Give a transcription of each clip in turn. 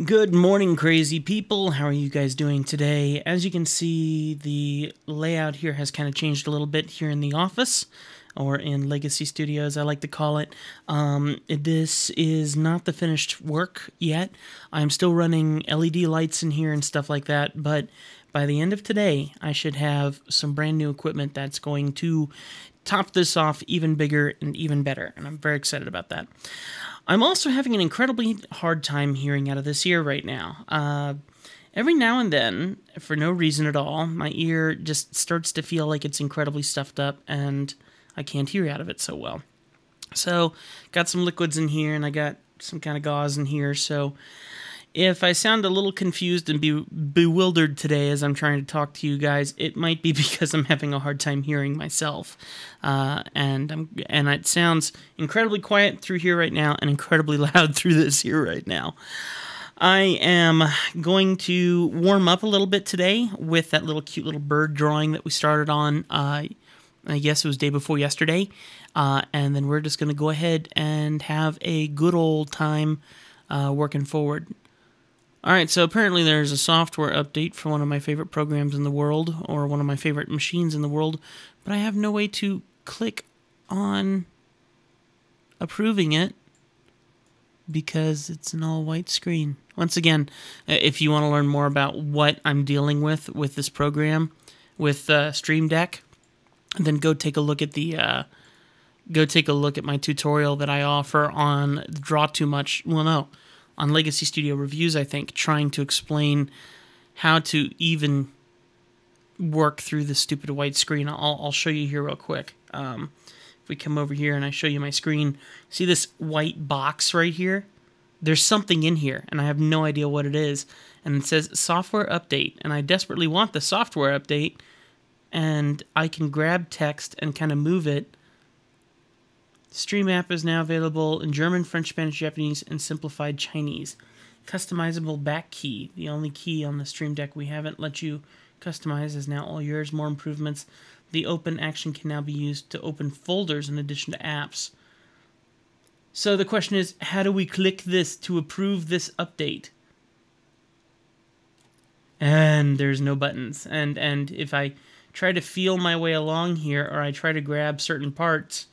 Good morning, crazy people. How are you guys doing today? As you can see, the layout here has kind of changed a little bit here in the office, or in Legacy Studios, I like to call it. This is not the finished work yet. I'm still running LED lights in here and stuff like that, but by the end of today, I should have some brand new equipment that's going to top this off even bigger and even better, and I'm very excited about that. I'm also having an incredibly hard time hearing out of this ear right now. Every now and then, for no reason at all, my ear just starts to feel like it's incredibly stuffed up and I can't hear out of it so well. So, got some liquids in here and I got some kind of gauze in here, so if I sound a little confused and bewildered today as I'm trying to talk to you guys, it might be because I'm having a hard time hearing myself. And it sounds incredibly quiet through here right now and incredibly loud through this here right now. I am going to warm up a little bit today with that little cute little bird drawing that we started on, I guess it was day before yesterday. And then we're just going to go ahead and have a good old time working forward. Alright, so apparently there's a software update for one of my favorite programs in the world, or one of my favorite machines in the world, but I have no way to click on approving it because it's an all-white screen. Once again, if you want to learn more about what I'm dealing with this program, with Stream Deck, then go take a look at the my tutorial that I offer on Draw2Much. Well, no. On Legacy Studio Reviews, I think, trying to explain how to even work through the stupid white screen. I'll show you here real quick. If we come over here and I show you my screen, see this white box right here? There's something in here, and I have no idea what it is. And it says software update, and I desperately want the software update, and I can grab text and kind of move it. Stream app is now available in German, French, Spanish, Japanese, and simplified Chinese. Customizable back key. The only key on the Stream Deck we haven't let you customize is now all yours. More improvements. The open action can now be used to open folders in addition to apps. So the question is, how do we click this to approve this update? And there's no buttons. And if I try to feel my way along here, or I try to grab certain parts,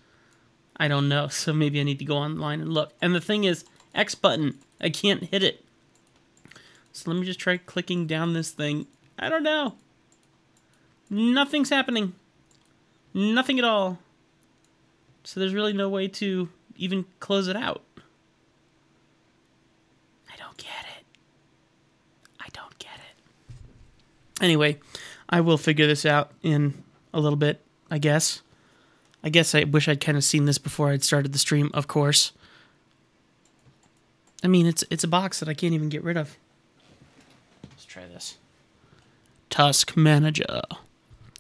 I don't know, so maybe I need to go online and look. And the thing is, X button, I can't hit it. So let me just try clicking down this thing. I don't know. Nothing's happening. Nothing at all. So there's really no way to even close it out. I don't get it. I don't get it. Anyway, I will figure this out in a little bit, I guess. I wish I'd kind of seen this before I'd started the stream, of course. I mean, it's a box that I can't even get rid of. Let's try this. Task Manager.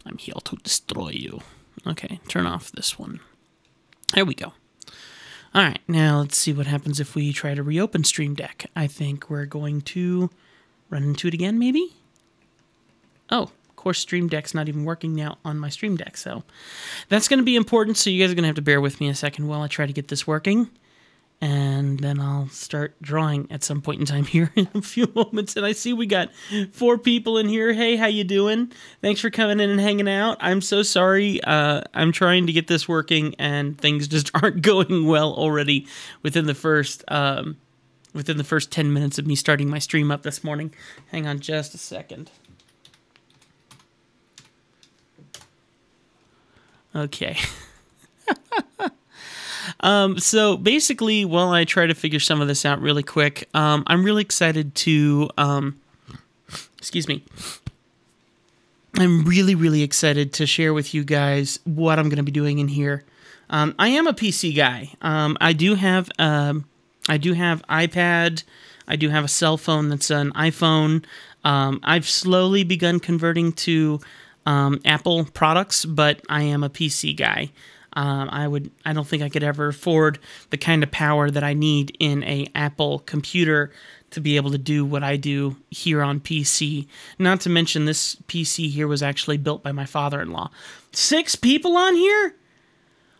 I'm here to destroy you. Okay, turn off this one. There we go. Alright, now let's see what happens if we try to reopen Stream Deck. I think we're going to run into it again, maybe? Oh. Of course, Stream Deck's not even working now on my Stream Deck, so that's going to be important, so you guys are going to have to bear with me a second while I try to get this working, and then I'll start drawing at some point in time here in a few moments. And I see we got 4 people in here. Hey, how you doing? Thanks for coming in and hanging out. I'm so sorry. I'm trying to get this working, and things just aren't going well already within the first 10 minutes of me starting my stream up this morning. Hang on just a second. Okay. So basically, while I try to figure some of this out really quick, I'm really excited to, excuse me. I'm really excited to share with you guys what I'm going to be doing in here. I am a PC guy. I do have iPad. I do have a cell phone that's an iPhone. I've slowly begun converting to Apple products, but I am a PC guy. I don't think I could ever afford the kind of power that I need in a Apple computer to be able to do what I do here on PC. Not to mention, this PC here was actually built by my father-in-law. 6 people on here?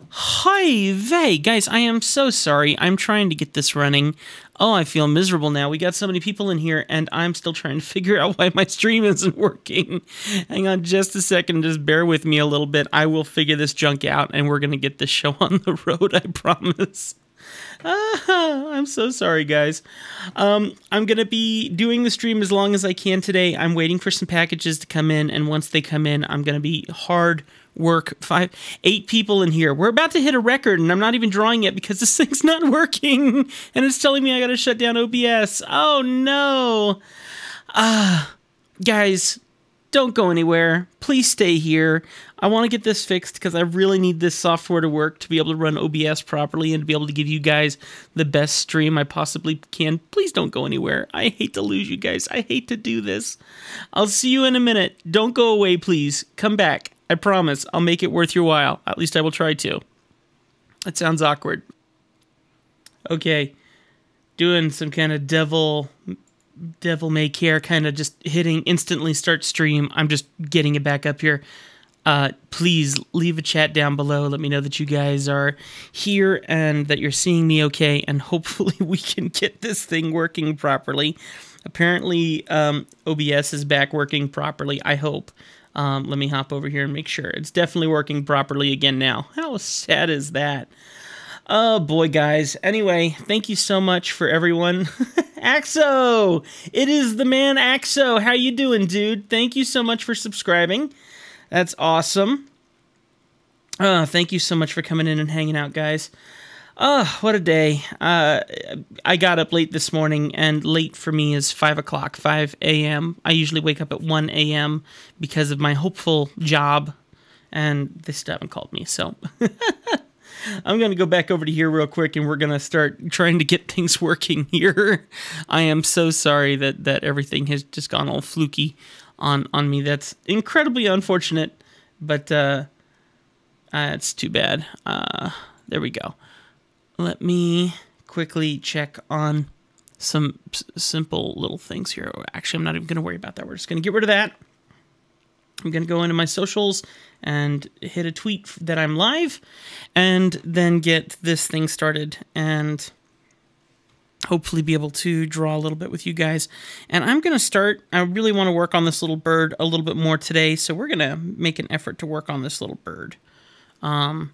Hi, vey, guys, I am so sorry. I'm trying to get this running. Oh, I feel miserable now. We got so many people in here, and I'm still trying to figure out why my stream isn't working. Hang on just a second. Just bear with me a little bit. I will figure this junk out, and we're going to get this show on the road, I promise. I'm so sorry, guys. I'm going to be doing the stream as long as I can today. I'm waiting for some packages to come in, and once they come in, I'm going to be hard work. 8 people in here. We're about to hit a record, and I'm not even drawing yet because this thing's not working, and it's telling me I got to shut down OBS. Oh, no. Guys, don't go anywhere. Please stay here. I want to get this fixed because I really need this software to work to be able to run OBS properly and to be able to give you guys the best stream I possibly can. Please don't go anywhere. I hate to lose you guys. I hate to do this. I'll see you in a minute. Don't go away, please. Come back. I promise. I'll make it worth your while. At least I will try to. That sounds awkward. Okay. Doing some kind of devil may care, kind of just hitting instantly start stream. I'm just getting it back up here. Please leave a chat down below. Let me know that you guys are here and that you're seeing me okay, and hopefully we can get this thing working properly. Apparently, OBS is back working properly, I hope. Let me hop over here and make sure. It's definitely working properly again now. How sad is that? Oh, boy, guys. Anyway, thank you so much for everyone. Axo! It is the man Axo. How you doing, dude? Thank you so much for subscribing. That's awesome. Thank you so much for coming in and hanging out, guys. Oh, what a day. I got up late this morning, and late for me is 5 o'clock, 5 a.m. I usually wake up at 1 a.m. because of my hopeful job, and they still haven't called me, so... I'm going to go back over to here real quick, and we're going to start trying to get things working here. I am so sorry that everything has just gone all fluky on me. That's incredibly unfortunate, but it's too bad. There we go. Let me quickly check on some simple little things here. Actually, I'm not even going to worry about that. We're just going to get rid of that. I'm going to go into my socials and hit a tweet that I'm live, and then get this thing started and hopefully be able to draw a little bit with you guys. And I'm going to start, I really want to work on this little bird a little bit more today, so we're going to make an effort to work on this little bird. All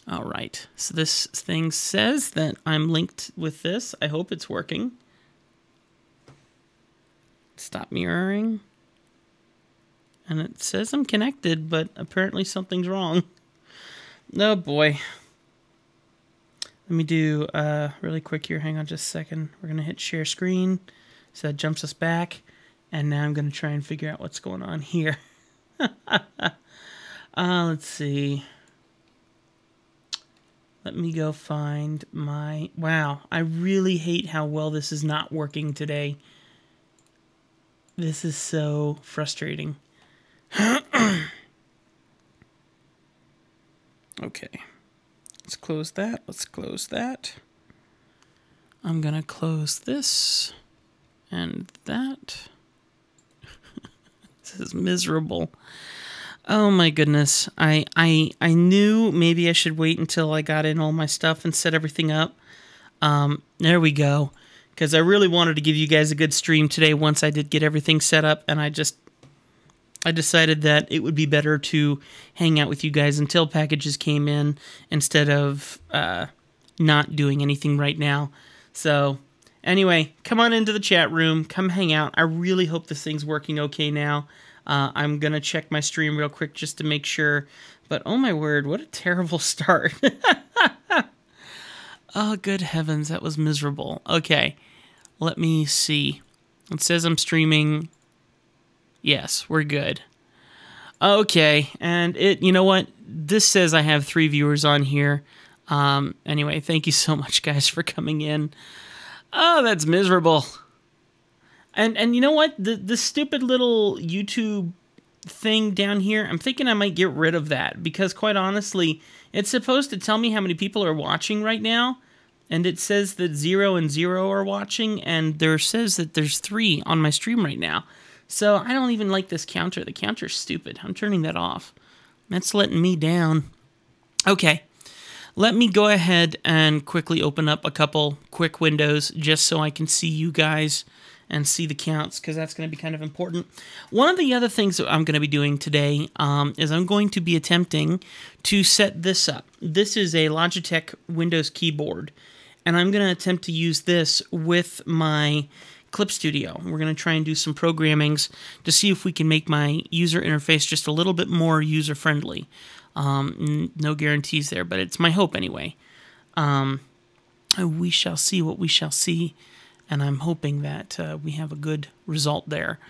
right, so this thing says that I'm linked with this. I hope it's working. Stop mirroring. And it says I'm connected, but apparently something's wrong. Oh, boy. Let me do really quick here. Hang on just a second. We're going to hit share screen. So that jumps us back. And now I'm going to try and figure out what's going on here. Let's see. Let me go find my... Wow, I really hate how well this is not working today. This is so frustrating. Okay, let's close that. Let's close that. I'm gonna close this and that. This is miserable. Oh my goodness. I knew maybe I should wait until I got in all my stuff and set everything up. There we go. Because I really wanted to give you guys a good stream today once I did get everything set up, and I decided that it would be better to hang out with you guys until packages came in instead of not doing anything right now. So anyway, come on into the chat room. Come hang out. I really hope this thing's working okay now. I'm going to check my stream real quick just to make sure. But oh my word, what a terrible start. Oh, good heavens, that was miserable. Okay, let me see. It says I'm streaming. Yes, we're good. Okay, and you know what? This says I have 3 viewers on here. Anyway, thank you so much, guys, for coming in. Oh, that's miserable. And you know what? The stupid little YouTube thing down here, I'm thinking I might get rid of that, because quite honestly, it's supposed to tell me how many people are watching right now, and it says that 0 and 0 are watching, and there says that there's 3 on my stream right now. So I don't even like this counter. The counter's stupid. I'm turning that off. That's letting me down. Okay. let me go ahead and quickly open up a couple quick windows just so I can see you guys and see the counts, because that's going to be kind of important. One of the other things that I'm going to be doing today is I'm going to be attempting to set this up. This is a Logitech Windows keyboard, and I'm going to attempt to use this with my Clip Studio. We're going to try and do some programmings to see if we can make my user interface just a little bit more user-friendly. No guarantees there, but it's my hope anyway. We shall see what we shall see. And I'm hoping that we have a good result there.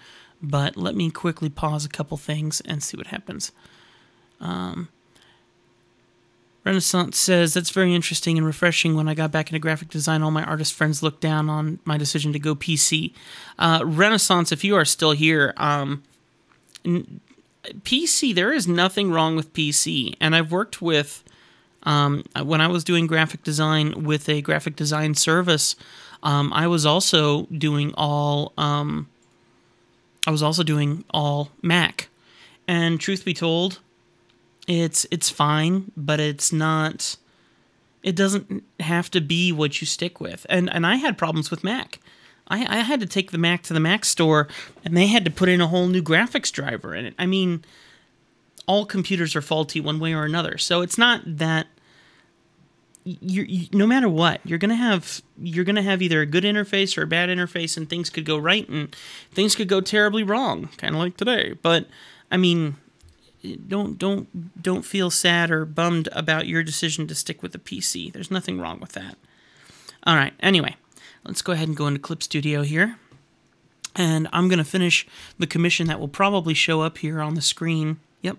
But let me quickly pause a couple things and see what happens. Renaissance says, that's very interesting and refreshing. When I got back into graphic design, all my artist friends looked down on my decision to go PC. Renaissance, if you are still here, PC, there is nothing wrong with PC. And I've worked with, when I was doing graphic design with a graphic design service, I was also doing all Mac, and truth be told, it's fine, but it's not. It doesn't have to be what you stick with, and I had problems with Mac. I had to take the Mac to the Mac store, and they had to put in a whole new graphics driver in it. I mean, all computers are faulty one way or another, so it's not that. No matter what, you're gonna have either a good interface or a bad interface, and things could go right and things could go terribly wrong, kind of like today. But I mean, don't feel sad or bummed about your decision to stick with the PC. There's nothing wrong with that. All right. Anyway, let's go ahead and go into Clip Studio here, and I'm gonna finish the commission that will probably show up here on the screen. Yep.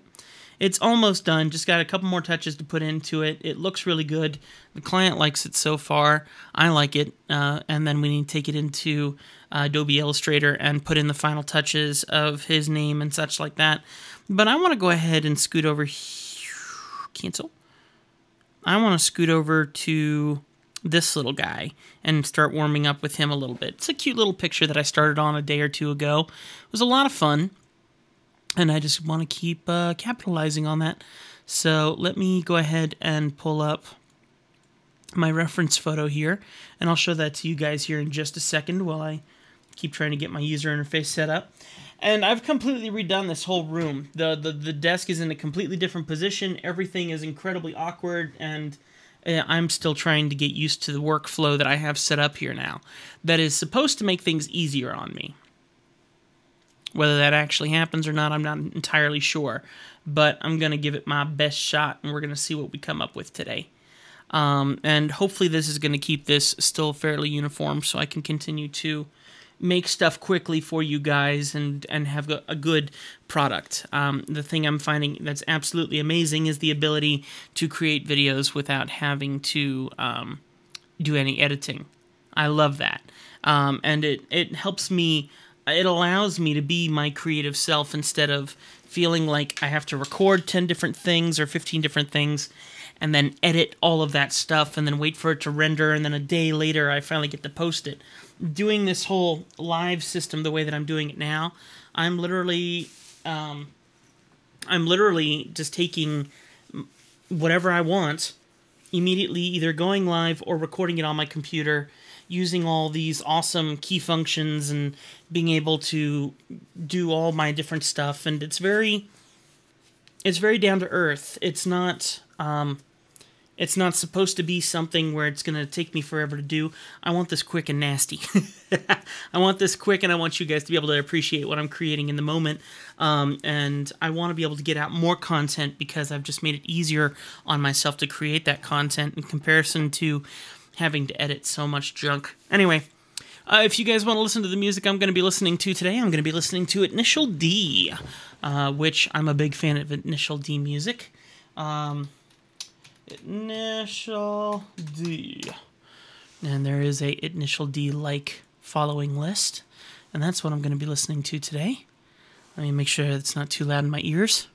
It's almost done. Just got a couple more touches to put into it. It looks really good. The client likes it so far. I like it. And then we need to take it into Adobe Illustrator and put in the final touches of his name and such like that. But I want to go ahead and scoot over here. Cancel. I want to scoot over to this little guy and start warming up with him a little bit. It's a cute little picture that I started on a day or two ago. It was a lot of fun. And I just want to keep capitalizing on that. So let me go ahead and pull up my reference photo here. And I'll show that to you guys here in just a second while I keep trying to get my user interface set up. And I've completely redone this whole room. The desk is in a completely different position. Everything is incredibly awkward. And I'm still trying to get used to the workflow that I have set up here now. That is supposed to make things easier on me. Whether that actually happens or not, I'm not entirely sure. But I'm going to give it my best shot, and we're going to see what we come up with today. And hopefully this is going to keep this still fairly uniform so I can continue to make stuff quickly for you guys and have a good product. The thing I'm finding that's absolutely amazing is the ability to create videos without having to do any editing. I love that. And it helps me. It allows me to be my creative self instead of feeling like I have to record 10 different things or 15 different things and then edit all of that stuff and then wait for it to render, and then a day later I finally get to post it. Doing this whole live system the way that I'm doing it now, I'm literally just taking whatever I want, immediately either going live or recording it on my computer, using all these awesome key functions and being able to do all my different stuff. And it's very down to earth. It's not supposed to be something where it's going to take me forever to do. I want this quick and nasty. I want this quick, and I want you guys to be able to appreciate what I'm creating in the moment. And I want to be able to get out more content because I've just made it easier on myself to create that content in comparison to having to edit so much junk. Anyway, if you guys want to listen to the music I'm going to be listening to today, I'm going to be listening to Initial D, which I'm a big fan of Initial D music. Initial D. And there is a Initial D-like following list, and that's what I'm going to be listening to today. Let me make sure it's not too loud in my ears.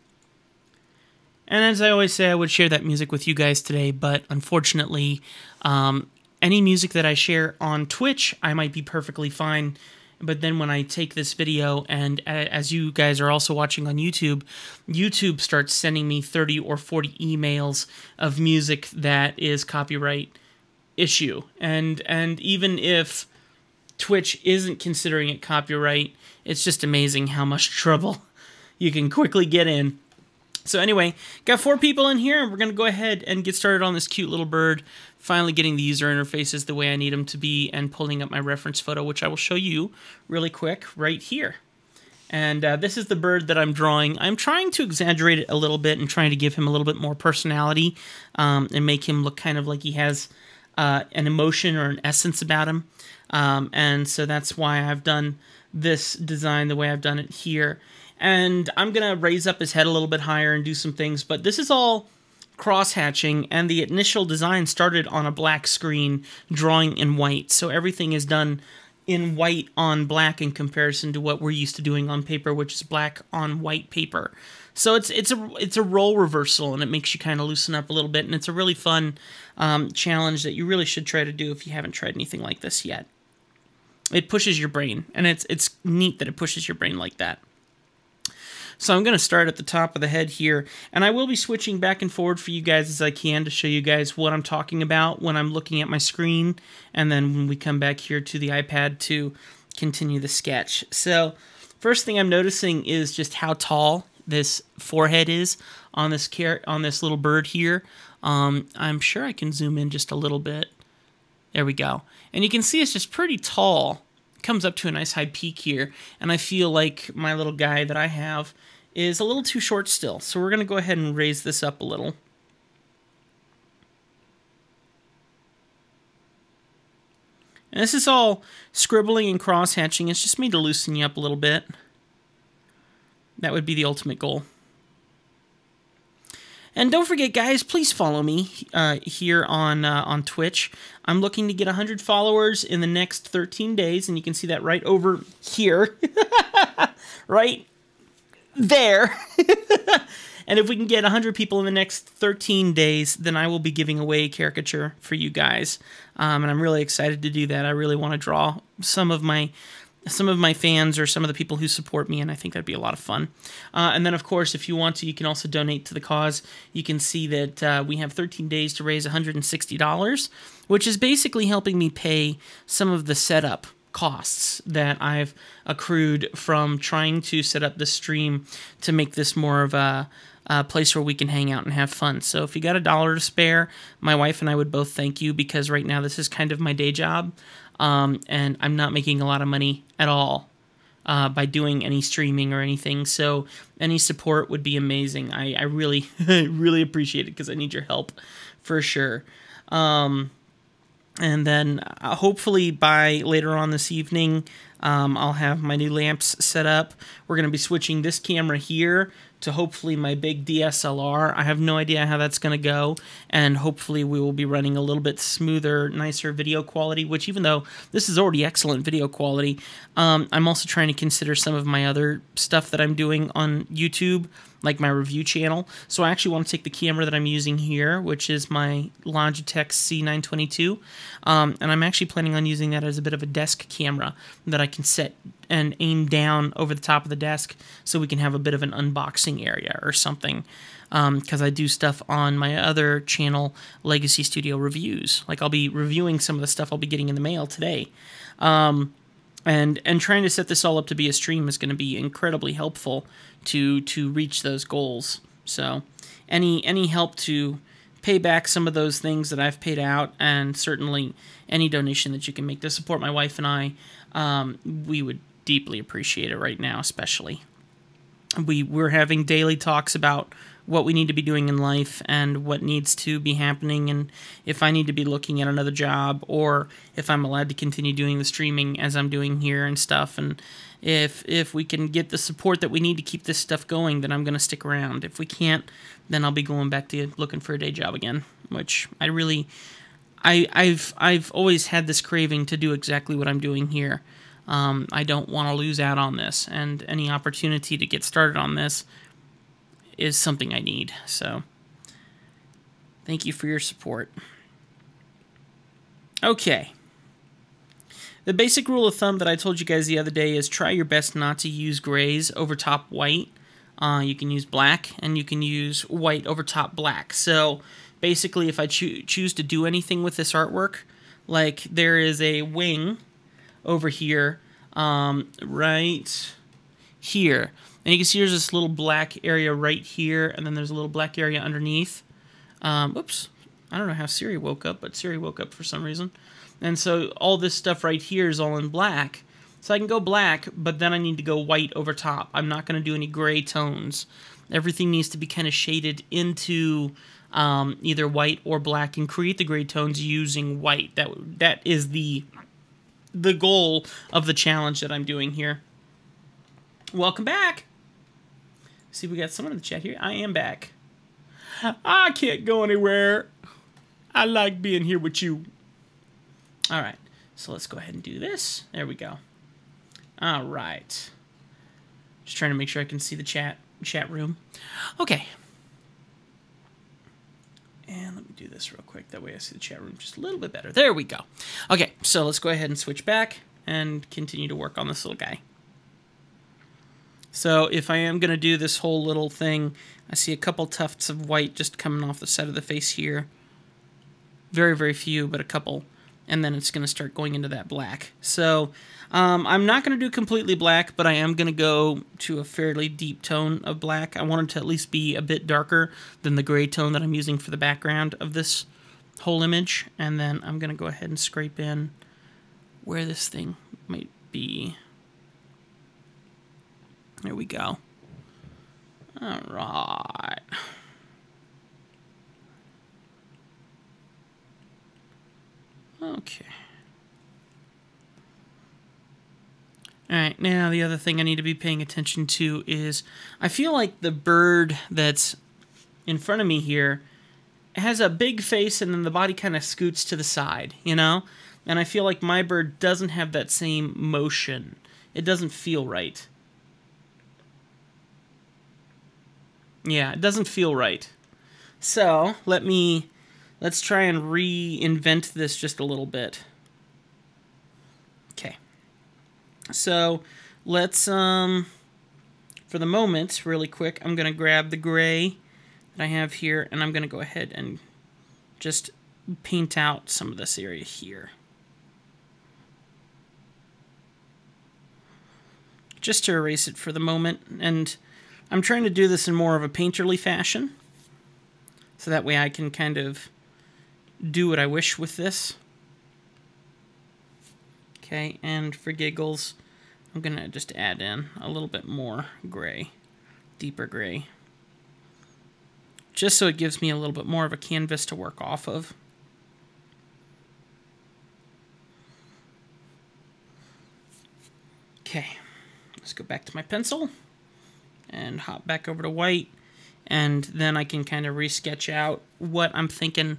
And as I always say, I would share that music with you guys today, but unfortunately, any music that I share on Twitch, I might be perfectly fine But then when I take this video, and as you guys are also watching on YouTube, YouTube starts sending me 30 or 40 emails of music that is copyright issue. And even if Twitch isn't considering it copyright, it's just amazing how much trouble you can quickly get in. So anyway, got 4 people in here, and we're going to go ahead and get started on this cute little bird, finally getting the user interfaces the way I need them to be, and pulling up my reference photo, which I will show you really quick right here. And this is the bird that I'm drawing. I'm trying to exaggerate it a little bit and trying to give him a little bit more personality and make him look kind of like he has an emotion or an essence about him. And so that's why I've done this design the way I've done it here. And I'm going to raise up his head a little bit higher and do some things, but this is all cross-hatching, and the initial design started on a black screen drawing in white. So everything is done in white on black in comparison to what we're used to doing on paper, which is black on white paper. So it's a role reversal, and it makes you kind of loosen up a little bit, and it's a really fun challenge that you really should try to do if you haven't tried anything like this yet. It pushes your brain, and it's neat that it pushes your brain like that. So I'm going to start at the top of the head here, and I will be switching back and forward for you guys as I can to show you guys what I'm talking about when I'm looking at my screen, and then when we come back here to the iPad to continue the sketch. So first thing I'm noticing is just how tall this forehead is on this little bird here. I'm sure I can zoom in just a little bit. There we go. And you can see it's just pretty tall. It comes up to a nice high peak here, and I feel like my little guy that I have is a little too short still. So we're going to go ahead and raise this up a little. And this is all scribbling and cross-hatching. It's just made to loosen you up a little bit. That would be the ultimate goal. And don't forget, guys, please follow me here on Twitch. I'm looking to get 100 followers in the next 13 days, and you can see that right over here. Right there. And if we can get 100 people in the next 13 days, then I will be giving away a caricature for you guys. And I'm really excited to do that. I really want to draw some of my fans or some of the people who support me, and I think that'd be a lot of fun. And then, of course, if you want to, you can also donate to the cause. You can see that we have 13 days to raise $160, which is basically helping me pay some of the setup costs that I've accrued from trying to set up the stream to make this more of a place where we can hang out and have fun. So if you got $1 to spare, my wife and I would both thank you, because right now this is kind of my day job. And I'm not making a lot of money at all by doing any streaming or anything, so any support would be amazing. I really, really appreciate it, because I need your help for sure. And then hopefully by later on this evening, I'll have my new lamps set up. We're going to be switching this camera here to hopefully my big DSLR. I have no idea how that's going to go, and hopefully we will be running a little bit smoother, nicer video quality, which, even though this is already excellent video quality, I'm also trying to consider some of my other stuff that I'm doing on YouTube, like my review channel. So I actually want to take the camera that I'm using here, which is my Logitech C922, and I'm actually planning on using that as a bit of a desk camera that I can set and aim down over the top of the desk, so we can have a bit of an unboxing area or something, because I do stuff on my other channel, Legacy Studio Reviews. Like, I'll be reviewing some of the stuff I'll be getting in the mail today. And trying to set this all up to be a stream is going to be incredibly helpful to reach those goals. So any help to pay back some of those things that I've paid out, and certainly any donation that you can make to support my wife and I, we would deeply appreciate it right now, especially. We're having daily talks about what we need to be doing in life and what needs to be happening, and if I need to be looking at another job, or if I'm allowed to continue doing the streaming as I'm doing here and stuff. And if we can get the support that we need to keep this stuff going, then I'm going to stick around. If we can't, then I'll be going back to looking for a day job again, which I've always had this craving to do exactly what I'm doing here. I don't want to lose out on this, and any opportunity to get started on this is something I need. So thank you for your support. Okay. The basic rule of thumb that I told you guys the other day is try your best not to use grays over top white. You can use black, and you can use white over top black. So basically, if I choose to do anything with this artwork, like there is a wing over here, right here. And you can see there's this little black area right here, and then there's a little black area underneath. Oops. I don't know how Siri woke up, but Siri woke up for some reason. And so all this stuff right here is all in black. So I can go black, but then I need to go white over top. I'm not going to do any gray tones. Everything needs to be kind of shaded into either white or black and create the gray tones using white. That is the goal of the challenge that I'm doing here. Welcome back. See, we got someone in the chat here. I am back. I can't go anywhere. I like being here with you. All right, so let's go ahead and do this. There we go. All right. Just trying to make sure I can see the chat room. Okay. And let me do this real quick. That way I see the chat room just a little bit better. There we go. Okay, so let's go ahead and switch back and continue to work on this little guy. So if I am going to do this whole little thing, I see a couple tufts of white just coming off the side of the face here. Very, very few, but a couple. And then it's going to start going into that black. So I'm not going to do completely black, but I am going to go to a fairly deep tone of black. I want it to at least be a bit darker than the gray tone that I'm using for the background of this whole image. And then I'm going to go ahead and scrape in where this thing might be. There we go. All right. Okay. All right, now the other thing I need to be paying attention to is I feel like the bird that's in front of me here has a big face and then the body kind of scoots to the side, you know? And I feel like my bird doesn't have that same motion. It doesn't feel right. Yeah, it doesn't feel right. So, let's try and reinvent this just a little bit. Okay. So, let's, for the moment, really quick, I'm going to grab the gray that I have here, and I'm going to go ahead and just paint out some of this area here. Just to erase it for the moment, and I'm trying to do this in more of a painterly fashion, so that way I can kind of do what I wish with this. Okay, and for giggles, I'm going to just add in a little bit more gray, deeper gray, just so it gives me a little bit more of a canvas to work off of. Okay, let's go back to my pencil and hop back over to white, and then I can kind of resketch out what I'm thinking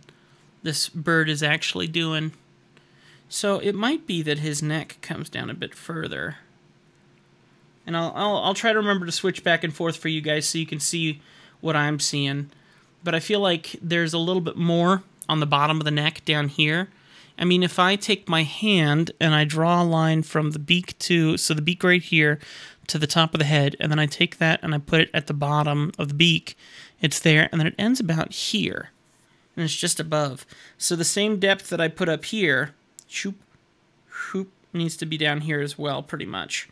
this bird is actually doing. So it might be that his neck comes down a bit further. And I'll try to remember to switch back and forth for you guys so you can see what I'm seeing. But I feel like there's a little bit more on the bottom of the neck down here. I mean, if I take my hand and I draw a line from the beak to, so the beak right here, to the top of the head, and then I take that and I put it at the bottom of the beak, it's there, and then it ends about here, and it's just above. So the same depth that I put up here, shoop, shoop, needs to be down here as well, pretty much.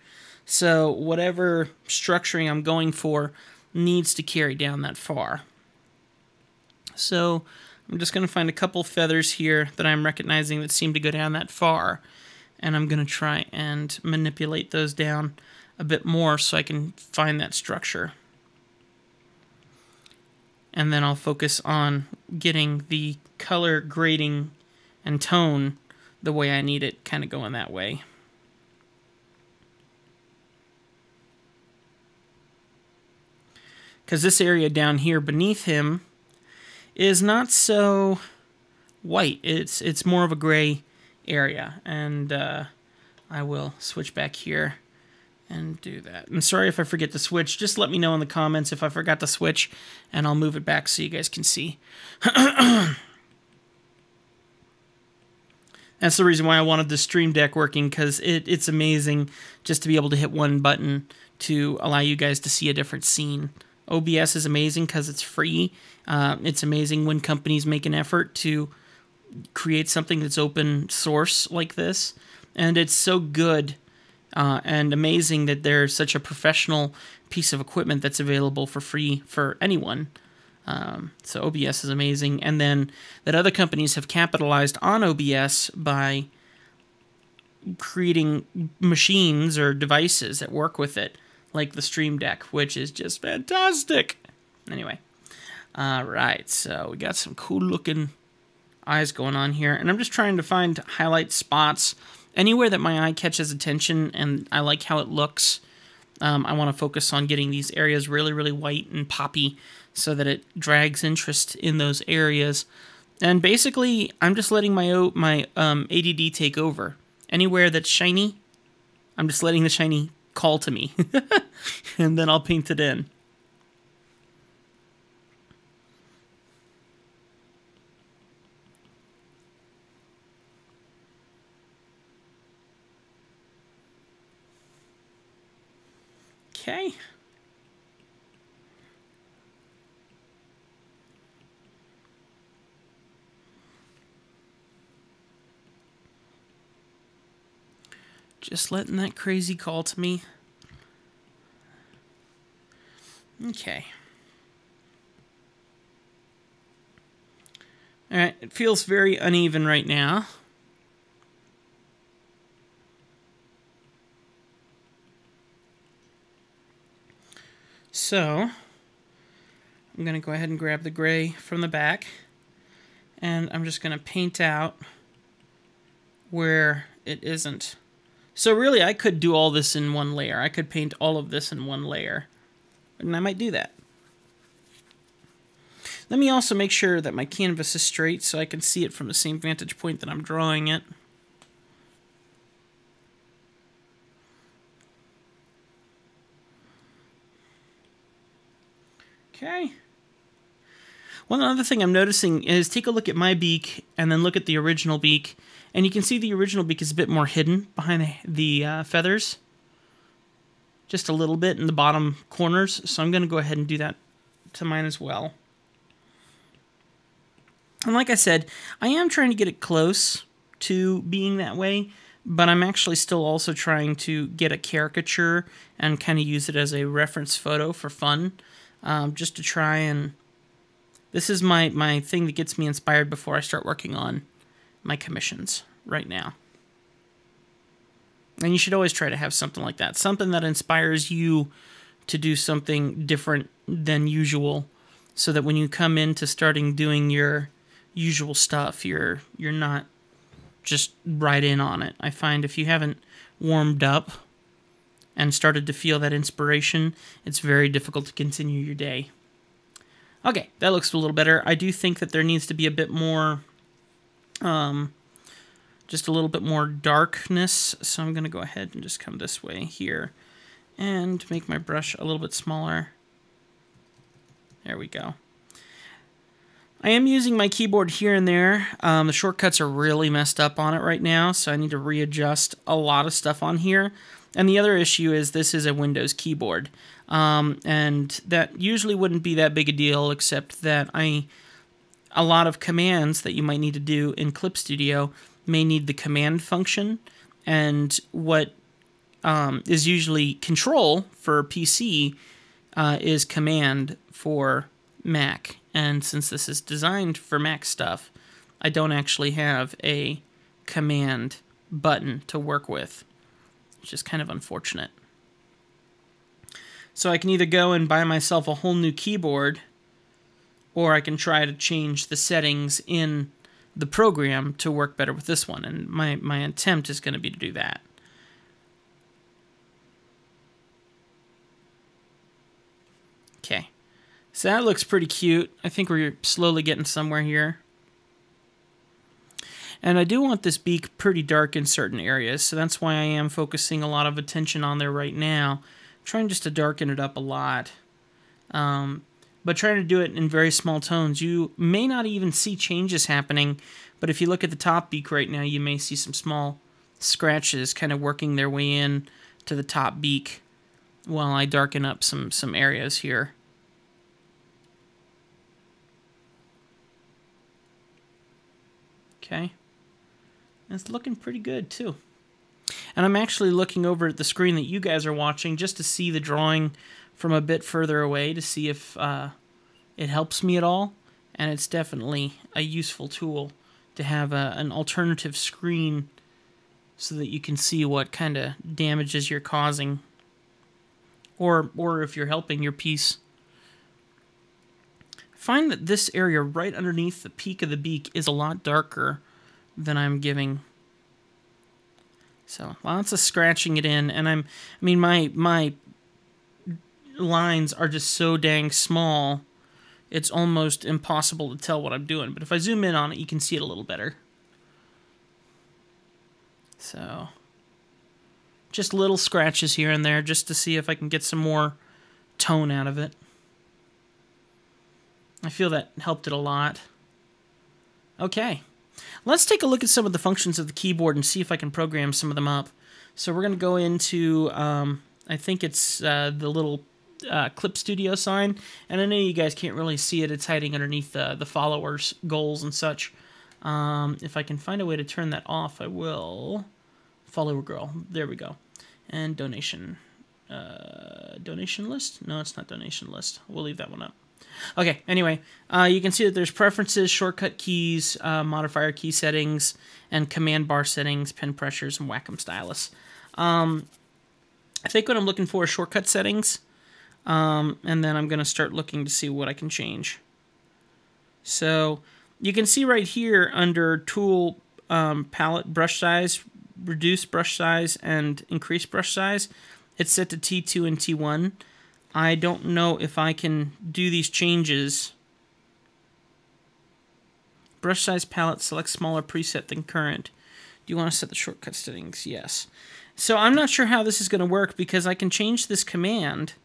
So whatever structuring I'm going for needs to carry down that far. So I'm just going to find a couple feathers here that I'm recognizing that seem to go down that far, and I'm going to try and manipulate those down a bit more so I can find that structure. And then I'll focus on getting the color grading and tone the way I need it, kind of going that way. Because this area down here beneath him is not so white. It's more of a gray area. And I will switch back here and do that. And sorry if I forget to switch. Just let me know in the comments if I forgot to switch, and I'll move it back so you guys can see. That's the reason why I wanted the Stream Deck working, because it's amazing just to be able to hit one button to allow you guys to see a different scene. OBS is amazing because it's free. It's amazing when companies make an effort to create something that's open source like this. And it's so good and amazing that there's such a professional piece of equipment that's available for free for anyone. So OBS is amazing. And then that other companies have capitalized on OBS by creating machines or devices that work with it, like the Stream Deck, which is just fantastic. Anyway, all right, so we got some cool looking eyes going on here, and I'm just trying to find highlight spots anywhere that my eye catches attention and I like how it looks. I want to focus on getting these areas really, really white and poppy so that it drags interest in those areas. And basically, I'm just letting my ADD take over. Anywhere that's shiny, I'm just letting the shiny call to me. And then I'll paint it in. Okay. Just letting that crazy call to me. Okay. All right, it feels very uneven right now. So, I'm going to go ahead and grab the gray from the back, and I'm just going to paint out where it isn't. So really, I could do all this in one layer. I could paint all of this in one layer, and I might do that. Let me also make sure that my canvas is straight so I can see it from the same vantage point that I'm drawing it. Okay. One other thing I'm noticing is take a look at my beak and then look at the original beak. And you can see the original beak is a bit more hidden behind the feathers. Just a little bit in the bottom corners. So I'm going to go ahead and do that to mine as well. And like I said, I am trying to get it close to being that way. But I'm actually still also trying to get a caricature and kind of use it as a reference photo for fun. Just to try and... This is my thing that gets me inspired before I start working on my commissions right now. And you should always try to have something like that. Something that inspires you to do something different than usual, so that when you come into starting doing your usual stuff, you're not just right in on it. I find if you haven't warmed up and started to feel that inspiration, it's very difficult to continue your day. Okay, that looks a little better. I do think that there needs to be a bit more, just a little bit more darkness. So I'm going to go ahead and just come this way here and make my brush a little bit smaller. There we go. I am using my keyboard here and there. The shortcuts are really messed up on it right now, so I need to readjust a lot of stuff on here. And the other issue is this is a Windows keyboard. And that usually wouldn't be that big a deal, except that a lot of commands that you might need to do in Clip Studio may need the command function, and what is usually control for PC is command for Mac. And since this is designed for Mac stuff, I don't actually have a command button to work with, which is kind of unfortunate. So I can either go and buy myself a whole new keyboard, or I can try to change the settings in the program to work better with this one. And my attempt is going to be to do that. Okay. So that looks pretty cute. I think we're slowly getting somewhere here. And I do want this beak pretty dark in certain areas, so that's why I am focusing a lot of attention on there right now. I'm trying just to darken it up a lot. but trying to do it in very small tones. You may not even see changes happening, but if you look at the top beak right now, you may see some small scratches kind of working their way in to the top beak while I darken up some areas here. Okay. It's looking pretty good too. And I'm actually looking over at the screen that you guys are watching just to see the drawing from a bit further away to see if it helps me at all. And it's definitely a useful tool to have an alternative screen so that you can see what kind of damages you're causing, or if you're helping your piece. Find that this area right underneath the peak of the beak is a lot darker than I'm giving. So lots of scratching it in, and my lines are just so dang small, it's almost impossible to tell what I'm doing. But if I zoom in on it, you can see it a little better. So just little scratches here and there just to see if I can get some more tone out of it. I feel that helped it a lot. Okay. Let's take a look at some of the functions of the keyboard and see if I can program some of them up. So we're going to go into, I think it's the little Clip Studio sign. And I know you guys can't really see it. It's hiding underneath the followers' goals and such. If I can find a way to turn that off, I will. Follower girl. There we go. And donation. Donation list? No, it's not donation list. We'll leave that one up. Okay, anyway, you can see that there's preferences, shortcut keys, modifier key settings, and command bar settings, pen pressures, and Wacom stylus. I think what I'm looking for is shortcut settings, and then I'm going to start looking to see what I can change. So you can see right here under Tool, Palette, Brush Size, Reduce Brush Size, and Increase Brush Size, it's set to T2 and T1. I don't know if I can do these changes. Brush size palette, select smaller preset than current. Do you want to set the shortcut settings? Yes. So I'm not sure how this is going to work because I can change this command.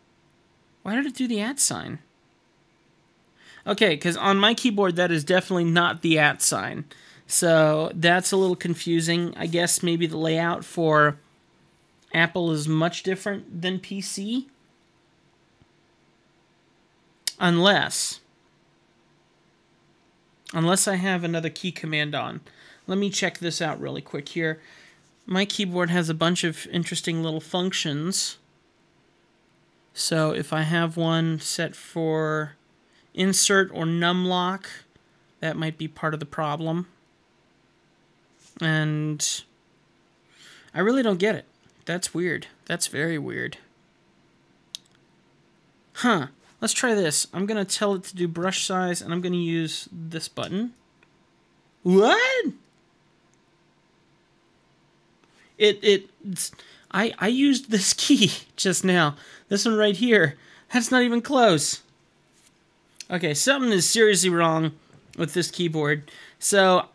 Why did it do the @ sign? Okay, because on my keyboard that is definitely not the @ sign. So that's a little confusing. I guess maybe the layout for Apple is much different than PC. Unless I have another key command on. Let me check this out really quick here. My keyboard has a bunch of interesting little functions. So if I have one set for insert or numlock, that might be part of the problem. And I really don't get it. That's weird. That's very weird. Huh. Let's try this. I'm going to tell it to do brush size, and I'm going to use this button. What? I used this key just now. This one right here. That's not even close. Okay, something is seriously wrong with this keyboard. So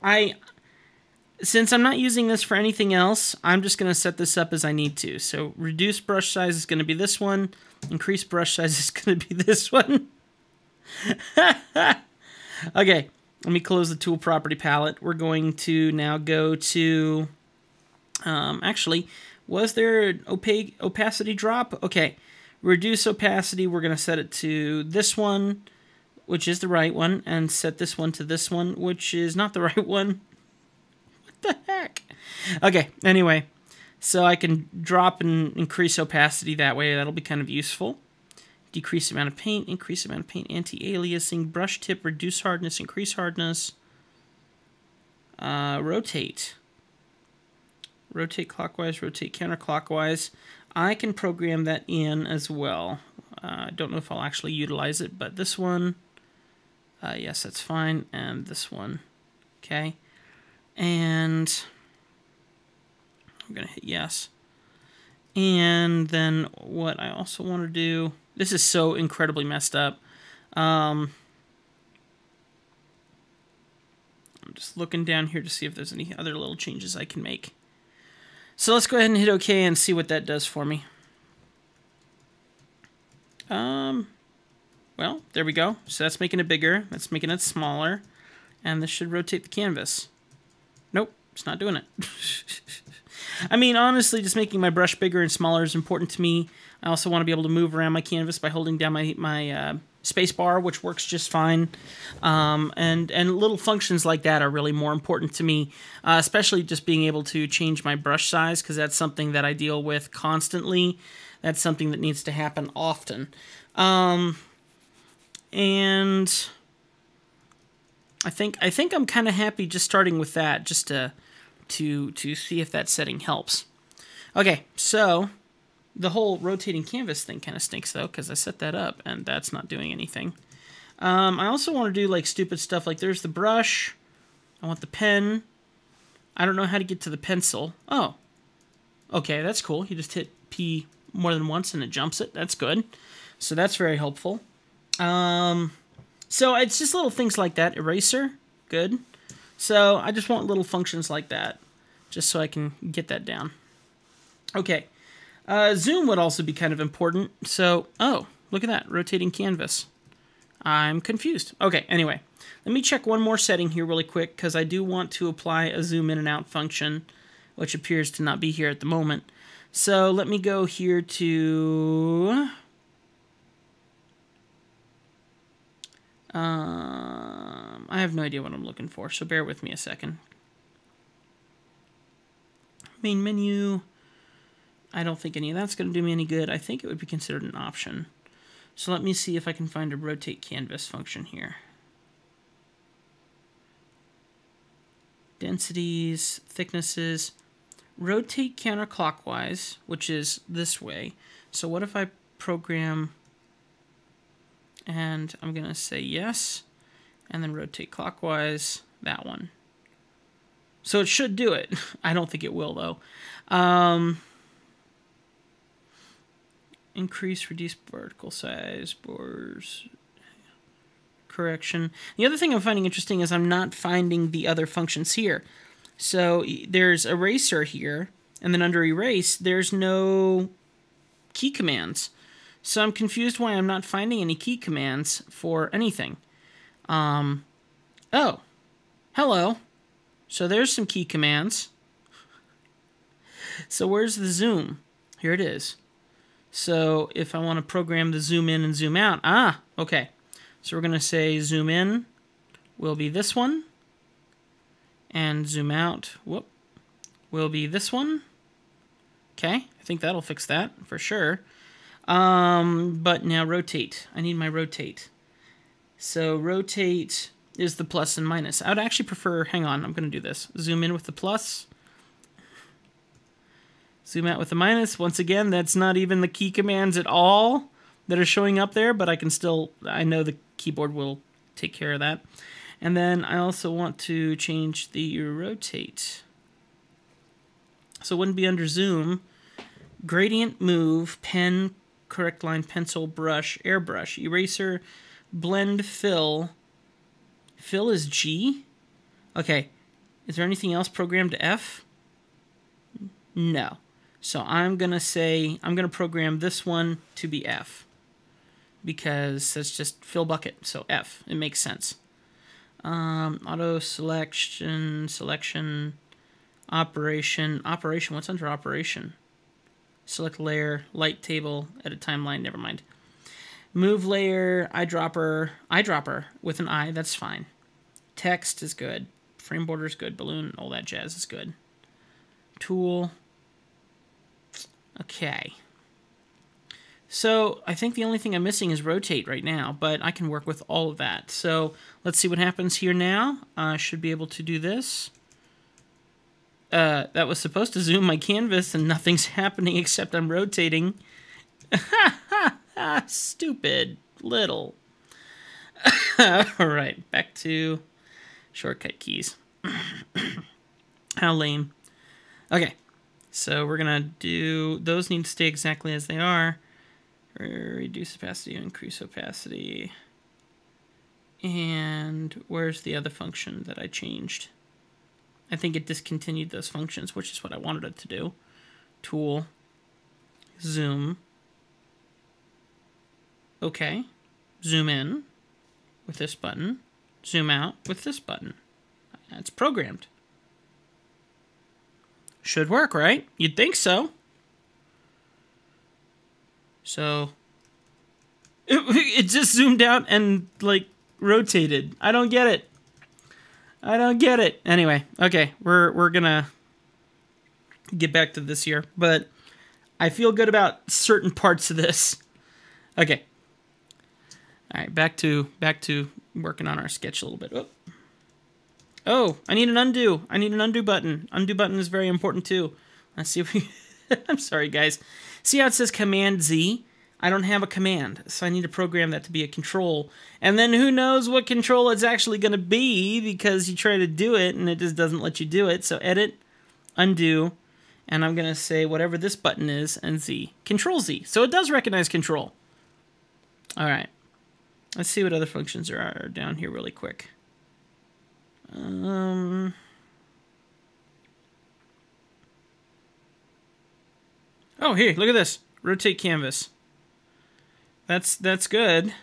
since I'm not using this for anything else, I'm just going to set this up as I need to. So reduce brush size is going to be this one. Increase brush size is going to be this one. Okay, let me close the tool property palette. We're going to now go to... actually, was there an opacity drop? Okay, reduce opacity. We're going to set it to this one, which is the right one, and set this one to this one, which is not the right one. The heck? Okay, anyway, so I can drop and increase opacity that way. That'll be kind of useful. Decrease amount of paint, increase amount of paint, anti-aliasing, brush tip, reduce hardness, increase hardness. Rotate. Rotate clockwise, rotate counterclockwise. I can program that in as well. I don't know if I'll actually utilize it, but this one, yes, that's fine, and this one, okay. And I'm going to hit yes. And then what I also want to do, this is so incredibly messed up. I'm just looking down here to see if there's any other little changes I can make. So let's go ahead and hit OK and see what that does for me. Well, well, there we go. So that's making it bigger. That's making it smaller. And this should rotate the canvas. Nope, it's not doing it. I mean, honestly, just making my brush bigger and smaller is important to me. I also want to be able to move around my canvas by holding down my space bar, which works just fine. And little functions like that are really more important to me, especially just being able to change my brush size, because that's something that I deal with constantly. That's something that needs to happen often. And I think I'm kind of happy just starting with that, just to see if that setting helps. Okay, so the whole rotating canvas thing kind of stinks though, because I set that up and that's not doing anything. I also want to do like stupid stuff, like there's the brush. I want the pen. I don't know how to get to the pencil. Oh, okay, that's cool. You just hit P more than once and it jumps it. That's good. So that's very helpful. So it's just little things like that. Eraser, good. So I just want little functions like that, just so I can get that down. Okay. Zoom would also be kind of important. So, oh, look at that, rotating canvas. I'm confused. Okay, anyway, let me check one more setting here really quick, because I do want to apply a zoom in and out function, which appears to not be here at the moment. So let me go here to... I have no idea what I'm looking for, so bear with me a second. Main menu. I don't think any of that's going to do me any good. I think it would be considered an option. So let me see if I can find a rotate canvas function here. Densities, thicknesses. Rotate counterclockwise, which is this way. So what if I program... and I'm going to say yes, and then rotate clockwise, that one. So it should do it. I don't think it will, though. Increase, reduce vertical size, borders, correction. The other thing I'm finding interesting is I'm not finding the other functions here. So there's eraser here, and then under erase, there's no key commands. So I'm confused why I'm not finding any key commands for anything. Oh, hello. So there's some key commands. So where's the zoom? Here it is. So if I want to program the zoom in and zoom out, okay. So we're going to say zoom in will be this one, and zoom out, will be this one. Okay, I think that'll fix that for sure. But now rotate. I need my rotate. So rotate is the plus and minus. I would actually prefer, hang on, I'm going to do this. Zoom in with the plus. Zoom out with the minus. Once again, that's not even the key commands at all that are showing up there, but I can still, I know the keyboard will take care of that. And then I also want to change the rotate. So it wouldn't be under zoom. Gradient, move, pen, correct line, pencil, brush, airbrush, eraser, blend, fill. Fill is G? Okay. Is there anything else programmed to F? No. So I'm going to say, I'm going to program this one to be F. Because that's just fill bucket, so F. It makes sense. Auto selection, operation. Operation, what's under operation? Select layer, light table, edit timeline, never mind. Move layer, eyedropper with an I, that's fine. Text is good. Frame border is good. Balloon, all that jazz is good. Tool. Okay. So I think the only thing I'm missing is rotate right now, but I can work with all of that. So let's see what happens here now. I should be able to do this. That was supposed to zoom my canvas and nothing's happening except I'm rotating. Stupid little. Alright, back to shortcut keys. How lame. Okay, so we're gonna do, those need to stay exactly as they are. Reduce opacity, increase opacity. And where's the other function that I changed? I think it discontinued those functions, which is what I wanted it to do. Tool, zoom. Okay, zoom in with this button, zoom out with this button. It's programmed. Should work, right? You'd think so. So it just zoomed out and like rotated. I don't get it. I don't get it. Anyway, okay, we're gonna get back to this here, but I feel good about certain parts of this. Okay. All right, back to working on our sketch a little bit. Oh, I need an undo. I need an undo button. Undo button is very important too. Let's see if we... I'm sorry, guys. See how it says Command Z? I don't have a command, so I need to program that to be a control. And then who knows what control it's actually going to be, because you try to do it and it just doesn't let you do it. So edit, undo, and I'm going to say whatever this button is, and Z. Control Z. So it does recognize control. All right. Let's see what other functions there are down here really quick. Oh, here, look at this. Rotate canvas. That's good.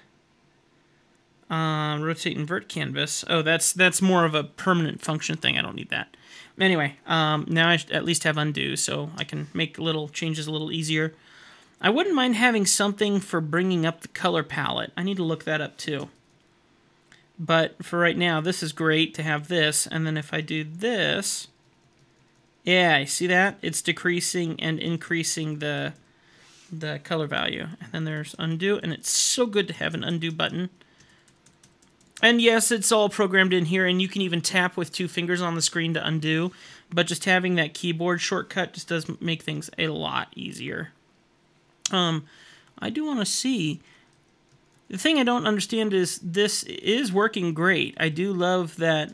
Rotate invert canvas. Oh, that's more of a permanent function thing. I don't need that. Anyway, now I at least have undo, so I can make little changes a little easier. I wouldn't mind having something for bringing up the color palette. I need to look that up too. But for right now, this is great to have this. And then if I do this, yeah, you see that? It's decreasing and increasing the color value. And then there's undo, and it's so good to have an undo button. And yes, it's all programmed in here, and you can even tap with 2 fingers on the screen to undo. But just having that keyboard shortcut just does make things a lot easier. I do want to see... The thing I don't understand is this is working great. I do love that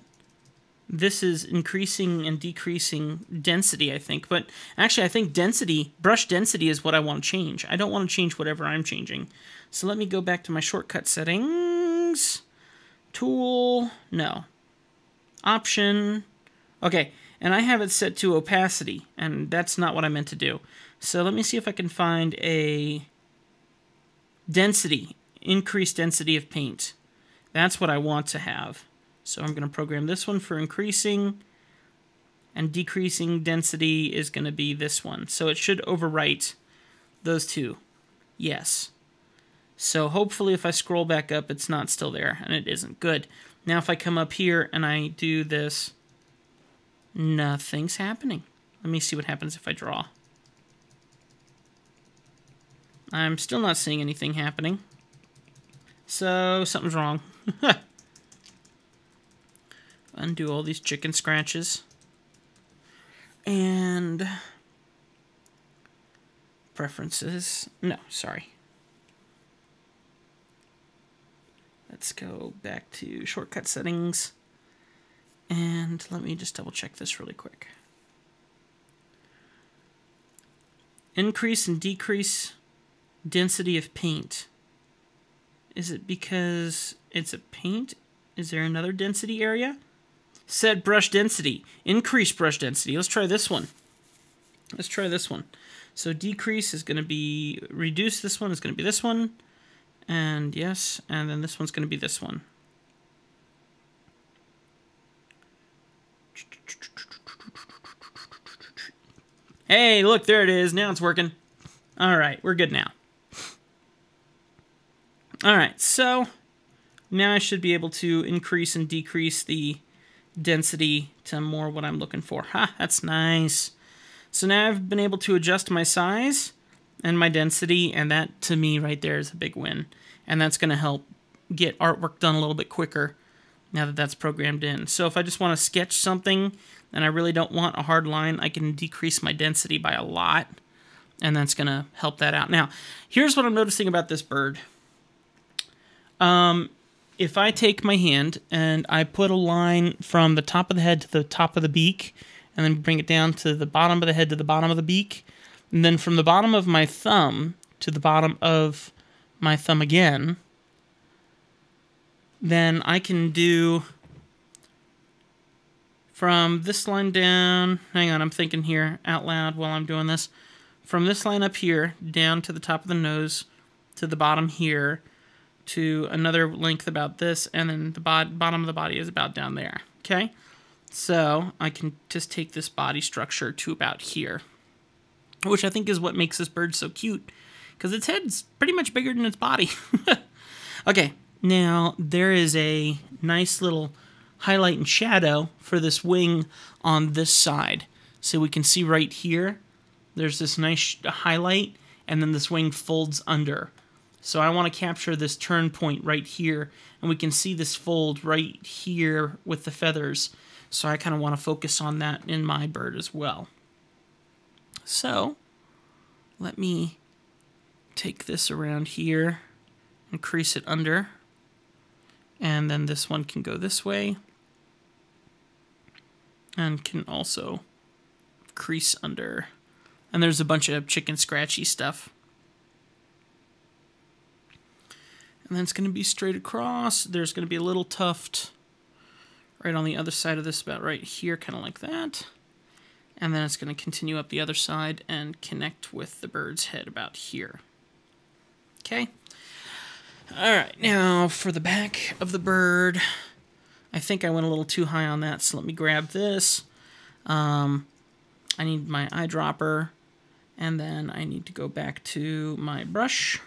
this is increasing and decreasing density, I think. But actually, I think density, brush density is what I want to change. I don't want to change whatever I'm changing. So let me go back to my shortcut settings. Tool, no. Option, okay. And I have it set to opacity, and that's not what I meant to do. So let me see if I can find a density. Increased density of paint. That's what I want to have. So I'm going to program this one for increasing, and decreasing density is going to be this one. So it should overwrite those two. Yes. So hopefully if I scroll back up, it's not still there, and it isn't. Good. Now if I come up here and I do this, nothing's happening. Let me see what happens if I draw. I'm still not seeing anything happening. So, something's wrong. Undo all these chicken scratches. And... preferences. No, sorry. Let's go back to shortcut settings. And let me just double check this really quick. Increase and decrease density of paint. Is it because it's a paint? Is there another density area? Set brush density. Increase brush density. Let's try this one. Let's try this one. So decrease is going to be... reduce this one is going to be this one. And yes, and then this one's going to be this one. Hey, look, there it is. Now it's working. All right, we're good now. Alright, so now I should be able to increase and decrease the density to more what I'm looking for. Ha, that's nice. So now I've been able to adjust my size and my density, and that to me right there is a big win. And that's going to help get artwork done a little bit quicker now that that's programmed in. So if I just want to sketch something and I really don't want a hard line, I can decrease my density by a lot, and that's going to help that out. Now, here's what I'm noticing about this bird. If I take my hand and I put a line from the top of the head to the top of the beak, and then bring it down to the bottom of the head to the bottom of the beak, and then from the bottom of my thumb to the bottom of my thumb again, then I can do from this line down, hang on, I'm thinking here out loud while I'm doing this, from this line up here down to the top of the nose to the bottom here, to another length about this, and then the bottom of the body is about down there, okay? So I can just take this body structure to about here, which I think is what makes this bird so cute, because its head's pretty much bigger than its body. Okay, now there is a nice little highlight and shadow for this wing on this side. So we can see right here, there's this nice highlight, and then this wing folds under. So I want to capture this turn point right here, and we can see this fold right here with the feathers. So I kind of want to focus on that in my bird as well. So let me take this around here and crease it under. And then this one can go this way. And can also crease under. And there's a bunch of chicken scratchy stuff. And then it's going to be straight across. There's going to be a little tuft right on the other side of this, about right here, kind of like that. And then it's going to continue up the other side and connect with the bird's head about here. Okay. All right, now for the back of the bird, I think I went a little too high on that, so let me grab this. I need my eyedropper, and then I need to go back to my brush,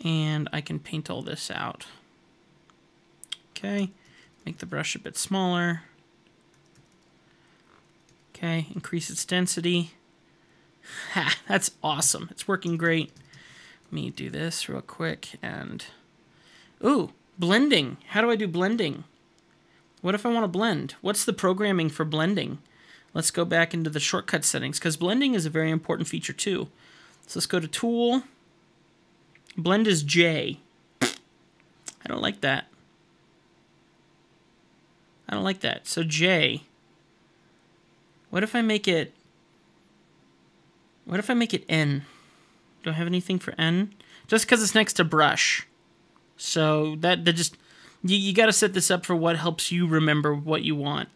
and I can paint all this out. Okay, make the brush a bit smaller. Okay, increase its density. Ha, that's awesome. It's working great. Let me do this real quick, and... Ooh, blending. How do I do blending? What if I want to blend? What's the programming for blending? Let's go back into the shortcut settings, because blending is a very important feature too. So let's go to Tool. Blend is J. I don't like that. I don't like that. So J. What if I make it... What if I make it N? Do I have anything for N? Just because it's next to brush. So that just... You got to set this up for what helps you remember what you want.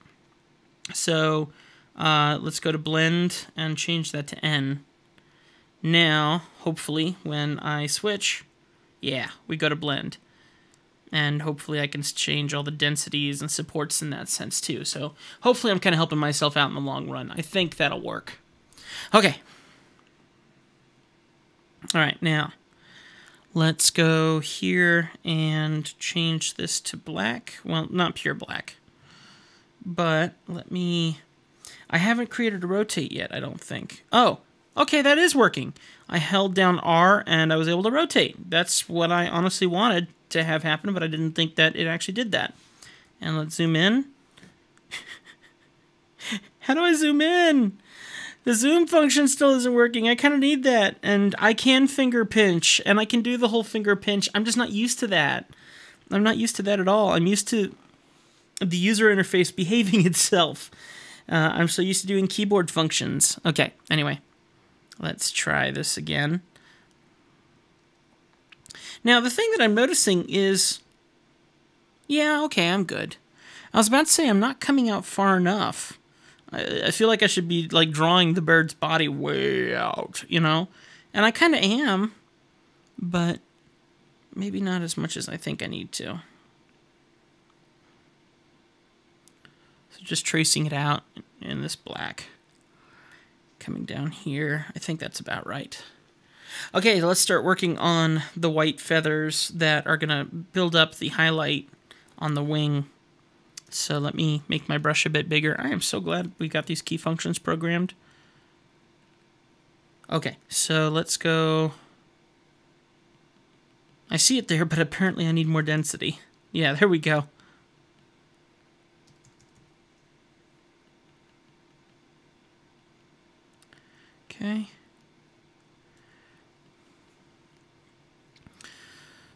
So let's go to blend and change that to N. Now, hopefully, when I switch, yeah, we go to blend. And hopefully I can change all the densities and supports in that sense too. So hopefully I'm kind of helping myself out in the long run. I think that'll work. Okay. All right, now let's go here and change this to black. Well, not pure black, but let me... I haven't created a rotate yet, I don't think. Oh, okay, that is working. I held down R and I was able to rotate. That's what I honestly wanted to have happen, but I didn't think that it actually did that. And let's zoom in. How do I zoom in? The zoom function still isn't working. I kind of need that. And I can finger pinch, and I can do the whole finger pinch. I'm just not used to that. I'm not used to that at all. I'm used to the user interface behaving itself. I'm so used to doing keyboard functions. Okay, anyway. Let's try this again. Now, the thing that I'm noticing is... Yeah, okay, I'm good. I was about to say I'm not coming out far enough. I feel like I should be like drawing the bird's body way out, you know? And I kind of am, but maybe not as much as I think I need to. So just tracing it out in this black. Coming down here. I think that's about right. Okay, let's start working on the white feathers that are going to build up the highlight on the wing. So let me make my brush a bit bigger. I am so glad we got these key functions programmed. Okay, so let's go... I see it there, but apparently I need more density. Yeah, there we go. Okay.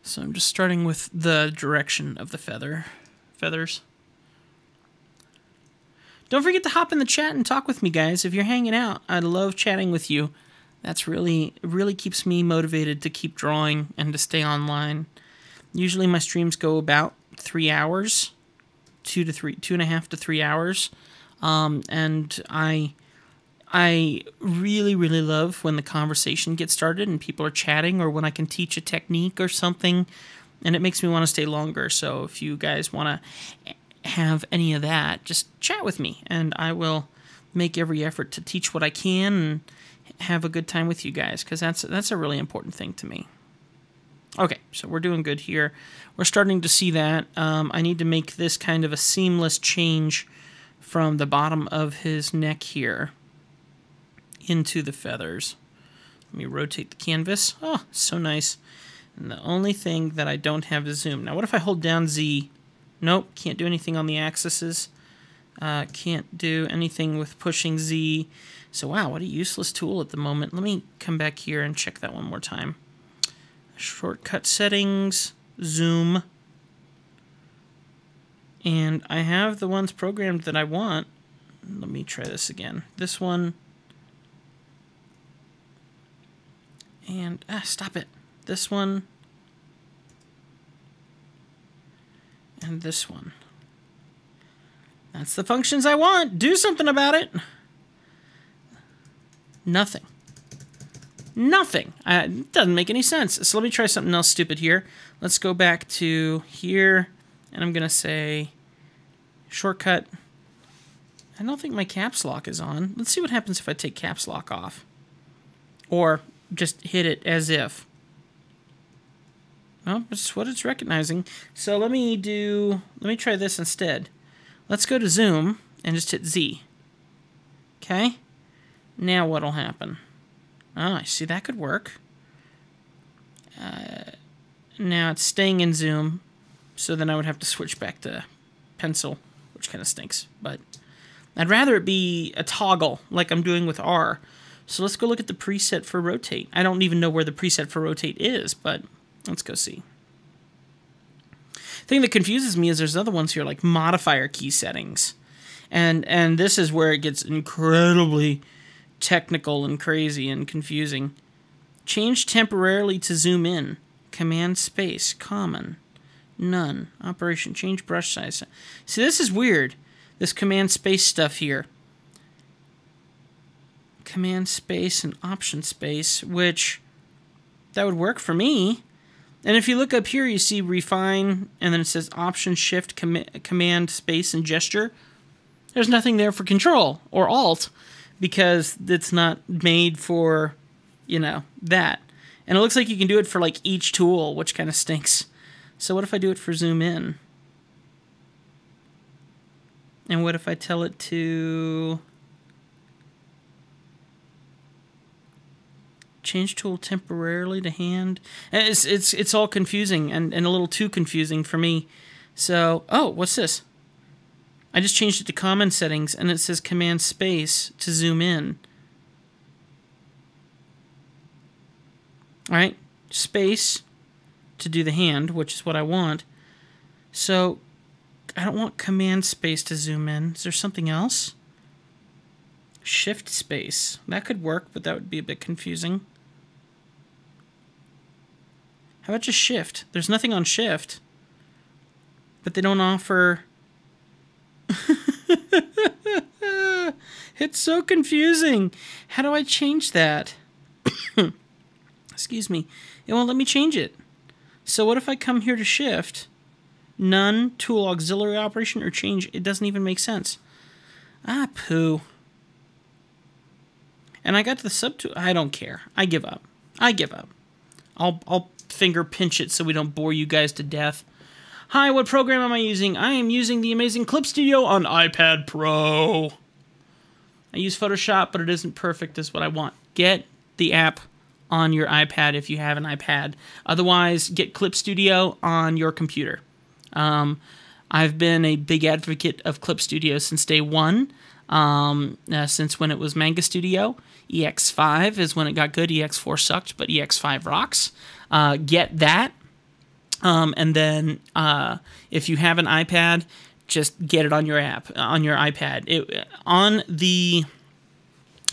So I'm just starting with the direction of the feathers. Don't forget to hop in the chat and talk with me, guys. If you're hanging out, I love chatting with you. That's really keeps me motivated to keep drawing and to stay online. Usually my streams go about 3 hours, 2.5 to 3 hours. And I really love when the conversation gets started and people are chatting, or when I can teach a technique or something and it makes me want to stay longer. So if you guys want to have any of that, just chat with me, and I will make every effort to teach what I can and have a good time with you guys, because that's a really important thing to me. Okay, so we're doing good here. We're starting to see that. I need to make this kind of a seamless change from the bottom of his neck here into the feathers. Let me rotate the canvas. Oh, so nice. And the only thing that I don't have is zoom. Now, what if I hold down Z? Nope, can't do anything on the axes. Can't do anything with pushing Z. So, wow, what a useless tool at the moment. Let me come back here and check that one more time. Shortcut settings, zoom. And I have the ones programmed that I want. Let me try this again. This one. And, stop it. This one. And this one. That's the functions I want. Do something about it. Nothing. Nothing. It doesn't make any sense. So let me try something else stupid here. Let's go back to here, and I'm going to say shortcut. I don't think my caps lock is on. Let's see what happens if I take caps lock off. Or just hit it as if. Well, that's what it's recognizing. So let me try this instead. Let's go to zoom and just hit Z. Okay? Now what'll happen? Oh, I see that could work. Now it's staying in zoom, so then I would have to switch back to pencil, which kind of stinks. But I'd rather it be a toggle like I'm doing with R. So let's go look at the preset for rotate. I don't even know where the preset for rotate is, but let's go see. The thing that confuses me is there's other ones here, like modifier key settings. And this is where it gets incredibly technical and crazy and confusing. Change temporarily to zoom in. Command space, common, none, operation, change brush size. See, this is weird, this command space stuff here. Command space and option space, which that would work for me. And if you look up here, you see refine, and then it says option, shift, command space, and gesture. There's nothing there for control or alt, because it's not made for, you know, that. And it looks like you can do it for like each tool, which kind of stinks. So what if I do it for zoom in? And what if I tell it to change tool temporarily to hand? It's all confusing and a little too confusing for me. So, oh, what's this? I just changed it to common settings, and it says command space to zoom in. All right, space to do the hand, which is what I want. So I don't want command space to zoom in. Is there something else? Shift space. That could work, but that would be a bit confusing. How about just shift? There's nothing on shift, but they don't offer... It's so confusing. How do I change that? Excuse me. It won't let me change it. So what if I come here to shift, none, tool auxiliary operation, or change? It doesn't even make sense. Ah, poo. And I got to the subtool. I don't care. I give up. I give up. I'll finger pinch it so we don't bore you guys to death. Hi, what program am I using? I am using the amazing Clip Studio on iPad Pro. I use Photoshop, but it isn't perfect as what I want. Get the app on your iPad if you have an iPad. Otherwise, get Clip Studio on your computer. I've been a big advocate of Clip Studio since day one, since when it was Manga Studio. EX5 is when it got good. EX4 sucked, but EX5 rocks. Get that. And then if you have an iPad, just get it on your app, on your iPad.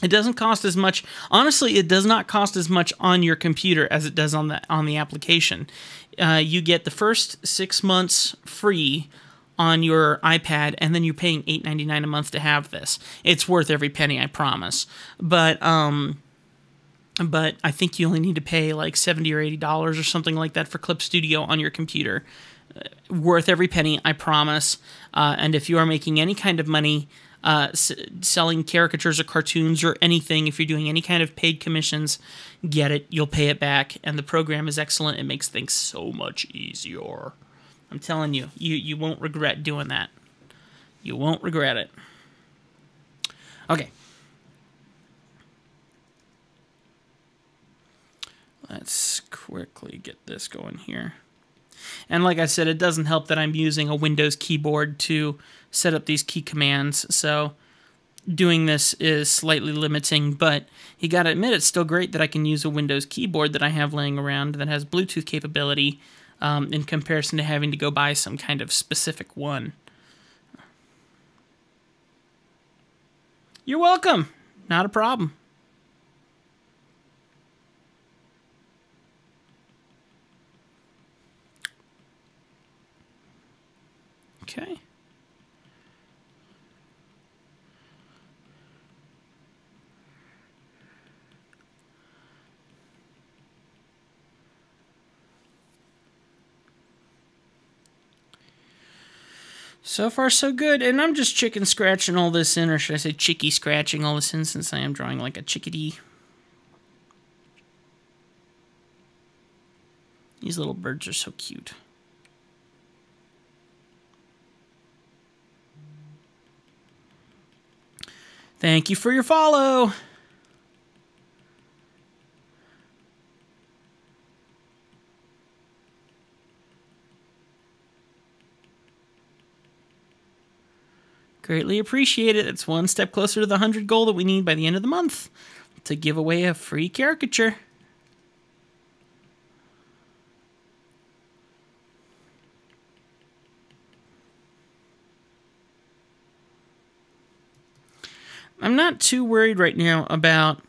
It doesn't cost as much. Honestly, it does not cost as much on your computer as it does on the application. You get the first 6 months free on your iPad, and then you're paying $8.99 a month to have this. It's worth every penny, I promise. But but I think you only need to pay like $70 or $80 or something like that for Clip Studio on your computer. Worth every penny, I promise. And if you are making any kind of money selling caricatures or cartoons or anything, if you're doing any kind of paid commissions, get it. You'll pay it back, and the program is excellent. It makes things so much easier. I'm telling you, you won't regret doing that. You won't regret it. Okay. Let's quickly get this going here. And like I said, it doesn't help that I'm using a Windows keyboard to set up these key commands, so doing this is slightly limiting, but you gotta admit it's still great that I can use a Windows keyboard that I have laying around that has Bluetooth capability in comparison to having to go buy some kind of specific one. You're welcome. Not a problem. Okay. So far, so good. And I'm just chicken scratching all this in, or should I say chicky scratching all this in, since I am drawing like a chickadee. These little birds are so cute. Thank you for your follow. Greatly appreciate it. It's one step closer to the 100 goal that we need by the end of the month to give away a free caricature. I'm not too worried right now about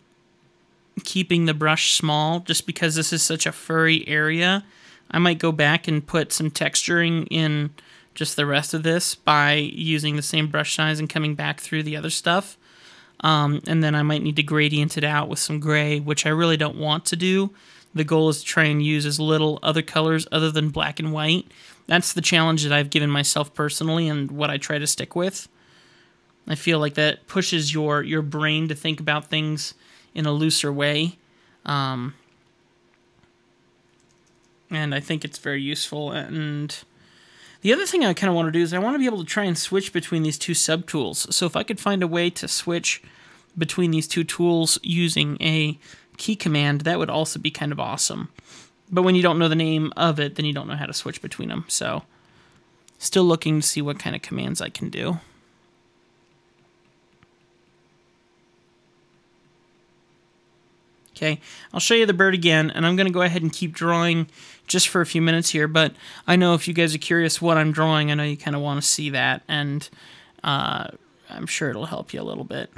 keeping the brush small, just because this is such a furry area. I might go back and put some texturing in just the rest of this by using the same brush size and coming back through the other stuff. And then I might need to gradient it out with some gray, which I really don't want to do. The goal is to try and use as little other colors other than black and white. That's the challenge that I've given myself personally and what I try to stick with. I feel like that pushes your brain to think about things in a looser way. And I think it's very useful. And the other thing I kind of want to do is I want to be able to try and switch between these two subtools. So if I could find a way to switch between these two tools using a key command, that would also be kind of awesome. But when you don't know the name of it, then you don't know how to switch between them. So still looking to see what kind of commands I can do. Okay, I'll show you the bird again, and I'm going to go ahead and keep drawing just for a few minutes here, but I know if you guys are curious what I'm drawing, I know you kind of want to see that, and I'm sure it'll help you a little bit.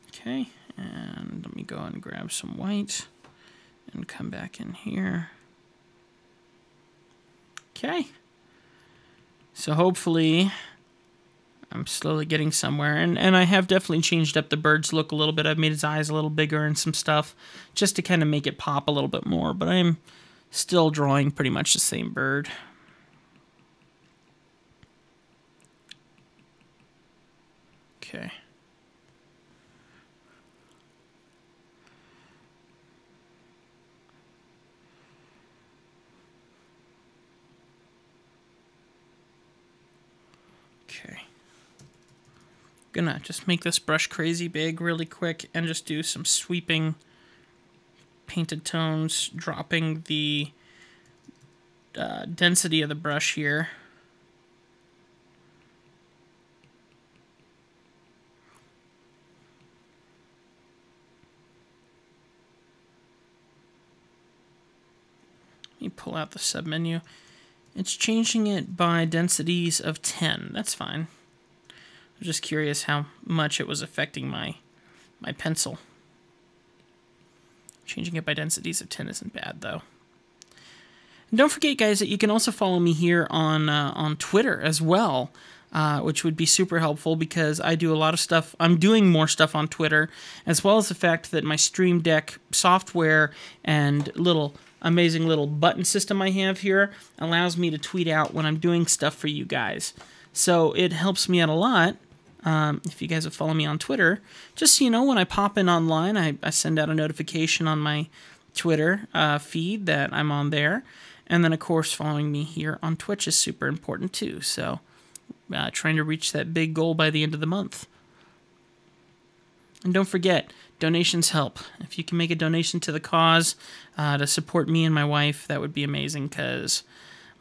Okay, and let me go and grab some white and come back in here. Okay, so hopefully I'm slowly getting somewhere, and I have definitely changed up the bird's look a little bit. I've made his eyes a little bigger and some stuff just to kind of make it pop a little bit more, but I'm still drawing pretty much the same bird. Okay. Okay. Gonna just make this brush crazy big really quick and just do some sweeping painted tones, dropping the density of the brush here. Let me pull out the submenu. It's changing it by densities of 10. That's fine. I'm just curious how much it was affecting my pencil. Changing it by densities of 10 isn't bad, though. And don't forget, guys, that you can also follow me here on Twitter as well. which would be super helpful because I do a lot of stuff. I'm doing more stuff on Twitter, as well as the fact that my Stream Deck software and amazing little button system I have here allows me to tweet out when I'm doing stuff for you guys. So it helps me out a lot. If you guys have followed me on Twitter, just so you know, when I pop in online, I send out a notification on my Twitter feed that I'm on there. And then, of course, following me here on Twitch is super important too. So trying to reach that big goal by the end of the month. And don't forget, donations help. If you can make a donation to the cause to support me and my wife, that would be amazing because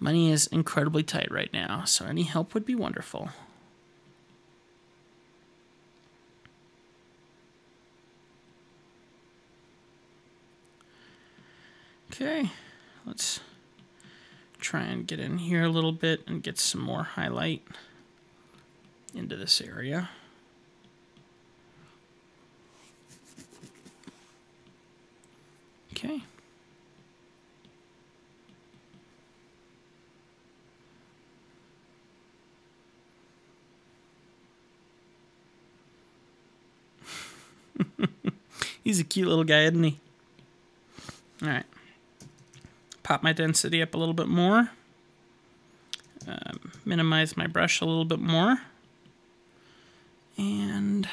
money is incredibly tight right now. So any help would be wonderful. Okay, let's try and get in here a little bit and get some more highlight into this area. Okay. He's a cute little guy, isn't he? All right. Pop my density up a little bit more. Minimize my brush a little bit more. And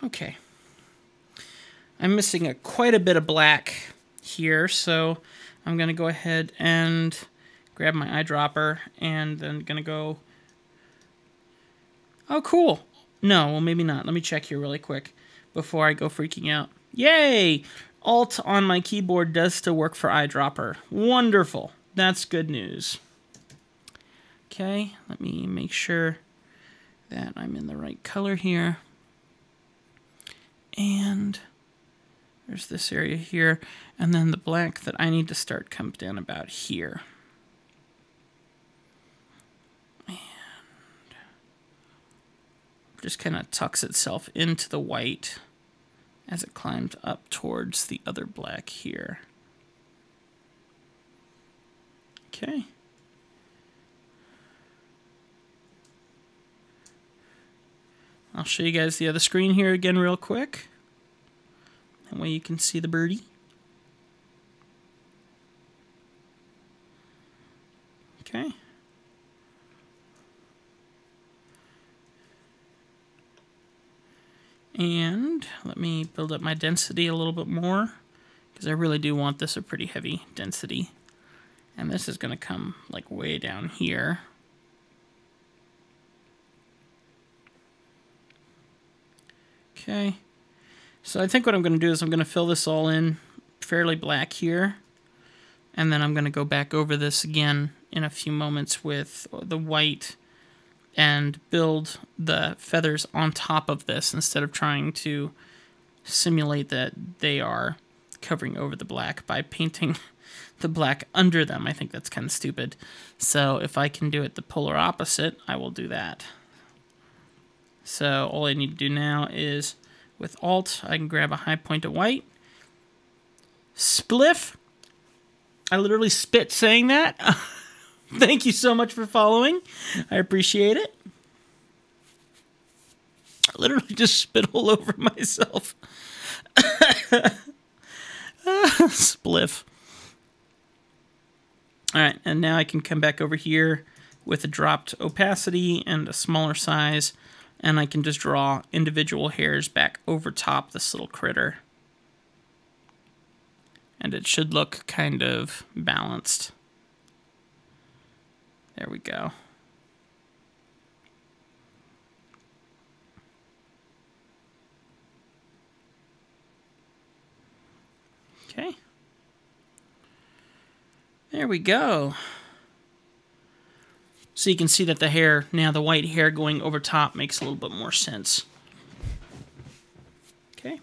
okay. I'm missing quite a bit of black here, so I'm going to go ahead and grab my eyedropper and then going to go... Oh, cool. No, well, maybe not. Let me check here really quick before I go freaking out. Yay! Alt on my keyboard does still work for eyedropper. Wonderful. That's good news. Okay, let me make sure that I'm in the right color here. And there's this area here. And then the black that I need to start comes down about here. Just kind of tucks itself into the white as it climbs up towards the other black here. Okay. I'll show you guys the other screen here again real quick. That way you can see the birdie. Okay. And let me build up my density a little bit more because I really do want this a pretty heavy density. And this is going to come like way down here. Okay. So I think what I'm going to do is I'm going to fill this all in fairly black here. And then I'm going to go back over this again in a few moments with the white and build the feathers on top of this instead of trying to simulate that they are covering over the black by painting the black under them. I think that's kind of stupid. So if I can do it the polar opposite, I will do that. So all I need to do now is with Alt, I can grab a high point of white. Spliff. I literally spit saying that. Thank you so much for following. I appreciate it. I literally just spit all over myself. Spliff. All right, and now I can come back over here with a dropped opacity and a smaller size, and I can just draw individual hairs back over top this little critter. And it should look kind of balanced. There we go. Okay. There we go. So you can see that the hair, now the white hair going over top makes a little bit more sense. Okay.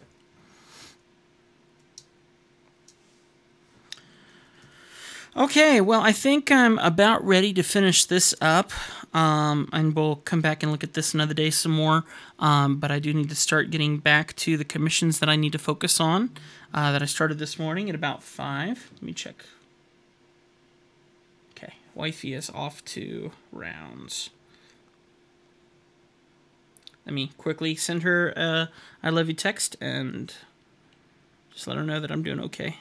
Okay, well, I think I'm about ready to finish this up, and we'll come back and look at this another day some more, but I do need to start getting back to the commissions that I need to focus on, that I started this morning at about 5. Let me check. Okay, wifey is off to rounds. Let me quickly send her a I love you text and just let her know that I'm doing okay.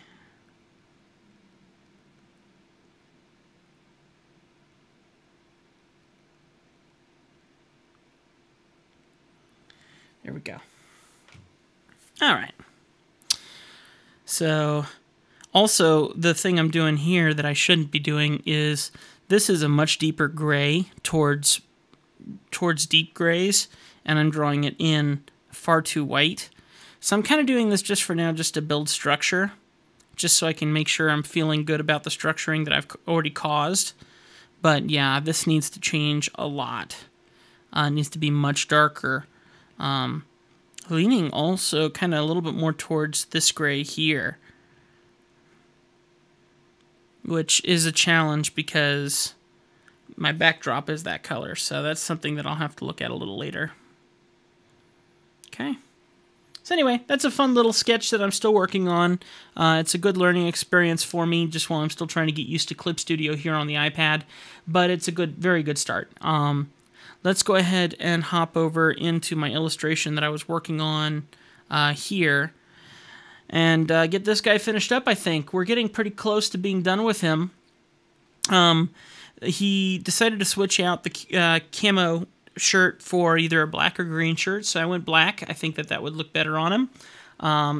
There we go. All right. So, also, the thing I'm doing here that I shouldn't be doing is, this is a much deeper gray towards deep grays, and I'm drawing it in far too white. So I'm kind of doing this just for now, just to build structure, just so I can make sure I'm feeling good about the structuring that I've already caused. But yeah, this needs to change a lot. It needs to be much darker. Leaning also kind of a little bit more towards this gray here, which is a challenge because my backdrop is that color, so that's something that I'll have to look at a little later. Okay. So anyway, that's a fun little sketch that I'm still working on. It's a good learning experience for me, just while I'm still trying to get used to Clip Studio here on the iPad, but it's a very good start. Let's go ahead and hop over into my illustration that I was working on here and get this guy finished up, I think. We're getting pretty close to being done with him. He decided to switch out the camo shirt for either a black or green shirt, so I went black. I think that would look better on him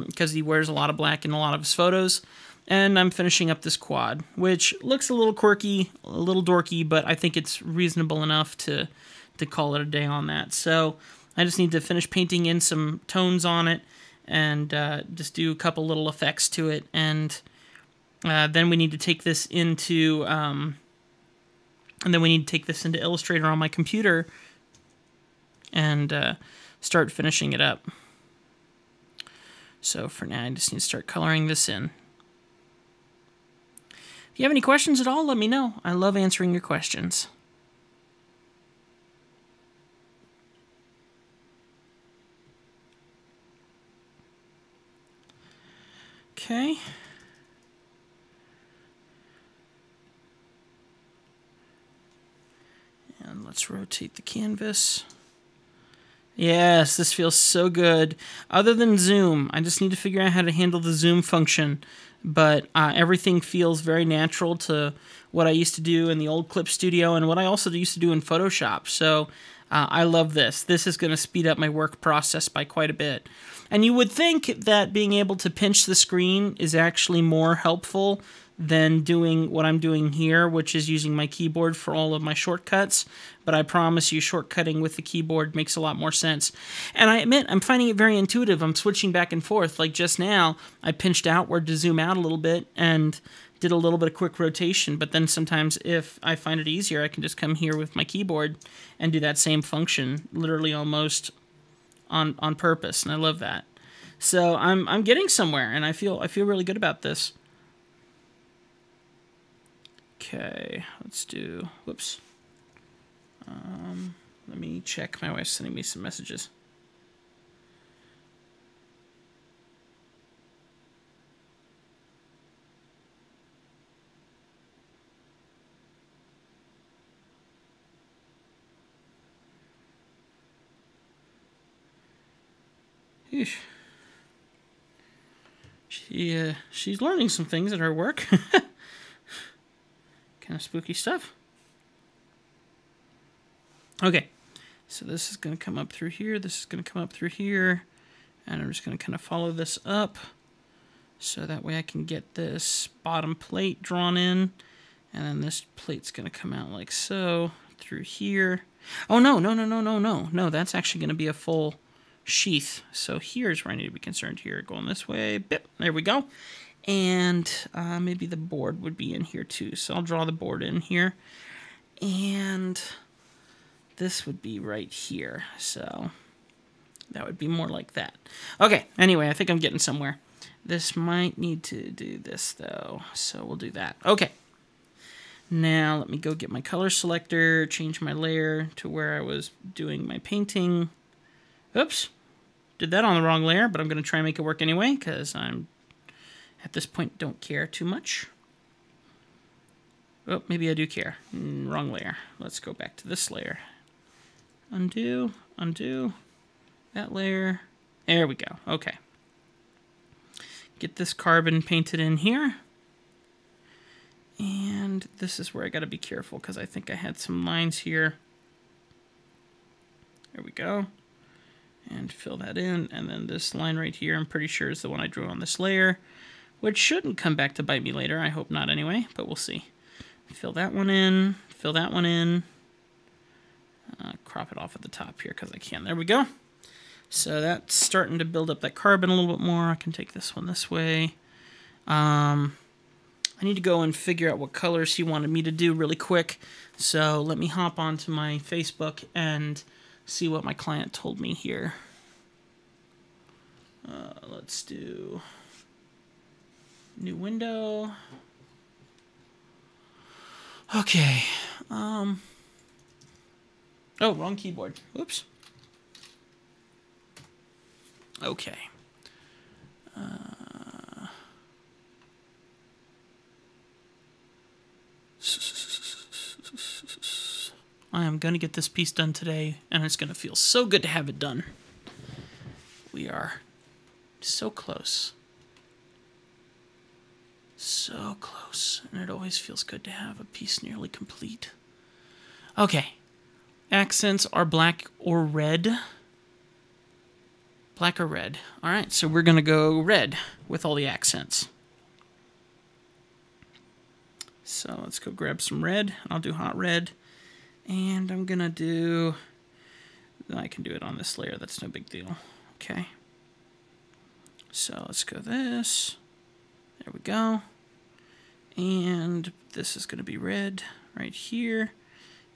because he wears a lot of black in a lot of his photos. And I'm finishing up this quad, which looks a little quirky, a little dorky, but I think it's reasonable enough to call it a day on that. So I just need to finish painting in some tones on it and just do a couple little effects to it. And then we need to take this into Illustrator on my computer and start finishing it up. So for now, I just need to start coloring this in. If you have any questions at all, let me know. I love answering your questions. Okay. And let's rotate the canvas. Yes, this feels so good. Other than zoom, I just need to figure out how to handle the zoom function. But everything feels very natural to what I used to do in the old Clip Studio and what I also used to do in Photoshop. So I love this. This is going to speed up my work process by quite a bit. And you would think that being able to pinch the screen is actually more helpful than doing what I'm doing here, which is using my keyboard for all of my shortcuts. But I promise you, shortcutting with the keyboard makes a lot more sense. And I admit, I'm finding it very intuitive. I'm switching back and forth. Like just now, I pinched outward to zoom out a little bit and did a little bit of quick rotation. But then sometimes if I find it easier, I can just come here with my keyboard and do that same function, literally almost on purpose. And I love that. So I'm getting somewhere, and I feel really good about this. Okay, let's do, whoops. Let me check. My wife's sending me some messages. Eesh. She's learning some things at her work. Kind of spooky stuff. Okay, so this is going to come up through here. This is going to come up through here. And I'm just going to kind of follow this up. So that way I can get this bottom plate drawn in. And then this plate's going to come out like so through here. Oh, no, that's actually going to be a full sheath. So here's where I need to be concerned here. Going this way. Bip, there we go. And maybe the board would be in here too. So I'll draw the board in here. And this would be right here. So that would be more like that. Okay, anyway, I think I'm getting somewhere. This might need to do this though. So we'll do that. Okay. Now let me go get my color selector, change my layer to where I was doing my painting. Oops, did that on the wrong layer, but I'm going to try and make it work anyway, because I'm, at this point, don't care too much. Oh, maybe I do care. Wrong layer. Let's go back to this layer. Undo, undo, that layer. There we go, okay. Get this carbon painted in here. And this is where I got to be careful because I think I had some lines here. There we go. And fill that in. And then this line right here, I'm pretty sure is the one I drew on this layer, which shouldn't come back to bite me later. I hope not anyway, but we'll see. Fill that one in. Fill that one in. Crop it off at the top here because I can. There we go. So that's starting to build up that carbon a little bit more. I can take this one this way. I need to go and figure out what colors he wanted me to do really quick. So let me hop onto my Facebook and see what my client told me here. Let's do new window. Okay. Oh, wrong keyboard. Oops. Okay. I am going to get this piece done today, and it's going to feel so good to have it done. We are so close. So close, and it always feels good to have a piece nearly complete. Okay. Accents are black or red. Black or red. All right, so we're going to go red with all the accents. So let's go grab some red. I'll do hot red. And I'm going to do... I can do it on this layer. That's no big deal. Okay. So let's go this. There we go. And this is going to be red right here.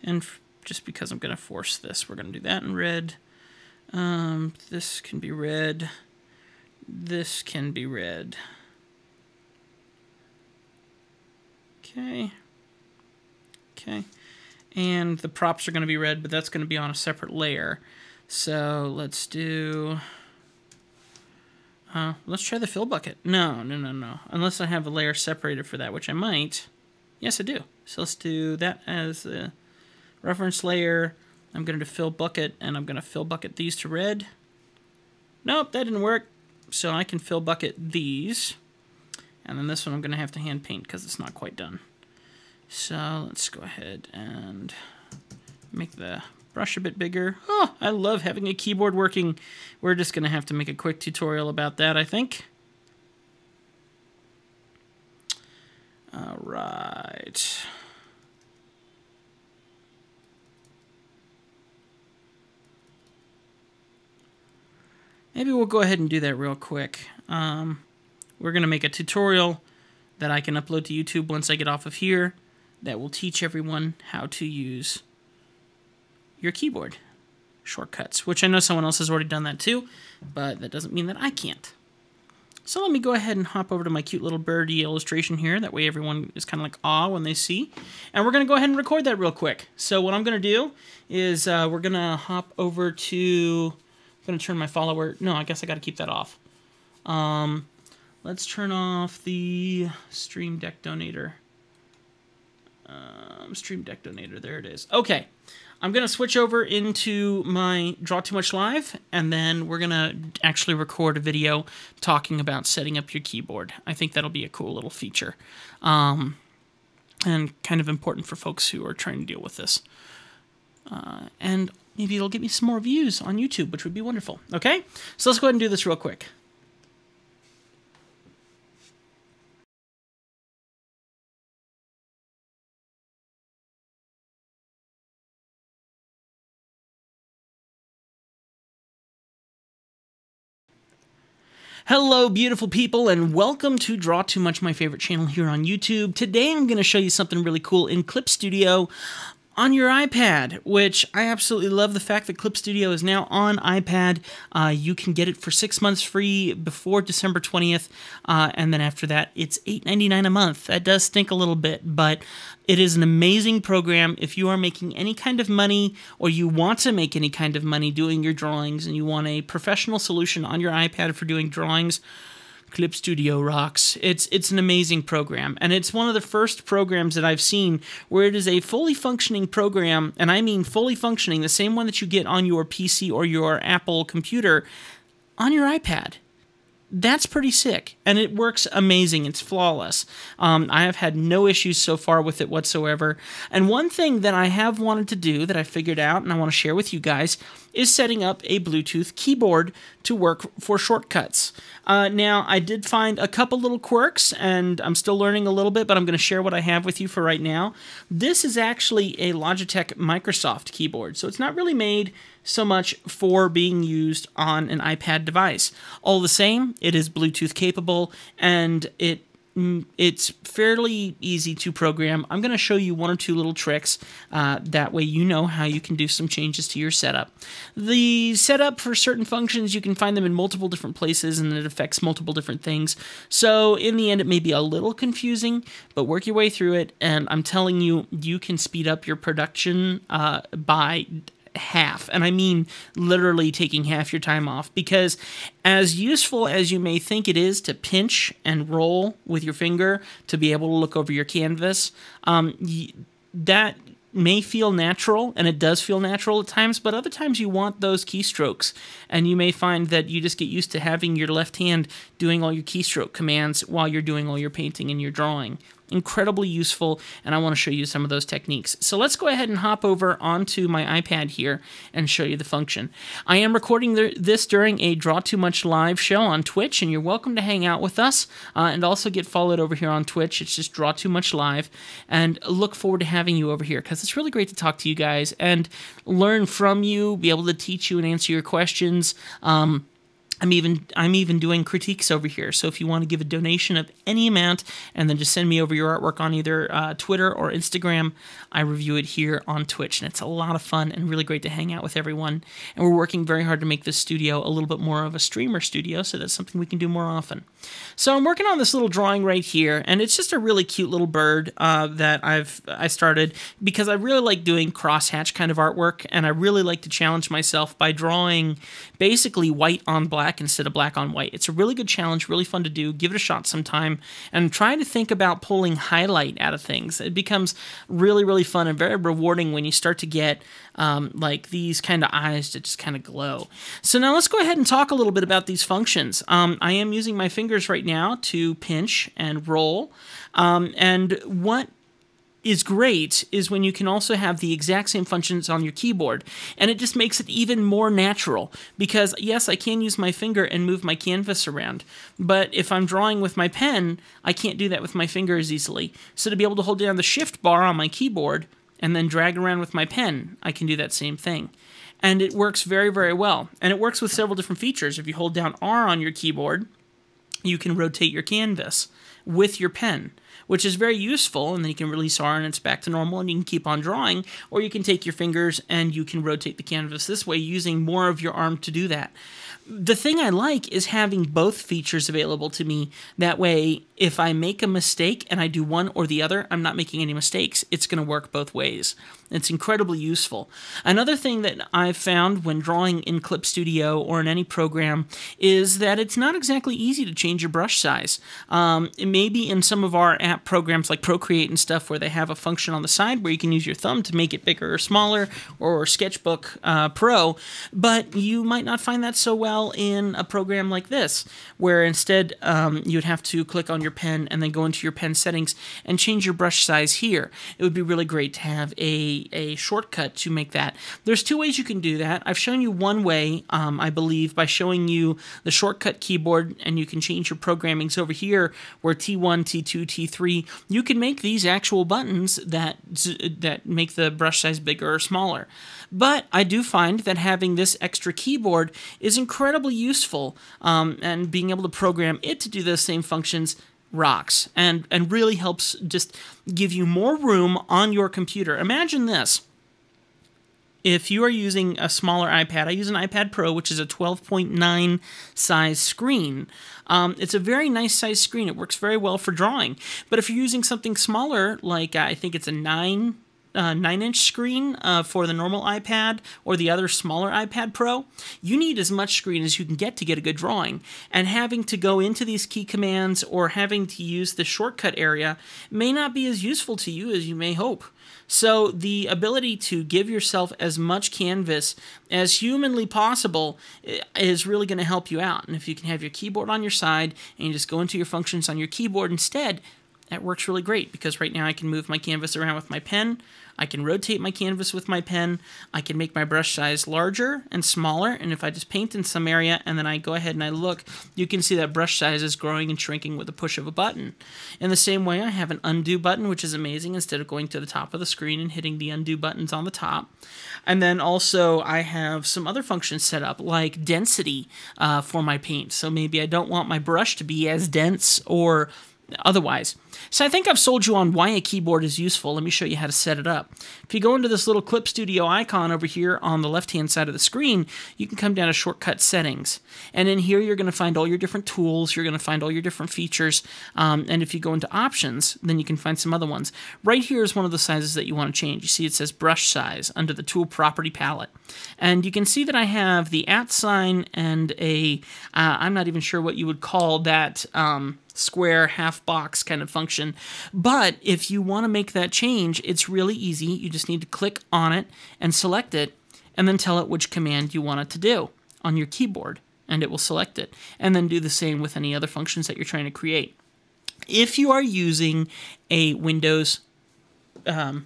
And just because I'm going to force this, we're going to do that in red. This can be red. This can be red. Okay. Okay. And the props are going to be red, but that's going to be on a separate layer. So let's do... let's try the fill bucket. No. Unless I have a layer separated for that, which I might. Yes, I do. So let's do that as a reference layer. I'm going to do fill bucket, and I'm going to fill bucket these to red. Nope, that didn't work. So I can fill bucket these. And then this one I'm going to have to hand paint because it's not quite done. So let's go ahead and make the brush a bit bigger. Oh, I love having a keyboard working. We're just going to have to make a quick tutorial about that, I think. All right. Maybe we'll go ahead and do that real quick. We're going to make a tutorial that I can upload to YouTube once I get off of here that will teach everyone how to use your keyboard shortcuts, which I know someone else has already done that too, but that doesn't mean that I can't. So let me go ahead and hop over to my cute little birdie illustration here. That way everyone is kind of like awe when they see. And we're going to go ahead and record that real quick. So what I'm going to do is we're going to hop over to... I'm going to turn my follower... No, I guess I got to keep that off. Let's turn off the Stream Deck Donator. Stream Deck Donator, there it is. Okay, I'm going to switch over into my Draw2MuchLIVE, and then we're going to actually record a video talking about setting up your keyboard. I think that'll be a cool little feature, and kind of important for folks who are trying to deal with this. And maybe it'll get me some more views on YouTube, which would be wonderful. Okay, so let's go ahead and do this real quick. Hello, beautiful people, and welcome to Draw2Much, my favorite channel here on YouTube. Today I'm going to show you something really cool in Clip Studio. on your iPad, which I absolutely love the fact that Clip Studio is now on iPad. You can get it for 6 months free before December 20th, and then after that, it's $8.99 a month. That does stink a little bit, but it is an amazing program. If you are making any kind of money, or you want to make any kind of money doing your drawings, and you want a professional solution on your iPad for doing drawings, Clip Studio rocks. It's an amazing program, and it's one of the first programs that I've seen where it is a fully functioning program, and I mean fully functioning, the same one that you get on your PC or your Apple computer, on your iPad. That's pretty sick, and it works amazing. It's flawless. I have had no issues so far with it whatsoever. And one thing that I have wanted to do that I figured out and I want to share with you guys is setting up a Bluetooth keyboard to work for shortcuts. Now, I did find a couple little quirks, and I'm still learning a little bit, but I'm going to share what I have with you for right now. This is actually a Logitech Microsoft keyboard, so it's not really made so much for being used on an iPad device. All the same, it is Bluetooth capable, and it's fairly easy to program. I'm going to show you one or two little tricks. That way you know how you can do some changes to your setup. The setup for certain functions, you can find them in multiple different places, and it affects multiple different things. So in the end, it may be a little confusing, but work your way through it, and I'm telling you, you can speed up your production by half, and I mean literally taking half your time off, because as useful as you may think it is to pinch and roll with your finger to be able to look over your canvas, that may feel natural, and it does feel natural at times, but other times you want those keystrokes, and you may find that you just get used to having your left hand doing all your keystroke commands while you're doing all your painting and your drawing. Incredibly useful, and I want to show you some of those techniques. So let's go ahead and hop over onto my iPad here and show you the function. I am recording this during a Draw2MuchLIVE show on Twitch, and you're welcome to hang out with us and also get followed over here on Twitch. It's just Draw2MuchLIVE, and look forward to having you over here, because it's really great to talk to you guys and learn from you, be able to teach you and answer your questions. I'm even doing critiques over here, so if you want to give a donation of any amount and then just send me over your artwork on either Twitter or Instagram, I review it here on Twitch, and it's a lot of fun and really great to hang out with everyone. And we're working very hard to make this studio a little bit more of a streamer studio, so that's something we can do more often. So I'm working on this little drawing right here, and it's just a really cute little bird that I started because I really like doing crosshatch kind of artwork, and I really like to challenge myself by drawing basically white on black instead of black on white. It's a really good challenge, really fun to do. Give it a shot sometime, and try to think about pulling highlight out of things. It becomes really, really fun and very rewarding when you start to get like these kind of eyes that just kind of glow. So now let's go ahead and talk a little bit about these functions. I am using my fingers right now to pinch and roll, and what is great is when you can also have the exact same functions on your keyboard, and it just makes it even more natural, because yes, I can use my finger and move my canvas around, but if I'm drawing with my pen, I can't do that with my finger as easily. So to be able to hold down the shift bar on my keyboard and then drag around with my pen, I can do that same thing. And it works very, very well. And it works with several different features. If you hold down R on your keyboard, you can rotate your canvas with your pen, which is very useful, and then you can release R and it's back to normal and you can keep on drawing, or you can take your fingers and you can rotate the canvas this way using more of your arm to do that. The thing I like is having both features available to me. That way, if I make a mistake and I do one or the other, I'm not making any mistakes. It's going to work both ways. It's incredibly useful. Another thing that I've found when drawing in Clip Studio or in any program is that it's not exactly easy to change your brush size. It may be in some of our app programs like Procreate and stuff where they have a function on the side where you can use your thumb to make it bigger or smaller, or Sketchbook Pro, but you might not find that so well in a program like this, where instead you would have to click on your pen and then go into your pen settings and change your brush size here. It would be really great to have a shortcut to make that. There's two ways you can do that. I've shown you one way, I believe, by showing you the shortcut keyboard, and you can change your programmings over here where T1, T2, T3, you can make these actual buttons that make the brush size bigger or smaller. But I do find that having this extra keyboard is incredibly useful, and being able to program it to do those same functions rocks and really helps just give you more room on your computer. Imagine this. If you are using a smaller iPad, I use an iPad Pro, which is a 12.9 size screen. It's a very nice size screen. It works very well for drawing. But if you're using something smaller, like I think it's a 9-inch screen for the normal iPad or the other smaller iPad Pro, you need as much screen as you can get to get a good drawing. And having to go into these key commands or having to use the shortcut area may not be as useful to you as you may hope. So the ability to give yourself as much canvas as humanly possible is really going to help you out. And if you can have your keyboard on your side and you just go into your functions on your keyboard instead, that works really great, because right now I can move my canvas around with my pen, I can rotate my canvas with my pen, I can make my brush size larger and smaller, and if I just paint in some area and then I go ahead and I look, you can see that brush size is growing and shrinking with the push of a button. In the same way, I have an undo button, which is amazing, instead of going to the top of the screen and hitting the undo buttons on the top. And then also I have some other functions set up, like density for my paint. So maybe I don't want my brush to be as dense or otherwise. So I think I've sold you on why a keyboard is useful. Let me show you how to set it up. If you go into this little Clip Studio icon over here on the left-hand side of the screen, you can come down to Shortcut Settings. And in here, you're going to find all your different tools. You're going to find all your different features. And if you go into Options, then you can find some other ones. Right here is one of the sizes that you want to change. You see it says Brush Size under the Tool Property palette. And you can see that I have the @ sign and a, I'm not even sure what you would call that, square half box kind of function. But if you want to make that change, it's really easy. You just need to click on it and select it, and then tell it which command you want it to do on your keyboard, and it will select it. And then do the same with any other functions that you're trying to create. If you are using a Windows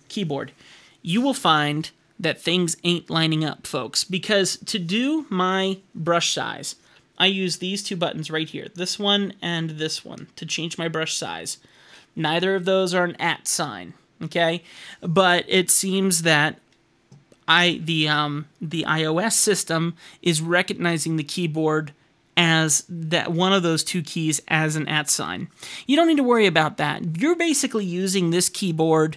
keyboard, you will find that things ain't lining up, folks, because to do my brush size, I use these two buttons right here, this one and this one, to change my brush size. Neither of those are an @ sign, okay? But it seems that the iOS system is recognizing the keyboard as that one of those two keys as an @ sign. You don't need to worry about that. You're basically using this keyboard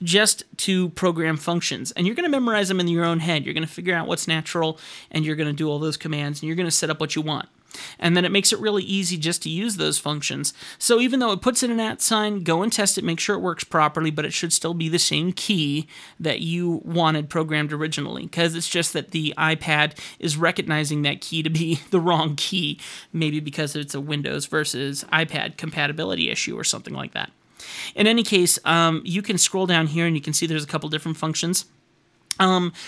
just to program functions, and you're going to memorize them in your own head. You're going to figure out what's natural, and you're going to do all those commands, and you're going to set up what you want. And then it makes it really easy just to use those functions. So even though it puts in an @ sign, go and test it, make sure it works properly, but it should still be the same key that you wanted programmed originally, because it's just that the iPad is recognizing that key to be the wrong key, maybe because it's a Windows versus iPad compatibility issue or something like that. In any case, you can scroll down here and you can see there's a couple different functions.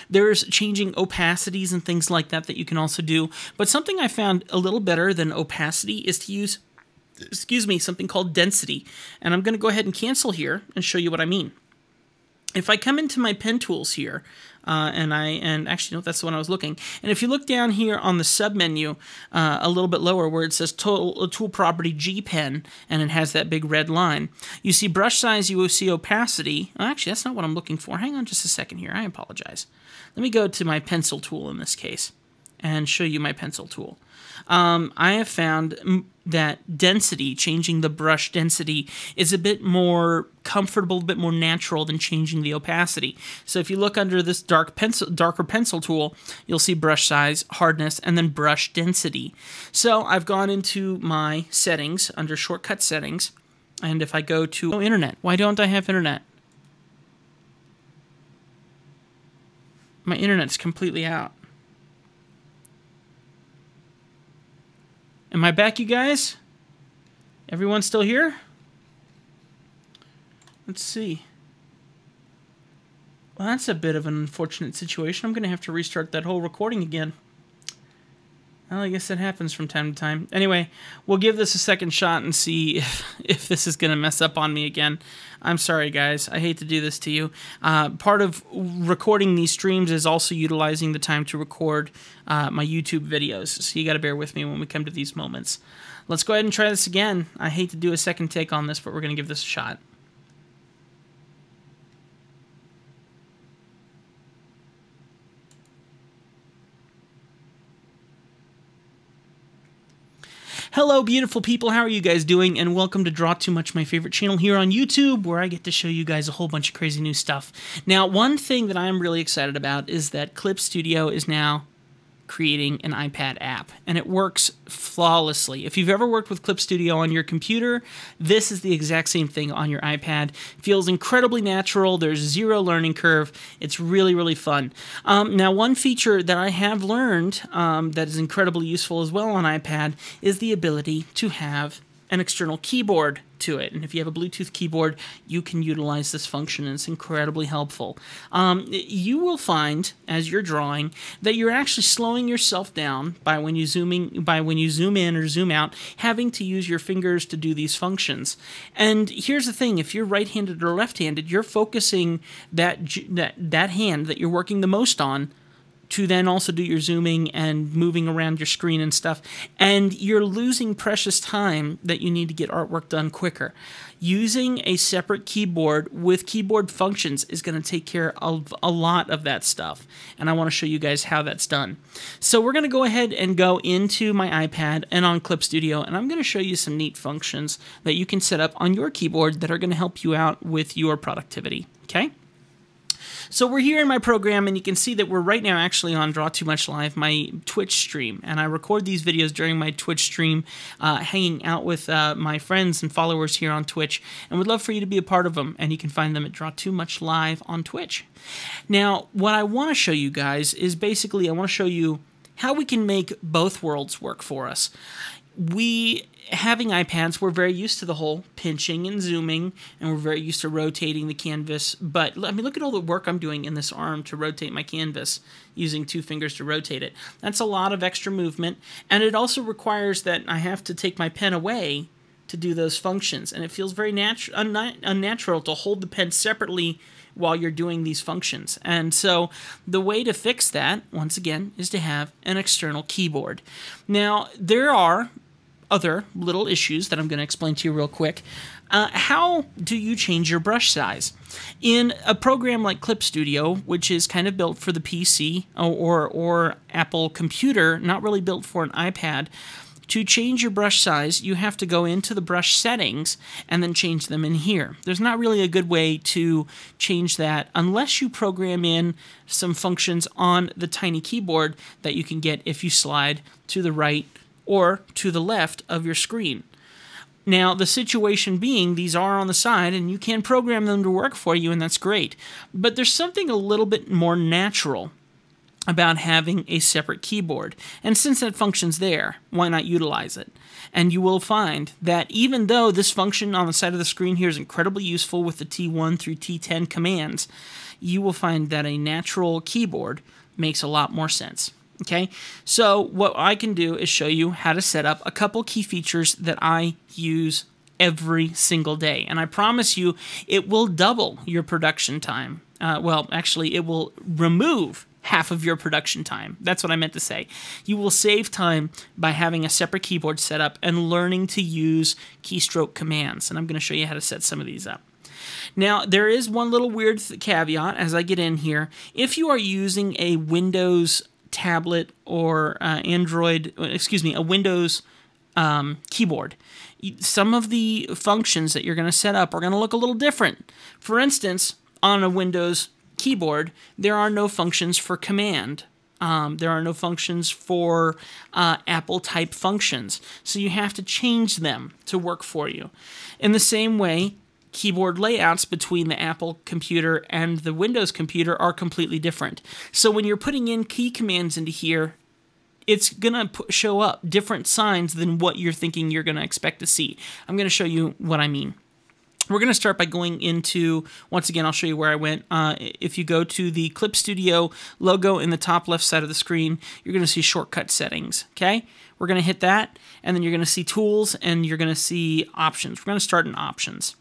There's changing opacities and things like that that you can also do. But something I found a little better than opacity is to use, something called density. And I'm going to go ahead and cancel here and show you what I mean. If I come into my pen tools here, and actually, no, that's the one I was looking. And if you look down here on the submenu, a little bit lower where it says Tool Property G Pen, and it has that big red line, you see brush size, you will see opacity. Oh, actually, that's not what I'm looking for. Hang on just a second here. I apologize. Let me go to my pencil tool in this case and show you my pencil tool. I have found that density, changing the brush density, is a bit more comfortable, a bit more natural than changing the opacity. So if you look under this darker pencil tool, you'll see brush size, hardness, and then brush density. So I've gone into my settings, under Shortcut Settings, and if I go to Internet, why don't I have Internet? My Internet's completely out. Am I back, you guys? Everyone still here? Let's see. Well, that's a bit of an unfortunate situation. I'm going to have to restart that whole recording again. Well, I guess that happens from time to time. Anyway, we'll give this a second shot and see if this is going to mess up on me again. I'm sorry, guys. I hate to do this to you. Part of recording these streams is also utilizing the time to record my YouTube videos. So you got to bear with me when we come to these moments. Let's go ahead and try this again. I hate to do a second take on this, but we're going to give this a shot. Hello, beautiful people. How are you guys doing? And welcome to Draw2Much, my favorite channel here on YouTube, where I get to show you guys a whole bunch of crazy new stuff. Now, one thing that I'm really excited about is that Clip Studio is now creating an iPad app, and it works flawlessly. If you've ever worked with Clip Studio on your computer, this is the exact same thing on your iPad. It feels incredibly natural. There's zero learning curve. It's really, really fun. Now, one feature that I have learned that is incredibly useful as well on iPad is the ability to have an external keyboard to it. And if you have a Bluetooth keyboard, you can utilize this function, and it's incredibly helpful. You will find, as you're drawing, that you're actually slowing yourself down by when you zoom in or zoom out, having to use your fingers to do these functions. And here's the thing: if you're right-handed or left-handed, you're focusing that hand that you're working the most on to then also do your zooming and moving around your screen and stuff, and you're losing precious time that you need to get artwork done quicker. Using a separate keyboard with keyboard functions is going to take care of a lot of that stuff, and I want to show you guys how that's done. So we're going to go ahead and go into my iPad and on Clip Studio, and I'm going to show you some neat functions that you can set up on your keyboard that are going to help you out with your productivity, okay? So we're here in my program, and you can see that we're right now actually on Draw2MuchLIVE, my Twitch stream. And I record these videos during my Twitch stream, hanging out with my friends and followers here on Twitch, and would love for you to be a part of them. And you can find them at Draw2MuchLIVE on Twitch. Now, what I want to show you guys is basically I want to show you how we can make both worlds work for us. Having iPads, we're very used to the whole pinching and zooming, and we're very used to rotating the canvas. But I mean, look at all the work I'm doing in this arm to rotate my canvas, using 2 fingers to rotate it. That's a lot of extra movement, and it also requires that I have to take my pen away to do those functions, and it feels very unnatural to hold the pen separately while you're doing these functions. And so the way to fix that, once again, is to have an external keyboard. Now, there are other little issues that I'm going to explain to you real quick. How do you change your brush size? In a program like Clip Studio, which is kind of built for the PC or Apple computer, not really built for an iPad, to change your brush size, you have to go into the brush settings and then change them in here. There's not really a good way to change that unless you program in some functions on the tiny keyboard that you can get if you slide to the right or to the left of your screen. Now, the situation being, these are on the side, and you can program them to work for you, and that's great. But there's something a little bit more natural about having a separate keyboard. And since that function's there, why not utilize it? And you will find that even though this function on the side of the screen here is incredibly useful with the T1 through T10 commands, you will find that a natural keyboard makes a lot more sense. Okay, so what I can do is show you how to set up a couple key features that I use every single day. And I promise you, it will double your production time. Well, actually, it will remove half of your production time. That's what I meant to say. You will save time by having a separate keyboard set up and learning to use keystroke commands. And I'm going to show you how to set some of these up. Now, there is one little weird caveat as I get in here. If you are using a Windows tablet or a Windows keyboard, some of the functions that you're going to set up are going to look a little different. For instance, on a Windows keyboard, there are no functions for command. There are no functions for Apple-type functions, so you have to change them to work for you. In the same way, keyboard layouts between the Apple computer and the Windows computer are completely different. So when you're putting in key commands into here, it's going to show up different signs than what you're thinking you're going to expect to see. I'm going to show you what I mean. We're going to start by going into, once again, I'll show you where I went. If you go to the Clip Studio logo in the top left side of the screen, you're going to see shortcut settings, okay? We're going to hit that, and then you're going to see tools, and you're going to see options. We're going to start in options.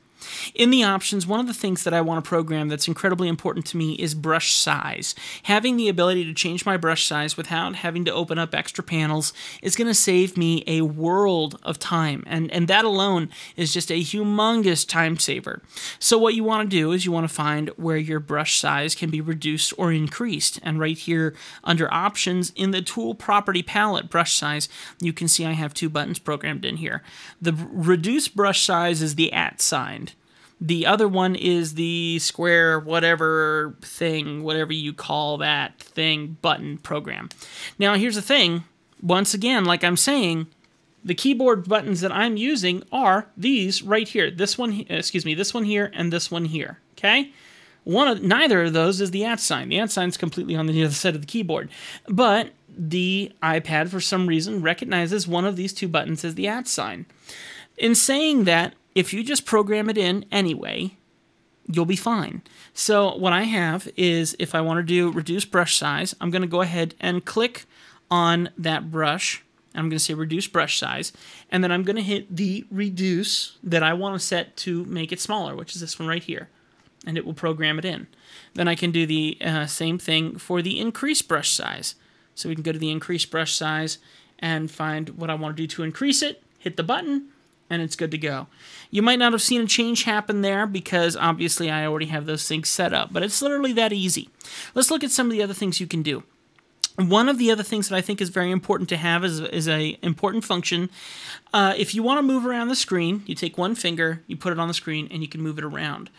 In the options, one of the things that I want to program that's incredibly important to me is brush size. Having the ability to change my brush size without having to open up extra panels is going to save me a world of time, and that alone is just a humongous time saver. So what you want to do is you want to find where your brush size can be reduced or increased, and right here under options in the tool property palette, brush size, you can see I have two buttons programmed in here. The reduce brush size is the @ sign. The other one is the square whatever thing, whatever you call that thing, button program. Now here's the thing, once again, like I'm saying, the keyboard buttons that I'm using are these right here. This one, excuse me, this one here and this one here, okay? Neither of those is the @ sign. The @ sign is completely on the other side of the keyboard. But the iPad, for some reason, recognizes one of these two buttons as the @ sign. In saying that, if you just program it in anyway, you'll be fine. So what I have is, if I want to do reduce brush size, I'm going to go ahead and click on that brush. I'm going to say reduce brush size, and then I'm going to hit the reduce that I want to set to make it smaller, which is this one right here, and it will program it in. Then I can do the same thing for the increase brush size. So we can go to the increase brush size and find what I want to do to increase it, hit the button, and it's good to go. You might not have seen a change happen there because obviously I already have those things set up, but it's literally that easy. Let's look at some of the other things you can do. One of the other things that I think is very important to have is an important function. If you want to move around the screen, you take one finger, you put it on the screen, and you can move it around.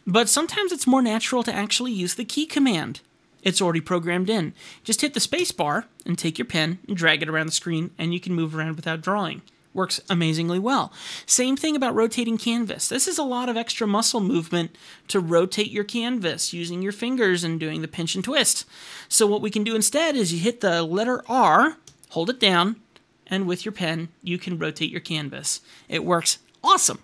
But sometimes it's more natural to actually use the key command. It's already programmed in. Just hit the space bar and take your pen and drag it around the screen, and you can move around without drawing. Works amazingly well. Same thing about rotating canvas. This is a lot of extra muscle movement to rotate your canvas using your fingers and doing the pinch and twist. So what we can do instead is you hit the letter R, hold it down, and with your pen you can rotate your canvas. It works awesome.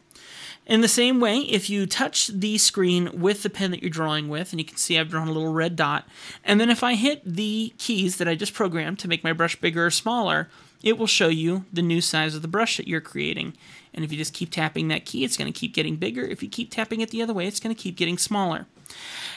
In the same way, if you touch the screen with the pen that you're drawing with, and you can see I've drawn a little red dot, and then if I hit the keys that I just programmed to make my brush bigger or smaller, it will show you the new size of the brush that you're creating. And if you just keep tapping that key, it's going to keep getting bigger. If you keep tapping it the other way, it's going to keep getting smaller.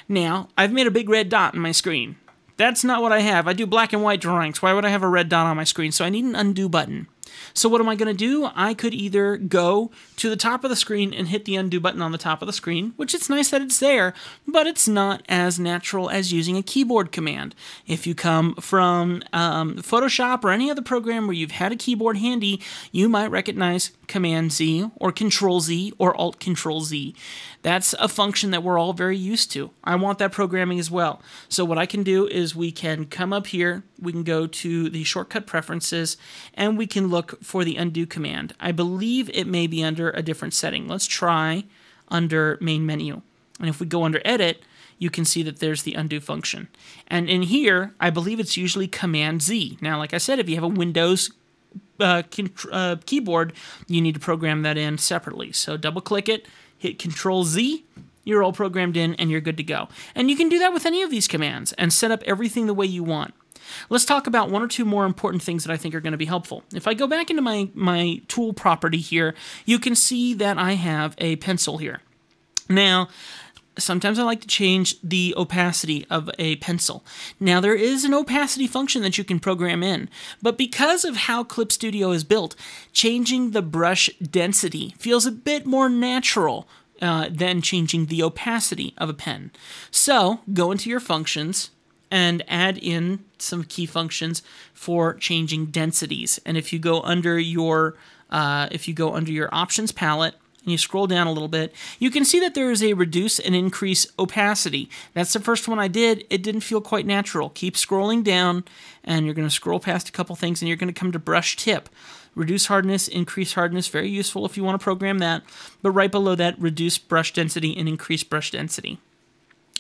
Now, I've made a big red dot on my screen. That's not what I have. I do black and white drawings. Why would I have a red dot on my screen? So I need an undo button. So what am I going to do? I could either go to the top of the screen and hit the undo button on the top of the screen, which it's nice that it's there, but it's not as natural as using a keyboard command. If you come from Photoshop or any other program where you've had a keyboard handy, you might recognize Command-Z or Control-Z or Alt-Control-Z. That's a function that we're all very used to. I want that programming as well. So what I can do is we can come up here, we can go to the shortcut preferences, and we can look for the undo command. I believe it may be under a different setting. Let's try under main menu. And if we go under edit, you can see that there's the undo function. And in here, I believe it's usually Command-Z. Now, like I said, if you have a Windows keyboard, you need to program that in separately. So double click it, hit Control-Z, you're all programmed in, and you're good to go. And you can do that with any of these commands and set up everything the way you want. Let's talk about one or two more important things that I think are going to be helpful. If I go back into my tool property here, you can see that I have a pencil here. Now, sometimes I like to change the opacity of a pencil. Now, there is an opacity function that you can program in, but because of how Clip Studio is built, changing the brush density feels a bit more natural than changing the opacity of a pen. So, go into your functions and add in some key functions for changing densities. And if you go under your options palette and you scroll down a little bit, you can see that there is a reduce and increase opacity. That's the first one I did. It didn't feel quite natural. Keep scrolling down, and you're going to scroll past a couple things, and you're going to come to brush tip. Reduce hardness, increase hardness, very useful if you want to program that. But right below that, reduce brush density and increase brush density.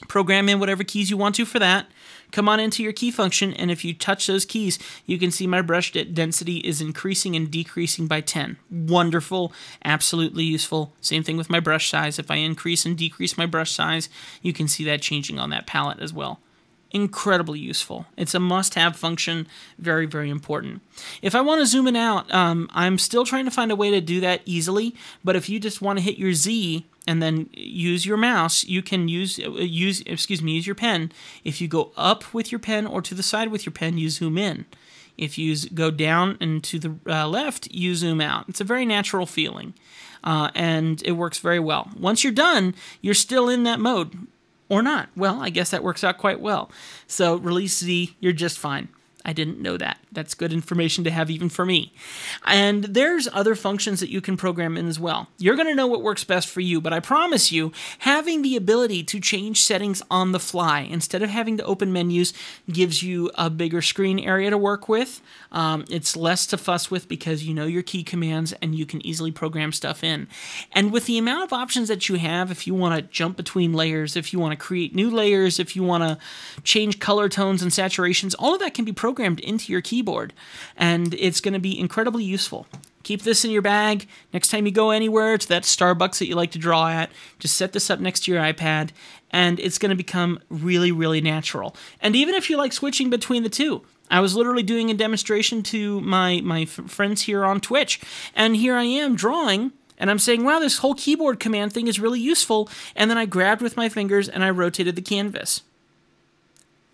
Program in whatever keys you want to for that. Come on into your key function, and if you touch those keys, you can see my brush density is increasing and decreasing by 10. Wonderful, absolutely useful. Same thing with my brush size. If I increase and decrease my brush size, you can see that changing on that palette as well. incredibly useful. It's a must-have function, very, very important. If I want to zoom in out, I'm still trying to find a way to do that easily, but if you just want to hit your Z and then use your mouse, you can use your pen. If you go up with your pen or to the side with your pen, you zoom in. If you go down and to the left, you zoom out. It's a very natural feeling, and it works very well. Once you're done, you're still in that mode. Or not. Well, I guess that works out quite well. So release Z, you're just fine. I didn't know that. That's good information to have even for me. And there's other functions that you can program in as well. You're going to know what works best for you, but I promise you, having the ability to change settings on the fly instead of having to open menus gives you a bigger screen area to work with. It's less to fuss with because you know your key commands and you can easily program stuff in. And with the amount of options that you have, if you want to jump between layers, if you want to create new layers, if you want to change color tones and saturations, all of that can be programmed into your keyboard, and it's going to be incredibly useful. Keep this in your bag. Next time you go anywhere to that Starbucks that you like to draw at, just set this up next to your iPad, and it's going to become really, really natural. And even if you like switching between the two, I was literally doing a demonstration to my friends here on Twitch, and here I am drawing, and I'm saying, wow, this whole keyboard command thing is really useful, and then I grabbed with my fingers and I rotated the canvas.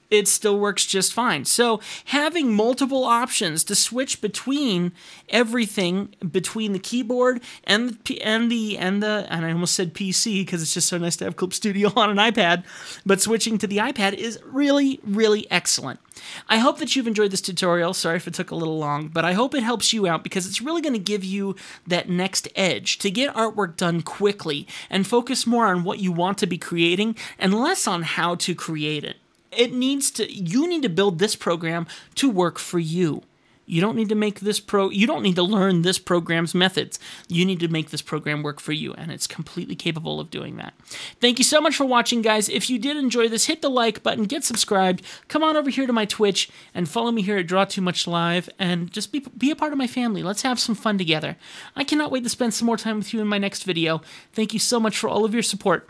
It still works just fine. So having multiple options to switch between everything, between the keyboard and I almost said PC because it's just so nice to have Clip Studio on an iPad, but switching to the iPad is really, really excellent. I hope that you've enjoyed this tutorial. Sorry if it took a little long, but I hope it helps you out because it's really going to give you that next edge to get artwork done quickly and focus more on what you want to be creating and less on how to create it. You need to build this program to work for you. You don't need to make this you don't need to learn this program's methods. You need to make this program work for you, and it's completely capable of doing that. Thank you so much for watching, guys. If you did enjoy this, hit the like button, get subscribed, come on over here to my Twitch, and follow me here at Draw2MuchLIVE, and just be a part of my family. Let's have some fun together. I cannot wait to spend some more time with you in my next video. Thank you so much for all of your support.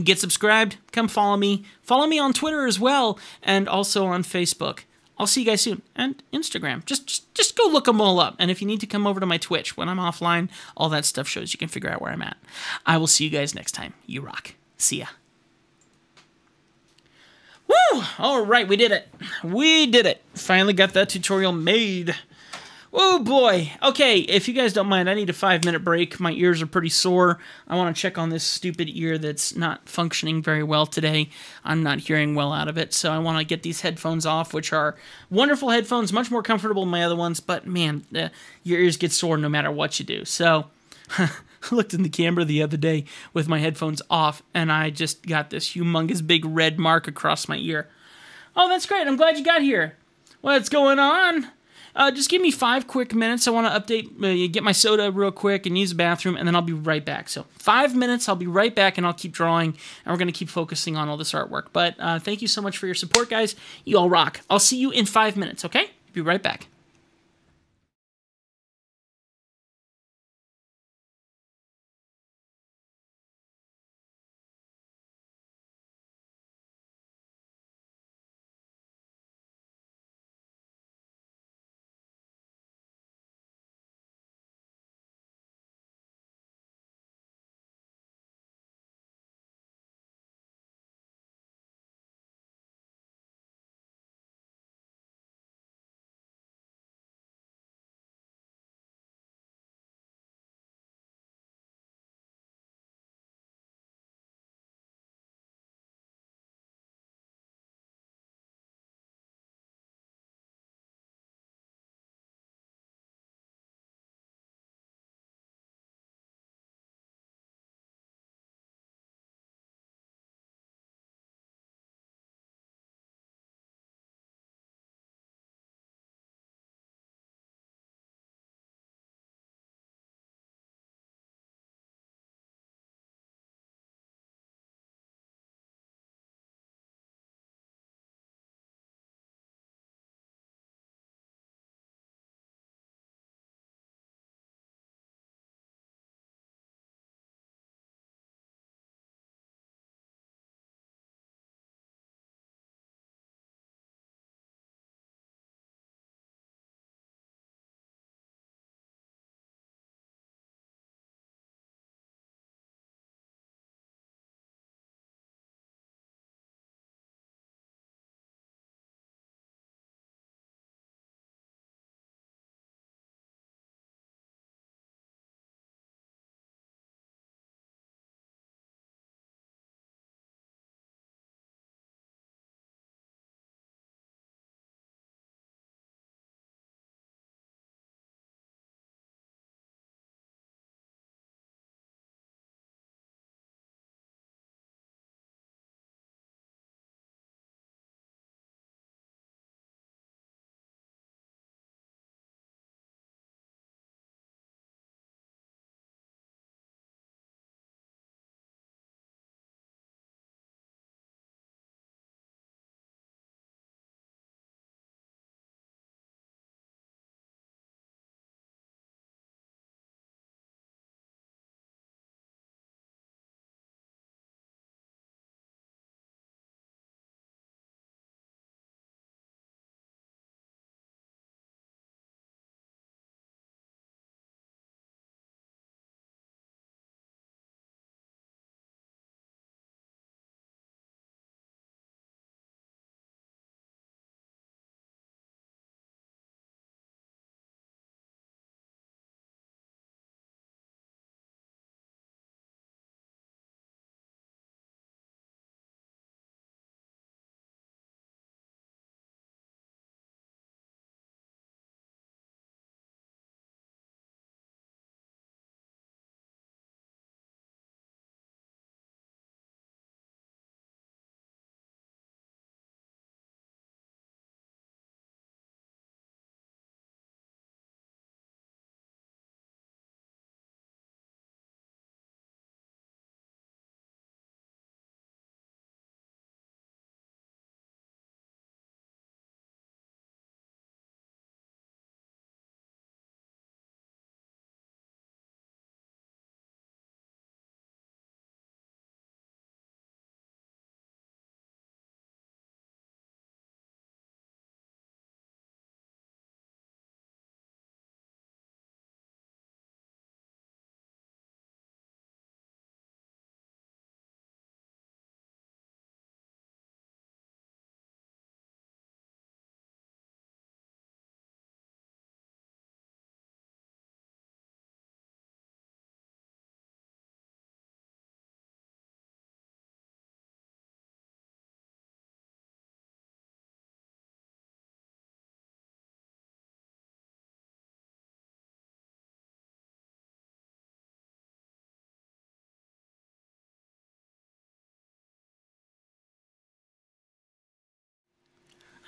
Get subscribed, come follow me. Follow me on Twitter as well, and also on Facebook. I'll see you guys soon. And Instagram. Just go look them all up. And if you need to come over to my Twitch when I'm offline, all that stuff shows you can figure out where I'm at. I will see you guys next time. You rock. See ya. Woo! All right, we did it. We did it. Finally got that tutorial made. Oh boy. Okay, if you guys don't mind, I need a 5-minute break. My ears are pretty sore. I want to check on this stupid ear that's not functioning very well today. I'm not hearing well out of it, so I want to get these headphones off, which are wonderful headphones, much more comfortable than my other ones, but man, your ears get sore no matter what you do. So, I looked in the camera the other day with my headphones off, and I just got this humongous big red mark across my ear. Oh, that's great. I'm glad you got here. What's going on? Just give me 5 quick minutes. I want to update, get my soda real quick and use the bathroom, and then I'll be right back. So 5 minutes, I'll be right back, and I'll keep drawing, and we're going to keep focusing on all this artwork. But thank you so much for your support, guys. You all rock. I'll see you in 5 minutes, okay? Be right back.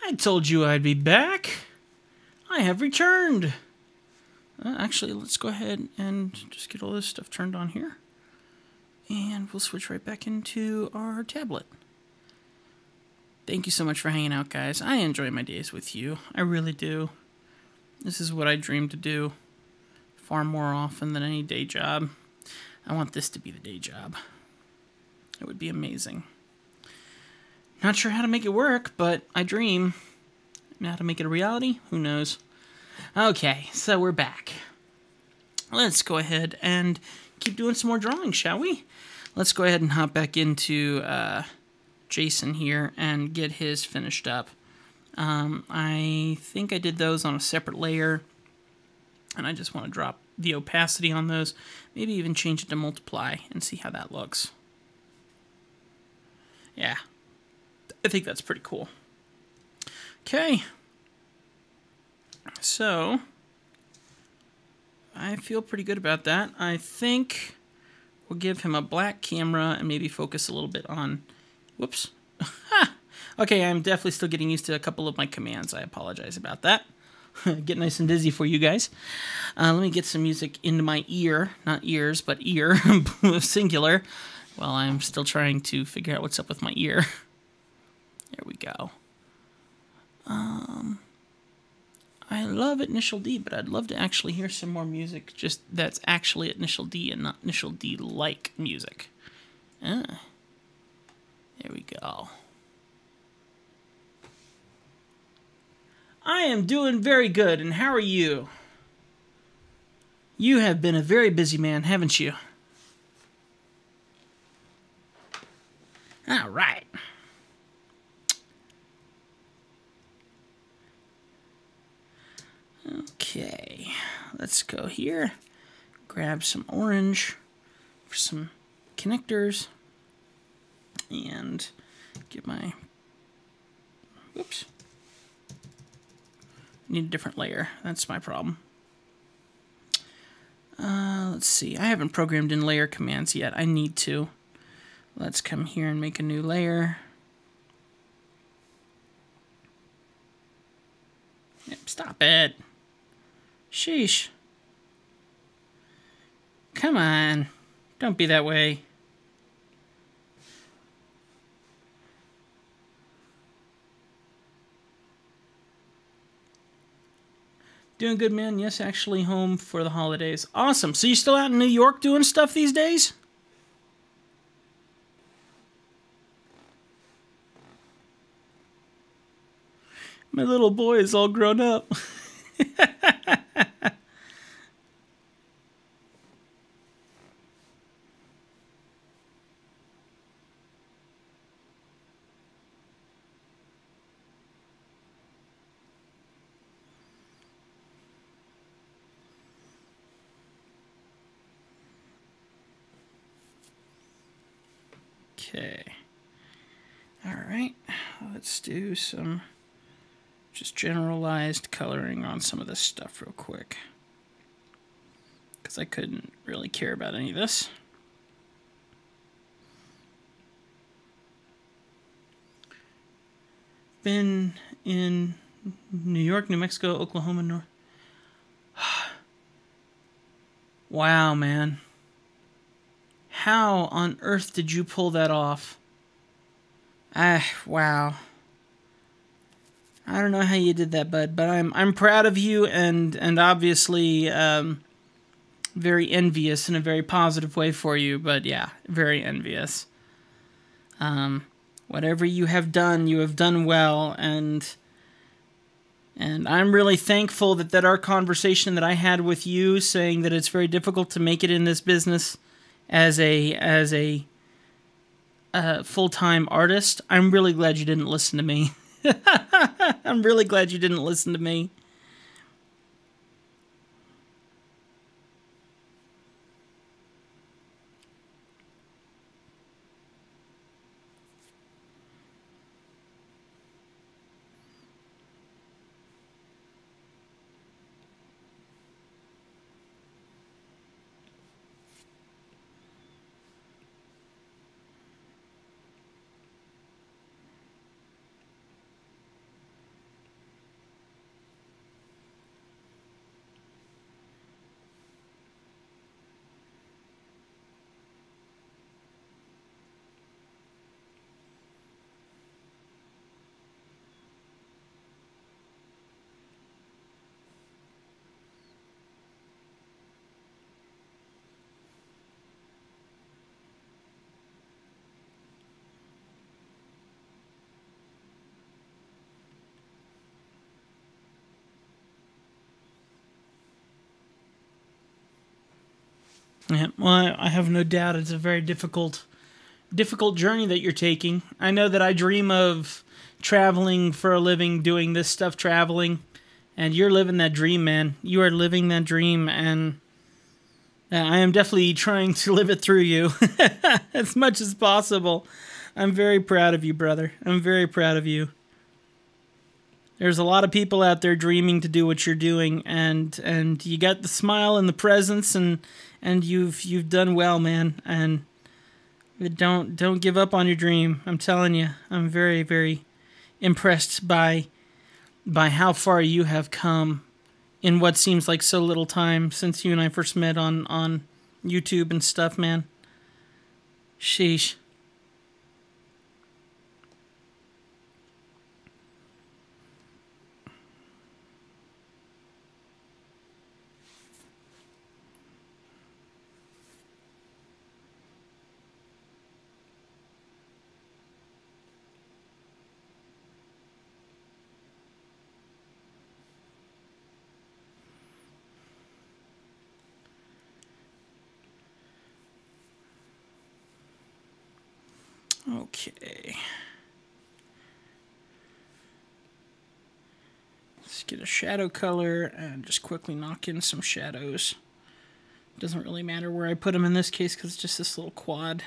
I told you I'd be back. I have returned. Actually, let's go ahead and just get all this stuff turned on here. And we'll switch right back into our tablet. Thank you so much for hanging out, guys. I enjoy my days with you. I really do. This is what I dream to do far more often than any day job. I want this to be the day job. It would be amazing. Not sure how to make it work, but I dream. How to make it a reality? Who knows? Okay, so we're back. Let's go ahead and keep doing some more drawing, shall we? Let's go ahead and hop back into Jason here and get his finished up. I think I did those on a separate layer, and I just want to drop the opacity on those. Maybe even change it to multiply and see how that looks. Yeah, I think that's pretty cool. Okay, so I feel pretty good about that. I think we'll give him a black camera and maybe focus a little bit on... Whoops. Okay, I'm definitely still getting used to a couple of my commands. I apologize about that. Get nice and dizzy for you guys. Let me get some music into my ear. Not ears, but ear. Singular. While I'm still trying to figure out what's up with my ear. There we go. I love Initial D, but I'd love to actually hear some more music just that's actually Initial D and not Initial D-like music. There we go. I am doing very good, and how are you? You have been a very busy man, haven't you? All right. Okay, let's go here. Grab some orange for some connectors. And get my... Whoops. Need a different layer. That's my problem. Let's see. I haven't programmed in layer commands yet. I need to. Let's come here and make a new layer. Yep, stop it. Sheesh. Come on. Don't be that way. Doing good, man. Yes, actually home for the holidays. Awesome. So you still out in New York doing stuff these days? My little boy is all grown up. Okay. All right. Let's do some just generalized coloring on some of this stuff real quick, because I couldn't really care about any of this. Been in New York, New Mexico, Oklahoma, North. Wow, man. How on earth did you pull that off? Wow. I don't know how you did that, bud, but I'm proud of you and obviously very envious in a very positive way for you, but yeah, very envious. Whatever you have done well, and I'm really thankful that our conversation that I had with you saying that it's very difficult to make it in this business as a full-time artist. I'm really glad you didn't listen to me. I'm really glad you didn't listen to me. Yeah, well, I have no doubt it's a very difficult journey that you're taking. I know that I dream of traveling for a living, doing this stuff, traveling, and you're living that dream, man. You are living that dream, and I am definitely trying to live it through you as much as possible. I'm very proud of you, brother. I'm very proud of you. There's a lot of people out there dreaming to do what you're doing, and you got the smile and the presence, and you've done well, man. And don't give up on your dream. I'm telling you, I'm very, very impressed by how far you have come in what seems like so little time since you and I first met on YouTube and stuff, man. Sheesh. Okay. Let's get a shadow color and just quickly knock in some shadows. Doesn't really matter where I put them in this case because it's just this little quad.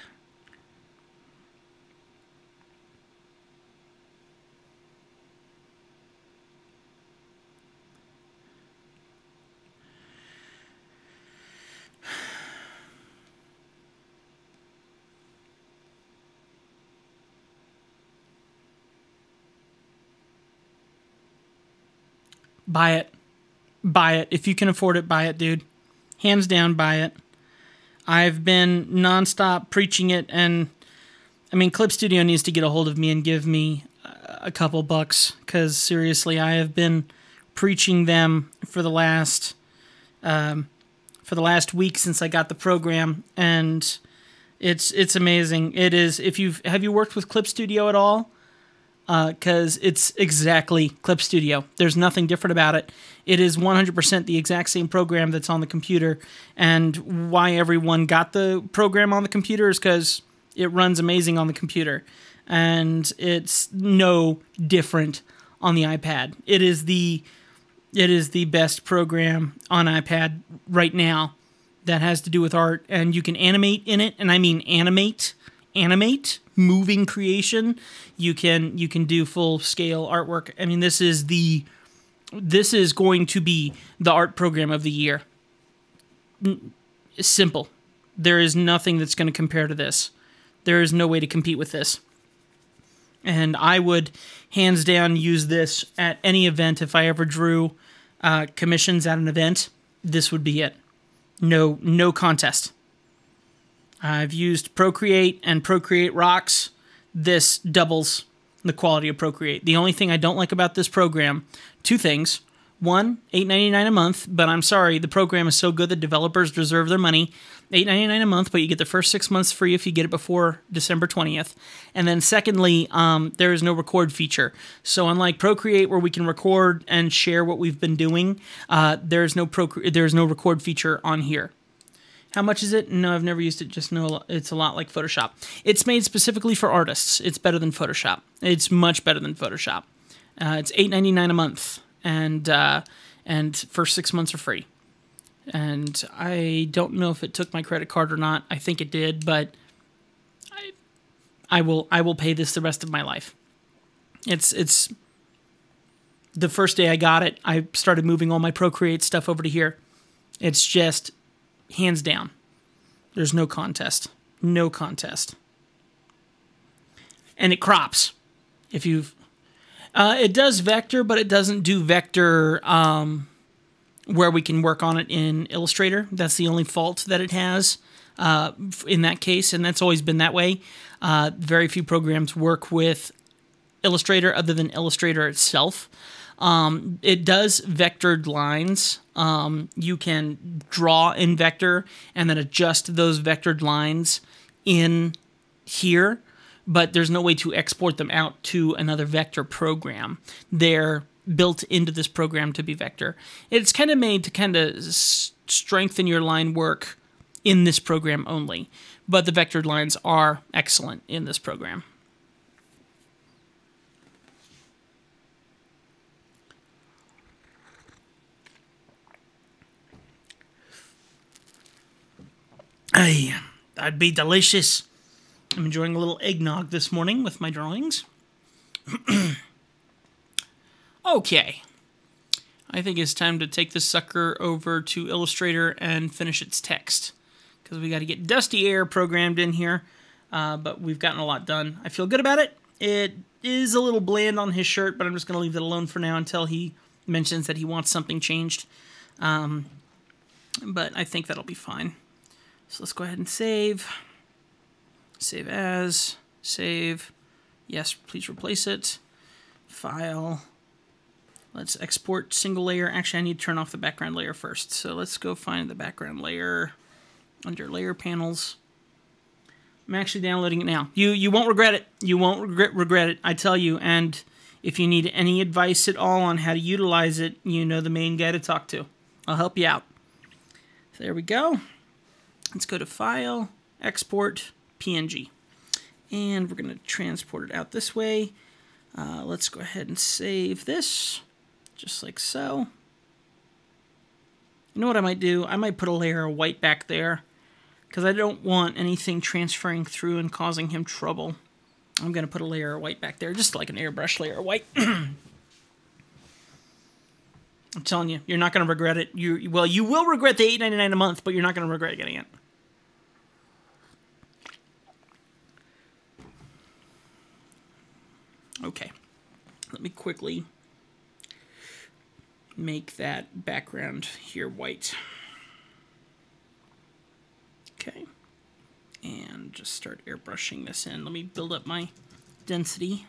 Buy it. Buy it. If you can afford it, buy it, dude. Hands down, buy it. I've been nonstop preaching it, and I mean, Clip Studio needs to get a hold of me and give me a couple bucks, because seriously, I have been preaching them for the last week since I got the program, and it's amazing. It is. Have you worked with Clip Studio at all? Because it's exactly Clip Studio. There's nothing different about it. It is 100% the exact same program that's on the computer. And why everyone got the program on the computer is because it runs amazing on the computer. And it's no different on the iPad. It is the best program on iPad right now that has to do with art. And you can animate in it, and I mean animate, moving creation. You can do full scale artwork. I mean, this is going to be the art program of the year. Simple. There is nothing that's going to compare to this. There is no way to compete with this. And I would hands down use this at any event. If I ever drew commissions at an event, this would be it. No contest. I've used Procreate and Procreate Rocks. This doubles the quality of Procreate. The only thing I don't like about this program, two things. One, $8.99 a month, but I'm sorry, the program is so good that developers deserve their money. $8.99 a month, but you get the first 6 months free if you get it before December 20th. And then secondly, there is no record feature. So unlike Procreate, where we can record and share what we've been doing, there's no record feature on here. How much is it? No, I've never used it. Just know it's a lot like Photoshop. It's made specifically for artists. It's better than Photoshop. It's much better than Photoshop. It's $8.99 a month, and first 6 months are free. And I don't know if it took my credit card or not. I think it did, but I will pay this the rest of my life. It's the first day I got it, I started moving all my Procreate stuff over to here. It's just hands down. There's no contest. No contest. And it crops. If you've... it does vector, but it doesn't do vector where we can work on it in Illustrator. That's the only fault that it has in that case, and that's always been that way. Very few programs work with Illustrator other than Illustrator itself. It does vectored lines. You can draw in vector and then adjust those vectored lines in here, but there's no way to export them out to another vector program. They're built into this program to be vector. It's kind of made to kind of strengthen your line work in this program only. But the vectored lines are excellent in this program. Hey, that'd be delicious. I'm enjoying a little eggnog this morning with my drawings. Okay. I think it's time to take this sucker over to Illustrator and finish its text. Because we got to get Dusty Air programmed in here. But we've gotten a lot done. I feel good about it. It is a little bland on his shirt, but I'm just going to leave it alone for now until he mentions that he wants something changed. But I think that'll be fine. So let's go ahead and save. Save as. Save. Yes, please replace it. File. Let's export single layer. Actually, I need to turn off the background layer first. So let's go find the background layer under layer panels. I'm actually downloading it now. You won't regret it. You won't regret it, I tell you. And if you need any advice at all on how to utilize it, you know the main guy to talk to. I'll help you out. So there we go. Let's go to File, Export, PNG. And we're going to transport it out this way. Let's go ahead and save this, just like so. You know what I might do? I might put a layer of white back there, because I don't want anything transferring through and causing him trouble. I'm going to put a layer of white back there, just like an airbrush layer of white. I'm telling you, you're not going to regret it. Well, you will regret the $8.99 a month, but you're not going to regret getting it. Okay, let me quickly make that background here white. Okay, and just start airbrushing this in. Let me build up my density.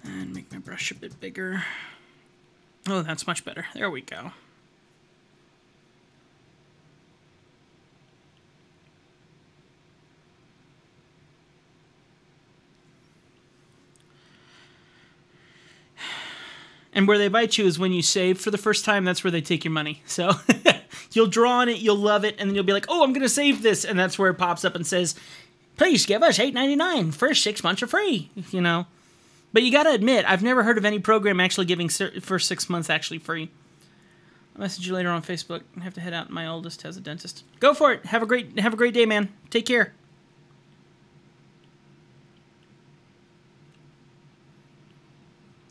And make my brush a bit bigger. Oh, that's much better. There we go. And where they bite you is when you save for the first time. That's where they take your money. So you'll draw on it, you'll love it, and then you'll be like, oh, I'm going to save this. And that's where it pops up and says, please give us $8.99. First 6 months are free, you know. But you got to admit, I've never heard of any program actually giving first 6 months actually free. I'll message you later on Facebook. I have to head out. My oldest has a dentist. Go for it. Have a great day, man. Take care.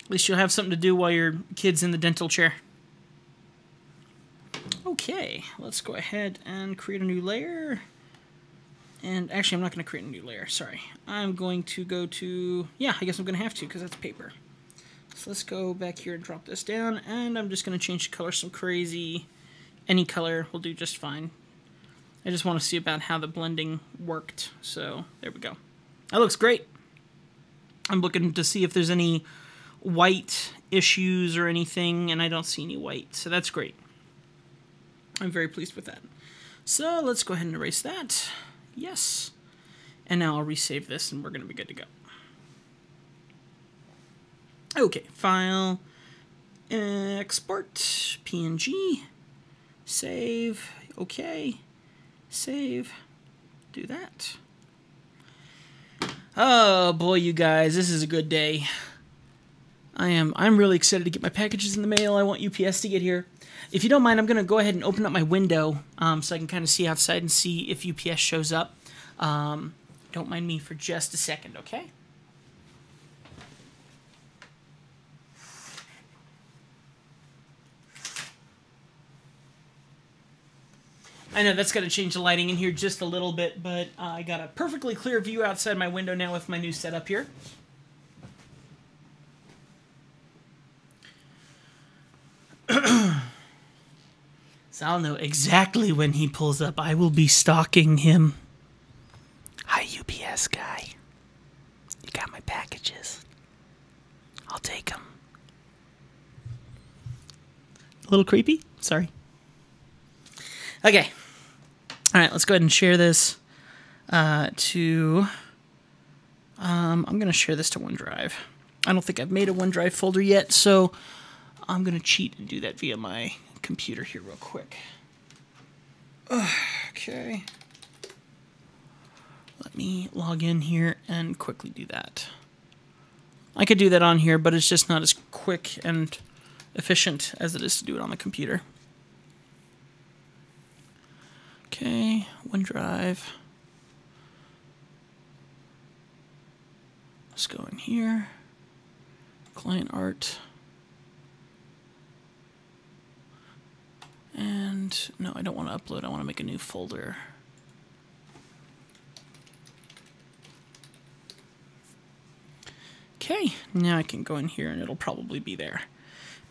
At least you'll have something to do while your kid's in the dental chair. Okay, let's go ahead and create a new layer. And actually, I'm not going to create a new layer. Sorry. I'm going to go to... Yeah, I guess I'm going to have to because that's paper. So let's go back here and drop this down. And I'm just going to change the color some crazy... Any color will do just fine. I just want to see about how the blending worked. So there we go. That looks great. I'm looking to see if there's any white issues or anything. And I don't see any white. So that's great. I'm very pleased with that. So let's go ahead and erase that. Yes. And now I'll resave this and we're going to be good to go. Okay, File, Export, PNG, Save, okay, Save, do that. Oh boy, you guys, this is a good day. I'm really excited to get my packages in the mail. I want UPS to get here. If you don't mind, I'm going to go ahead and open up my window so I can kind of see outside and see if UPS shows up. Don't mind me for just a second, okay? I know that's going to change the lighting in here just a little bit, but I got a perfectly clear view outside my window now with my new setup here. So I'll know exactly when he pulls up. I will be stalking him. Hi, UPS guy. You got my packages. I'll take them. A little creepy? Sorry. Okay. All right, let's go ahead and share this to... I'm going to share this to OneDrive. I don't think I've made a OneDrive folder yet, so I'm going to cheat and do that via my computer here real quick. Okay. Let me log in here and quickly do that. I could do that on here, but it's just not as quick and efficient as it is to do it on the computer. Okay, OneDrive. Let's go in here. Client art. And no, I don't want to upload. I want to make a new folder. Okay, now I can go in here and it'll probably be there.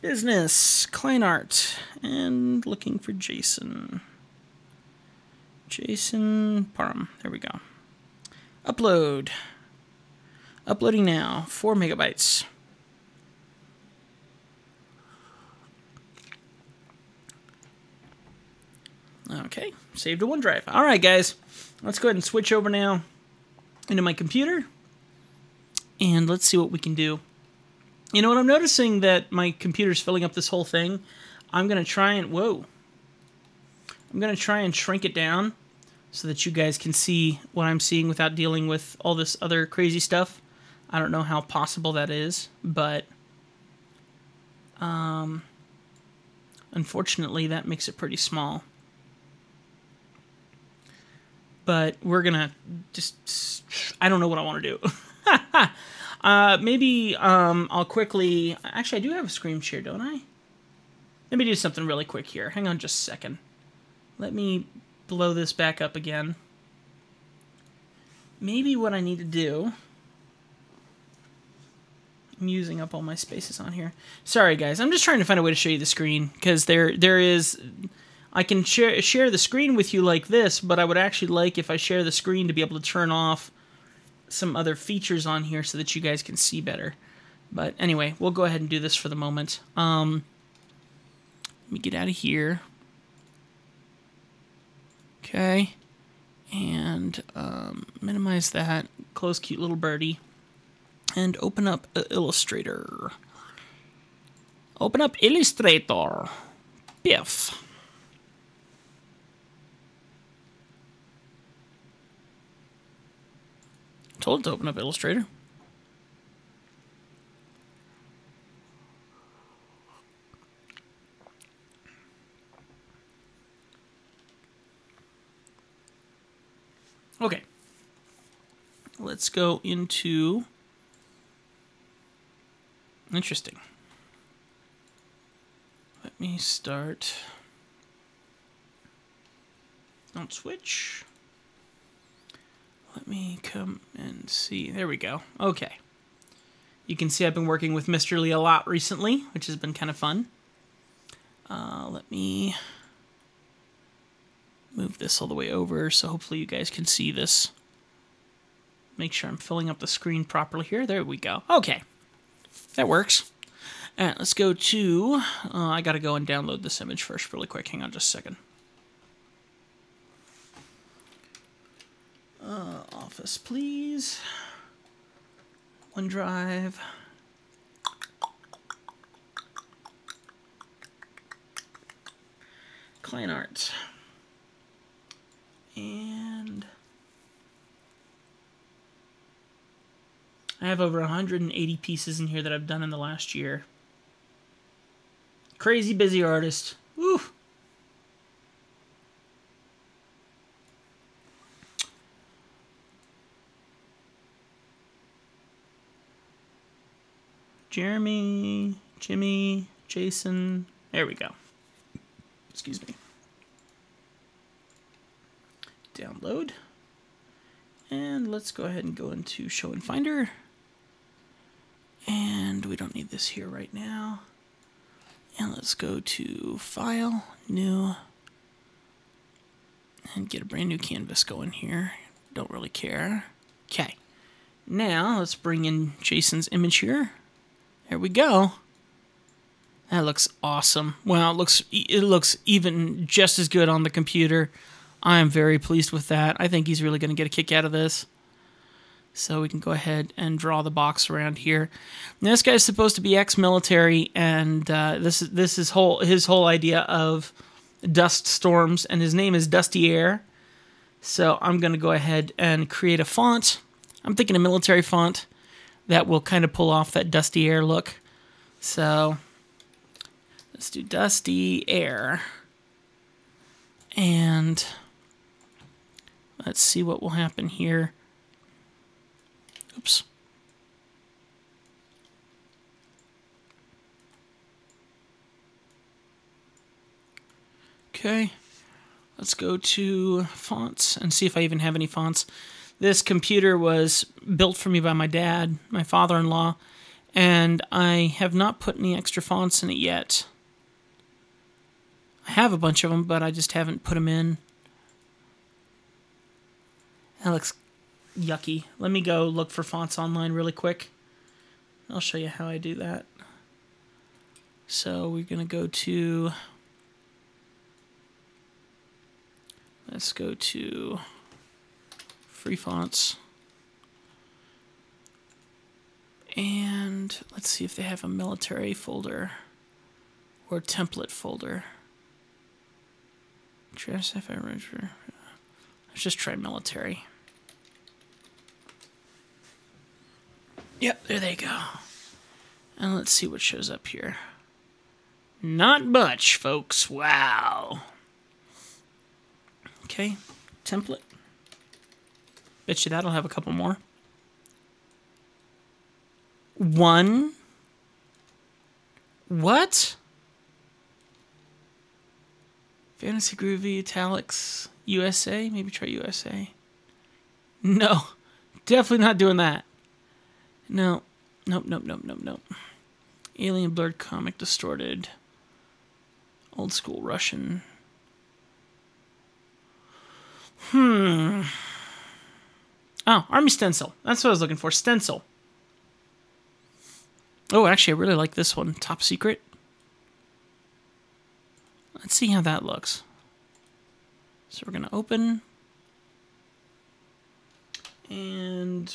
Business, client art, and looking for Jason. Jason Parham. There we go. Upload. Uploading now. 4 megabytes. Okay, saved to OneDrive. All right, guys. Let's go ahead and switch over now into my computer. And let's see what we can do. You know what? I'm noticing that my computer's filling up this whole thing. I'm going to try and... Whoa. I'm going to try and shrink it down so that you guys can see what I'm seeing without dealing with all this other crazy stuff. I don't know how possible that is, but unfortunately that makes it pretty small. But we're going to just... I don't know what I want to do. Maybe I'll quickly... Actually, I do have a screen share, don't I? Let me do something really quick here. Hang on just a second. Let me blow this back up again. Maybe what I need to do... I'm using up all my spaces on here. Sorry, guys. I'm just trying to find a way to show you the screen, because there is... I can share the screen with you like this, but I would actually like, if I share the screen, to be able to turn off some other features on here so that you guys can see better. But anyway, we'll go ahead and do this for the moment. Let me get out of here. Okay. And minimize that. Close cute little birdie. And open up Illustrator. Open up Illustrator. Biff. Told it to open up Illustrator. Okay. Let's go into... Interesting. Let me start... Don't switch. Let me come and see. There we go. Okay. You can see I've been working with Mr. Lee a lot recently, which has been kind of fun. Let me move this all the way over so hopefully you guys can see this. Make sure I'm filling up the screen properly here. There we go. Okay. That works. All right, let's go to... I got to go and download this image first really quick. Hang on just a second. Office, please. OneDrive. Client art. And I have over 180 pieces in here that I've done in the last year. Crazy busy artist. Woo! Jeremy, Jimmy, Jason. There we go. Excuse me. Download. And let's go ahead and go into Show and Finder. And we don't need this here right now. And let's go to File, New, and get a brand new canvas going here. Don't really care. Okay. Now let's bring in Jason's image here. There we go. That looks awesome. Well, it looks even just as good on the computer. I'm very pleased with that. I think he's really going to get a kick out of this. So we can go ahead and draw the box around here. Now, this guy's supposed to be ex-military, and this is his whole idea of dust storms, and his name is Dusty Air. So I'm going to go ahead and create a font. I'm thinking a military font that will kind of pull off that Dusty Air look. So let's do Dusty Air. And let's see what will happen here. Oops. Okay. Let's go to fonts and see if I even have any fonts. This computer was built for me by my dad, my father-in-law, and I have not put any extra fonts in it yet. I have a bunch of them, but I just haven't put them in. That looks yucky. Let me go look for fonts online really quick. I'll show you how I do that. So we're going to go to... Let's go to free fonts. And let's see if they have a military folder or template folder. Let's just try military. Yep, there they go. And let's see what shows up here. Not much, folks. Wow. Okay, template. Bet you that'll have a couple more. One. What? Fantasy Groovy, Italics, USA? Maybe try USA. No, definitely not doing that. No. Nope. Alien Blurred Comic Distorted. Old School Russian. Oh, Army Stencil. That's what I was looking for. Stencil. Oh, actually, I really like this one. Top Secret. Let's see how that looks. So we're going to open. And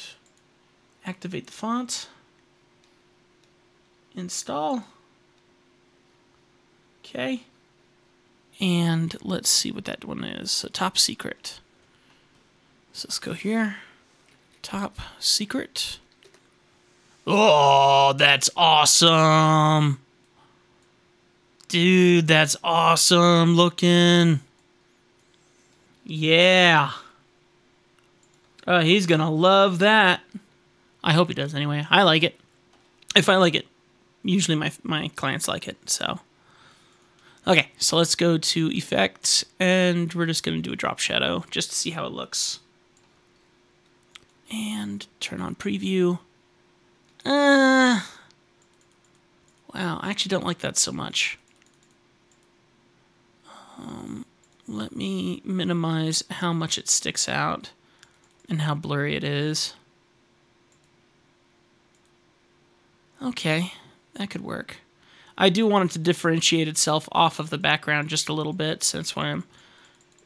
activate the font. Install. Okay. And let's see what that one is. So Top Secret. So let's go here. Top Secret. Oh, that's awesome. Dude, that's awesome looking. Yeah. He's gonna love that. I hope he does anyway. I like it. If I like it, usually my clients like it, so. Okay, so let's go to Effects, and we're just going to do a drop shadow just to see how it looks. And turn on preview. Wow, I actually don't like that so much. Let me minimize how much it sticks out and how blurry it is. Okay, that could work. I do want it to differentiate itself off of the background just a little bit, so that's why I'm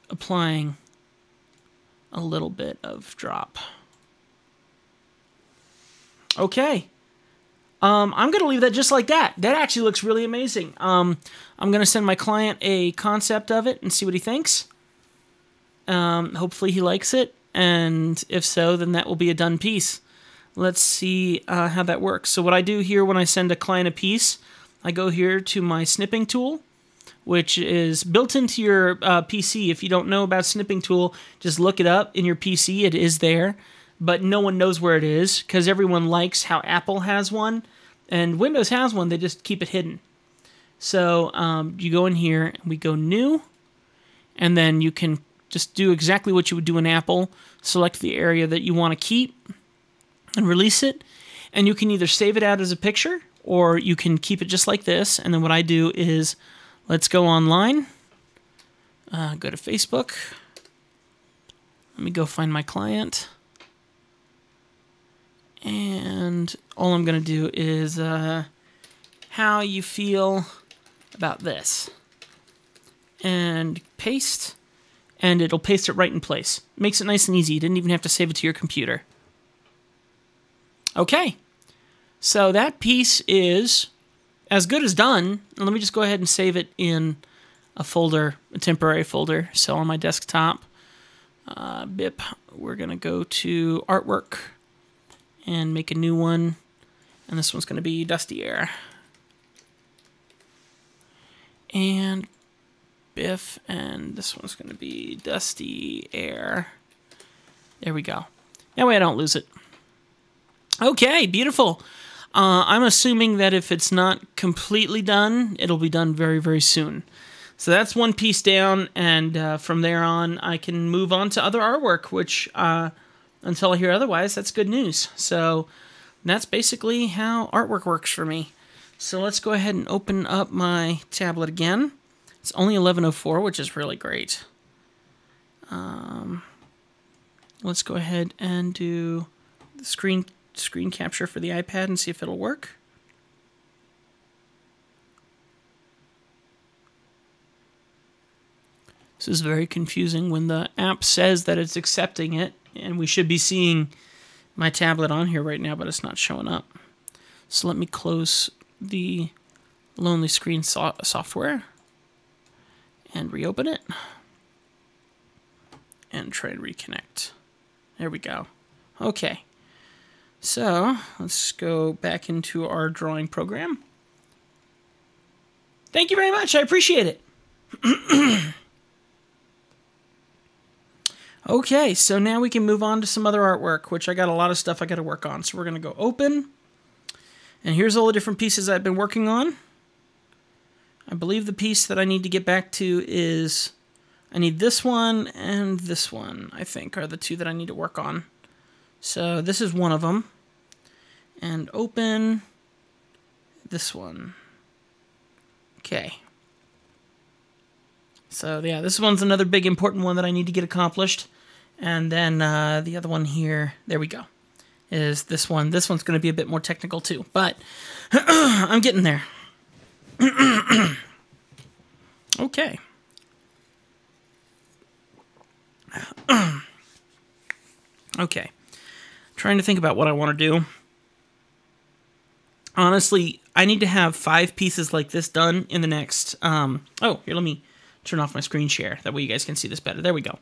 applying a little bit of drop. Okay. I'm going to leave that just like that. That actually looks really amazing. I'm going to send my client a concept of it and see what he thinks. Hopefully he likes it, and if so, then that will be a done piece. Let's see how that works. So what I do here when I send a client a piece, I go here to my snipping tool, which is built into your PC. If you don't know about snipping tool, just look it up in your PC. It is there, but no one knows where it is because everyone likes how Apple has one, and Windows has one. They just keep it hidden. So you go in here, and we go New, and then you can just do exactly what you would do in Apple. Select the area that you want to keep and release it, and you can either save it out as a picture, or you can keep it just like this. And then what I do is, let's go online, go to Facebook. Let me go find my client. And all I'm going to do is how you feel about this. And paste. and it'll paste it right in place. Makes it nice and easy. You didn't even have to save it to your computer. Okay, so that piece is as good as done. Let me just go ahead and save it in a folder, a temporary folder. So on my desktop, BIP, we're going to go to artwork and make a new one. And this one's going to be Dusty Air. And Biff, and this one's going to be Dusty Air. There we go. That way I don't lose it. Okay, beautiful. I'm assuming that if it's not completely done, it'll be done very, very soon. So that's one piece down, and from there on, I can move on to other artwork, which, until I hear otherwise, that's good news. So that's basically how artwork works for me. So let's go ahead and open up my tablet again. It's only 11:04, which is really great. Let's go ahead and do the screen capture for the iPad and see if it'll work. This is very confusing when the app says that it's accepting it, and we should be seeing my tablet on here right now, but it's not showing up. So let me close the Lonely Screen software and reopen it and try to reconnect. There we go. Okay. So let's go back into our drawing program. Thank you very much. I appreciate it. Okay, so now we can move on to some other artwork, which I got a lot of stuff I got to work on. So we're going to go open. And here's all the different pieces I've been working on. I believe the piece that I need to get back to is, I need this one and this one, I think, are the two that I need to work on. So this is one of them. And open this one. Okay. So yeah, this one's another big important one that I need to get accomplished. And then the other one here, there we go, is this one. This one's going to be a bit more technical too, but I'm getting there. Okay. Okay. Trying to think about what I want to do. Honestly, I need to have 5 pieces like this done in the next... oh, here, let me turn off my screen share. That way you guys can see this better. There we go.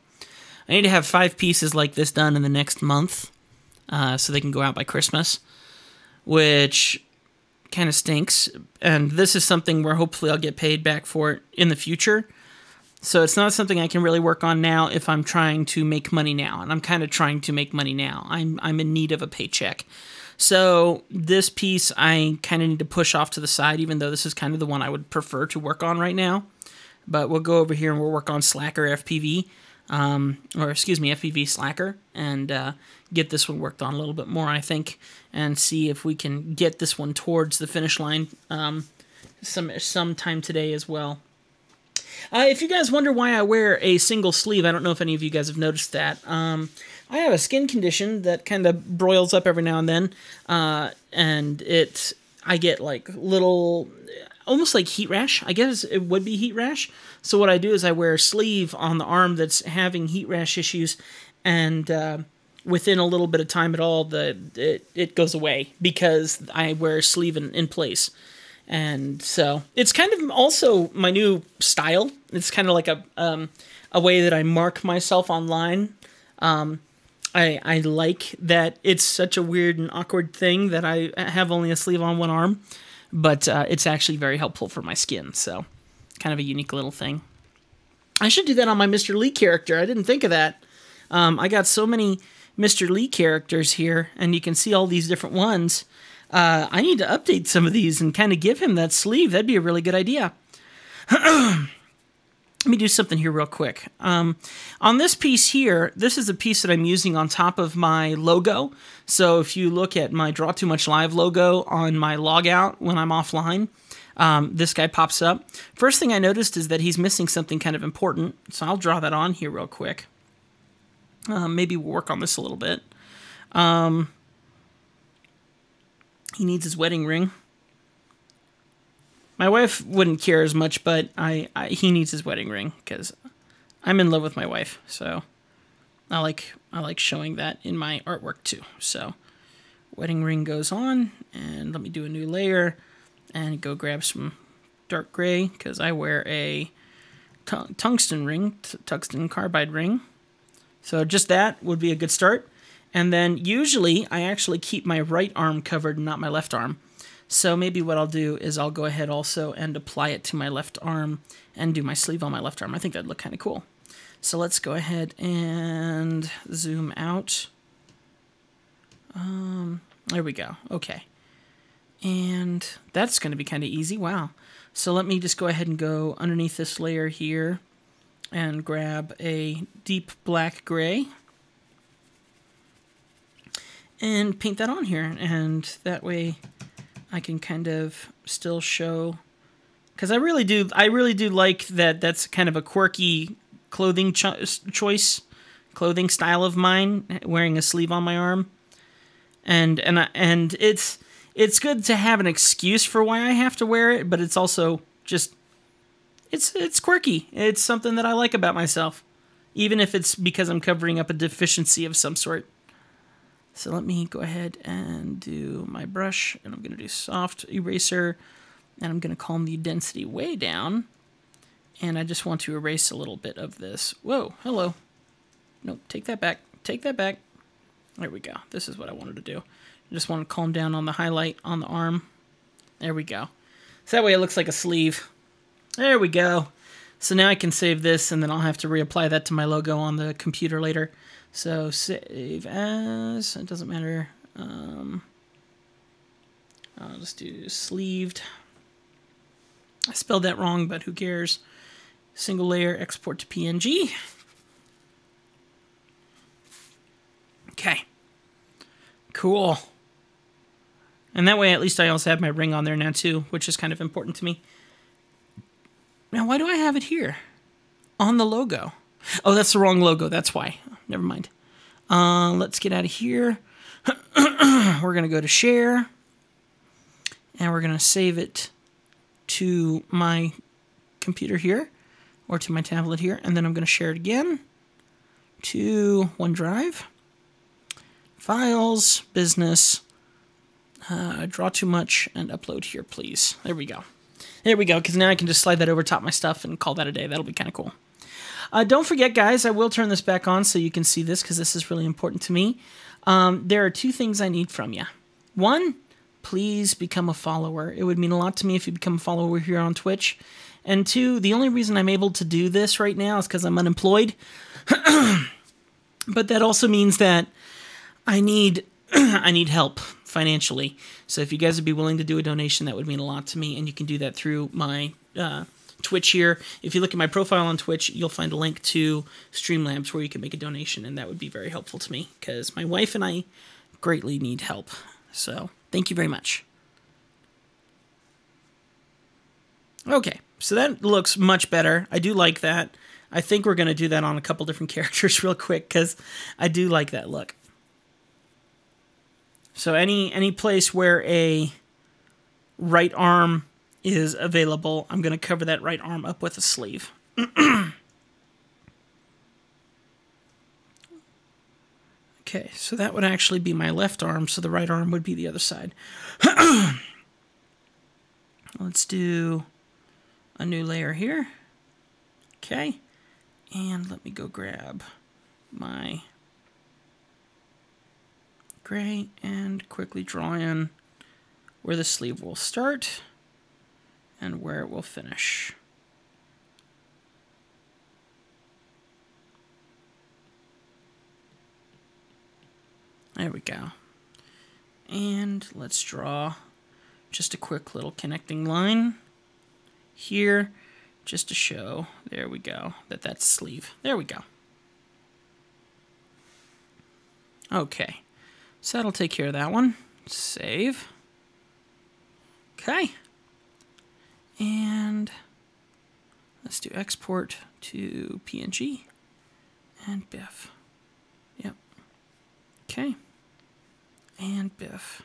I need to have 5 pieces like this done in the next month, so they can go out by Christmas, which kind of stinks. And this is something where hopefully I'll get paid back for it in the future. So it's not something I can really work on now if I'm trying to make money now. And I'm kind of trying to make money now. I'm in need of a paycheck. So this piece I kind of need to push off to the side, even though this is kind of the one I would prefer to work on right now. But we'll go over here and we'll work on Slacker FPV, or excuse me, FPV Slacker, and get this one worked on a little bit more, I think, and see if we can get this one towards the finish line sometime today as well. If you guys wonder why I wear a single sleeve, I don't know if any of you guys have noticed that. I have a skin condition that kind of broils up every now and then, and I get like little, almost like heat rash. I guess it would be heat rash. So what I do is I wear a sleeve on the arm that's having heat rash issues, and within a little bit of time at all, it goes away because I wear a sleeve in place. And so it's kind of also my new style. It's kind of like a way that I mark myself online. I like that it's such a weird and awkward thing that I have only a sleeve on one arm, but it's actually very helpful for my skin. So kind of a unique little thing. I should do that on my Mr. Lee character. I didn't think of that. I got so many Mr. Lee characters here, and you can see all these different ones. I need to update some of these and kind of give him that sleeve. That'd be a really good idea. Let me do something here real quick. On this piece here, this is a piece that I'm using on top of my logo. So if you look at my Draw2MuchLIVE logo on my logout when I'm offline, this guy pops up. First thing I noticed is that he's missing something kind of important. So I'll draw that on here real quick. Maybe we'll work on this a little bit. He needs his wedding ring. My wife wouldn't care as much, but he needs his wedding ring because I'm in love with my wife, so I like showing that in my artwork too. So wedding ring goes on, and let me do a new layer and go grab some dark gray because I wear a tungsten ring, tungsten carbide ring. So just that would be a good start. And then usually I actually keep my right arm covered and not my left arm. So maybe what I'll do is I'll go ahead also and apply it to my left arm and do my sleeve on my left arm. I think that'd look kind of cool. So let's go ahead and zoom out. There we go. Okay. And that's going to be kind of easy. Wow. So let me just go ahead and go underneath this layer here and grab a deep black gray and paint that on here. And that way I can kind of still show, because I really do like that. That's kind of a quirky clothing choice, clothing style of mine, wearing a sleeve on my arm. And it's good to have an excuse for why I have to wear it, but it's also just, it's quirky. It's something that I like about myself, even if it's because I'm covering up a deficiency of some sort. So let me go ahead and do my brush, and I'm going to do soft eraser, and I'm going to calm the density way down, and I just want to erase a little bit of this. Whoa, hello. Nope, take that back. Take that back. There we go. This is what I wanted to do. I just want to calm down on the highlight on the arm. There we go. So that way it looks like a sleeve. There we go. So now I can save this, and then I'll have to reapply that to my logo on the computer later. So save as, it doesn't matter. I'll just do sleeved. I spelled that wrong, but who cares? Single layer, export to PNG. Okay. Cool. And that way, at least I also have my ring on there now too, which is kind of important to me. Now, why do I have it here? On the logo. Oh, that's the wrong logo. That's why. Never mind. Let's get out of here. We're going to go to share. And we're going to save it to my computer here. Or to my tablet here. And then I'm going to share it again to OneDrive. Files, business, Draw2Much, and upload here, please. There we go. There we go, because now I can just slide that over top my stuff and call that a day. That'll be kind of cool. Don't forget, guys, I will turn this back on so you can see this, because this is really important to me. There are two things I need from you. One, please become a follower. It would mean a lot to me if you become a follower here on Twitch. And two, the only reason I'm able to do this right now is because I'm unemployed. But that also means that I need help financially. So if you guys would be willing to do a donation, that would mean a lot to me. And you can do that through my Twitch here. If you look at my profile on Twitch, you'll find a link to Streamlabs where you can make a donation, and that would be very helpful to me because my wife and I greatly need help. So thank you very much. Okay, so that looks much better. I do like that. I think we're going to do that on a couple different characters real quick because I do like that look. So any place where a right arm is available, I'm going to cover that right arm up with a sleeve. Okay, so that would actually be my left arm, so the right arm would be the other side. Let's do a new layer here. Okay, and let me go grab my gray and quickly draw in where the sleeve will start and where it will finish. There we go. And let's draw just a quick little connecting line here just to show, there we go, that's sleeve. There we go. Okay, so that'll take care of that one. Save. Okay. And let's do export to PNG and BIF. Yep. Okay. And BIF.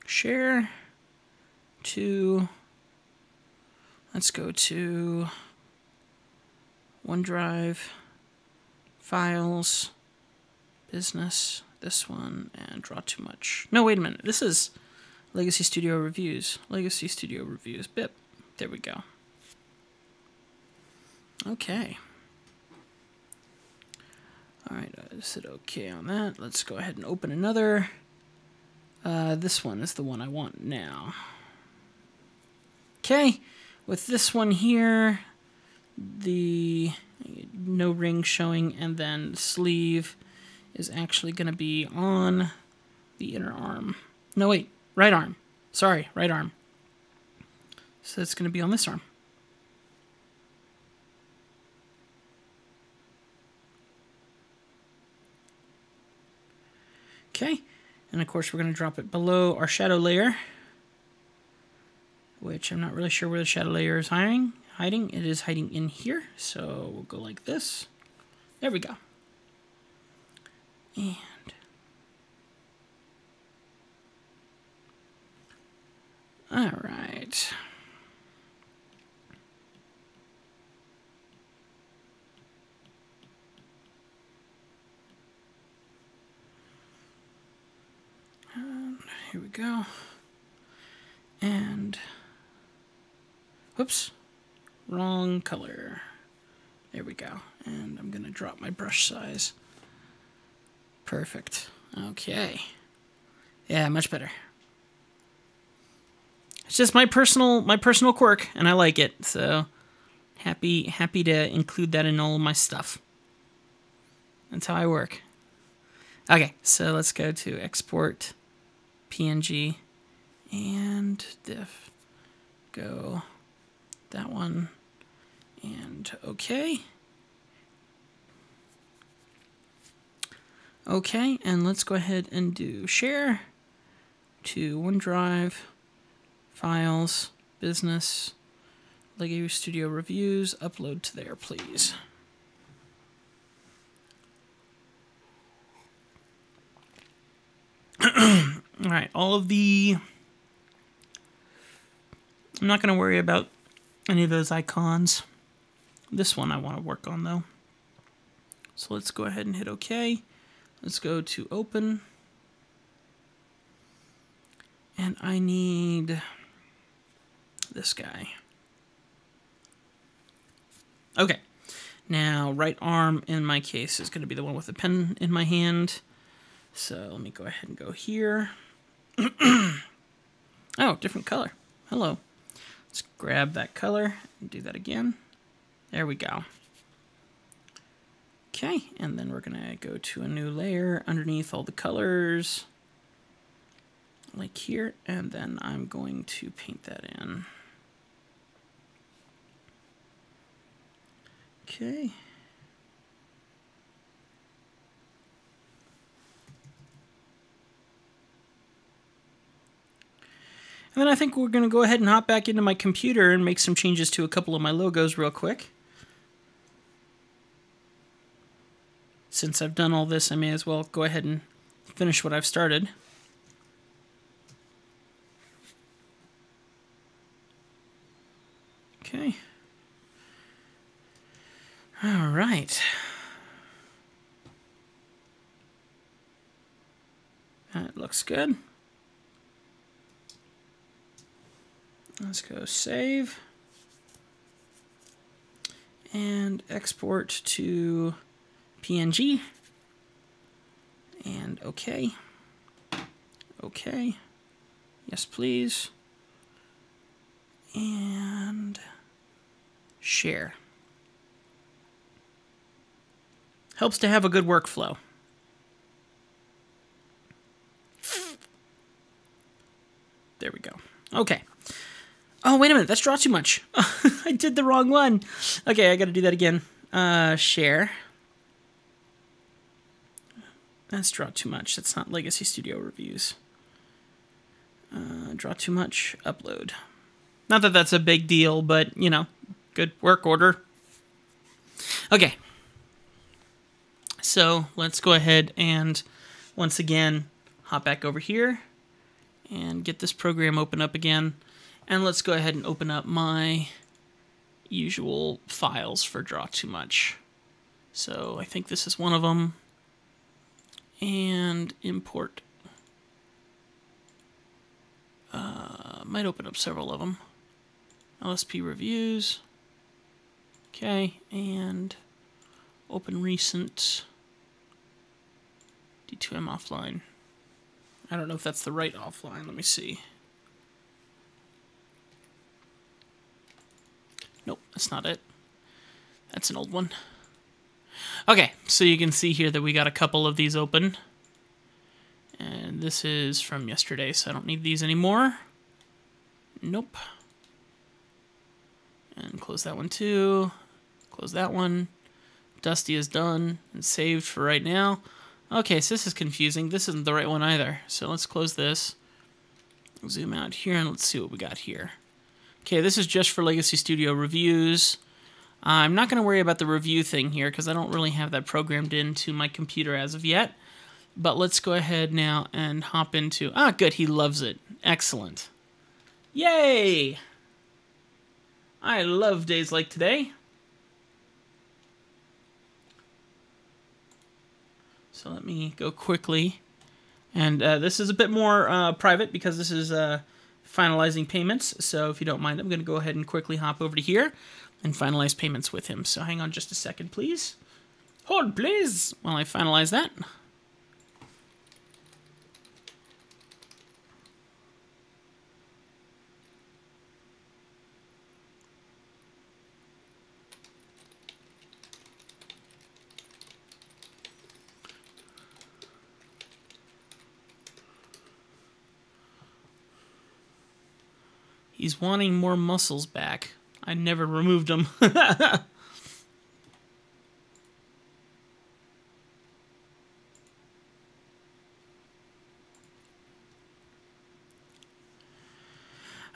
Share. to, let's go to OneDrive, Files, Business, this one, and Draw2Much. No, wait a minute. This is Legacy Studio Reviews. Legacy Studio Reviews. BIP. There we go. Okay. All right, I said okay on that. Let's go ahead and open another. This one is the one I want now. Okay, with this one here, the no ring showing, and then sleeve is actually going to be on the inner arm. No, wait, right arm. Sorry, right arm. So it's going to be on this arm. Okay, and of course we're going to drop it below our shadow layer, which I'm not really sure where the shadow layer is hiding. It is hiding in here, so we'll go like this. There we go. And all right. Here we go. And whoops, wrong color. There we go. And I'm going to drop my brush size. Perfect. Okay. Yeah, much better. It's just my personal quirk, and I like it. So happy to include that in all of my stuff. That's how I work. Okay, so let's go to export PNG and diff. Go that one and okay. Okay, and let's go ahead and do share to OneDrive, Files, Business, Legacy Studio Reviews, upload to there, please. All right, all of the... I'm not going to worry about any of those icons. This one I want to work on, though. So let's go ahead and hit OK. Let's go to Open. And I need this guy. Okay. Now, right arm, in my case, is going to be the one with the pen in my hand. So let me go ahead and go here. Oh, different color. Hello. Let's grab that color and do that again. There we go. Okay, and then we're going to go to a new layer underneath all the colors, like here, and then I'm going to paint that in. Okay. And then I think we're going to go ahead and hop back into my computer and make some changes to a couple of my logos real quick. Since I've done all this, I may as well go ahead and finish what I've started. Okay. All right. That looks good. Let's go save and export to PNG and OK. OK. Yes, please. And share. Helps to have a good workflow. There we go. Okay. Oh, wait a minute. That's Draw2Much. I did the wrong one. Okay, I got to do that again. Share. That's Draw2Much. That's not Legacy Studio Reviews. Draw2Much. Upload. Not that that's a big deal, but, you know, good work order. Okay. So let's go ahead and, once again, hop back over here and get this program open up again. And let's go ahead and open up my usual files for Draw2Much. So I think this is one of them. And import. Might open up several of them. LSP reviews. Okay, and open recent. D2M offline. I don't know if that's the right offline. Let me see. Nope, that's not it. That's an old one. Okay, so you can see here that we got a couple of these open. And this is from yesterday, so I don't need these anymore. Nope. And close that one too. Close that one. Dusty is done and saved for right now. Okay, so this is confusing. This isn't the right one either. So let's close this. Zoom out here and let's see what we got here. Okay, this is just for Legacy Studio reviews. I'm not going to worry about the review thing here because I don't really have that programmed into my computer as of yet. But let's go ahead now and hop into... Ah, good, he loves it. Excellent. Yay! I love days like today. So let me go quickly. And this is a bit more private because this is finalizing payments. So if you don't mind, I'm going to go ahead and quickly hop over to here and finalize payments with him. So hang on just a second, please. Hold, please, while I finalize that. He's wanting more muscles back. I never removed them.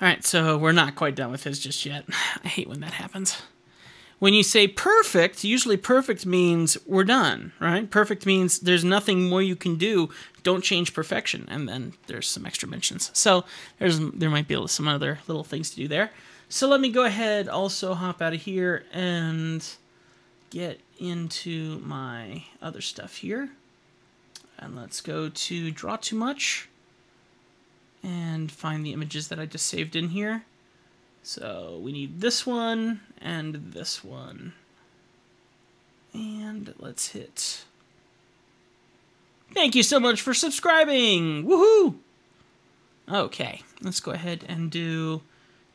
Alright, so we're not quite done with his just yet. I hate when that happens. When you say perfect, usually perfect means we're done, right? Perfect means there's nothing more you can do. Don't change perfection. And then there's some extra mentions. So there might be some other little things to do there. So let me go ahead, also hop out of here and get into my other stuff here. And let's go to Draw2Much and find the images that I just saved in here. So we need this one and this one. And let's hit. Thank you so much for subscribing! Woohoo! Okay, let's go ahead and do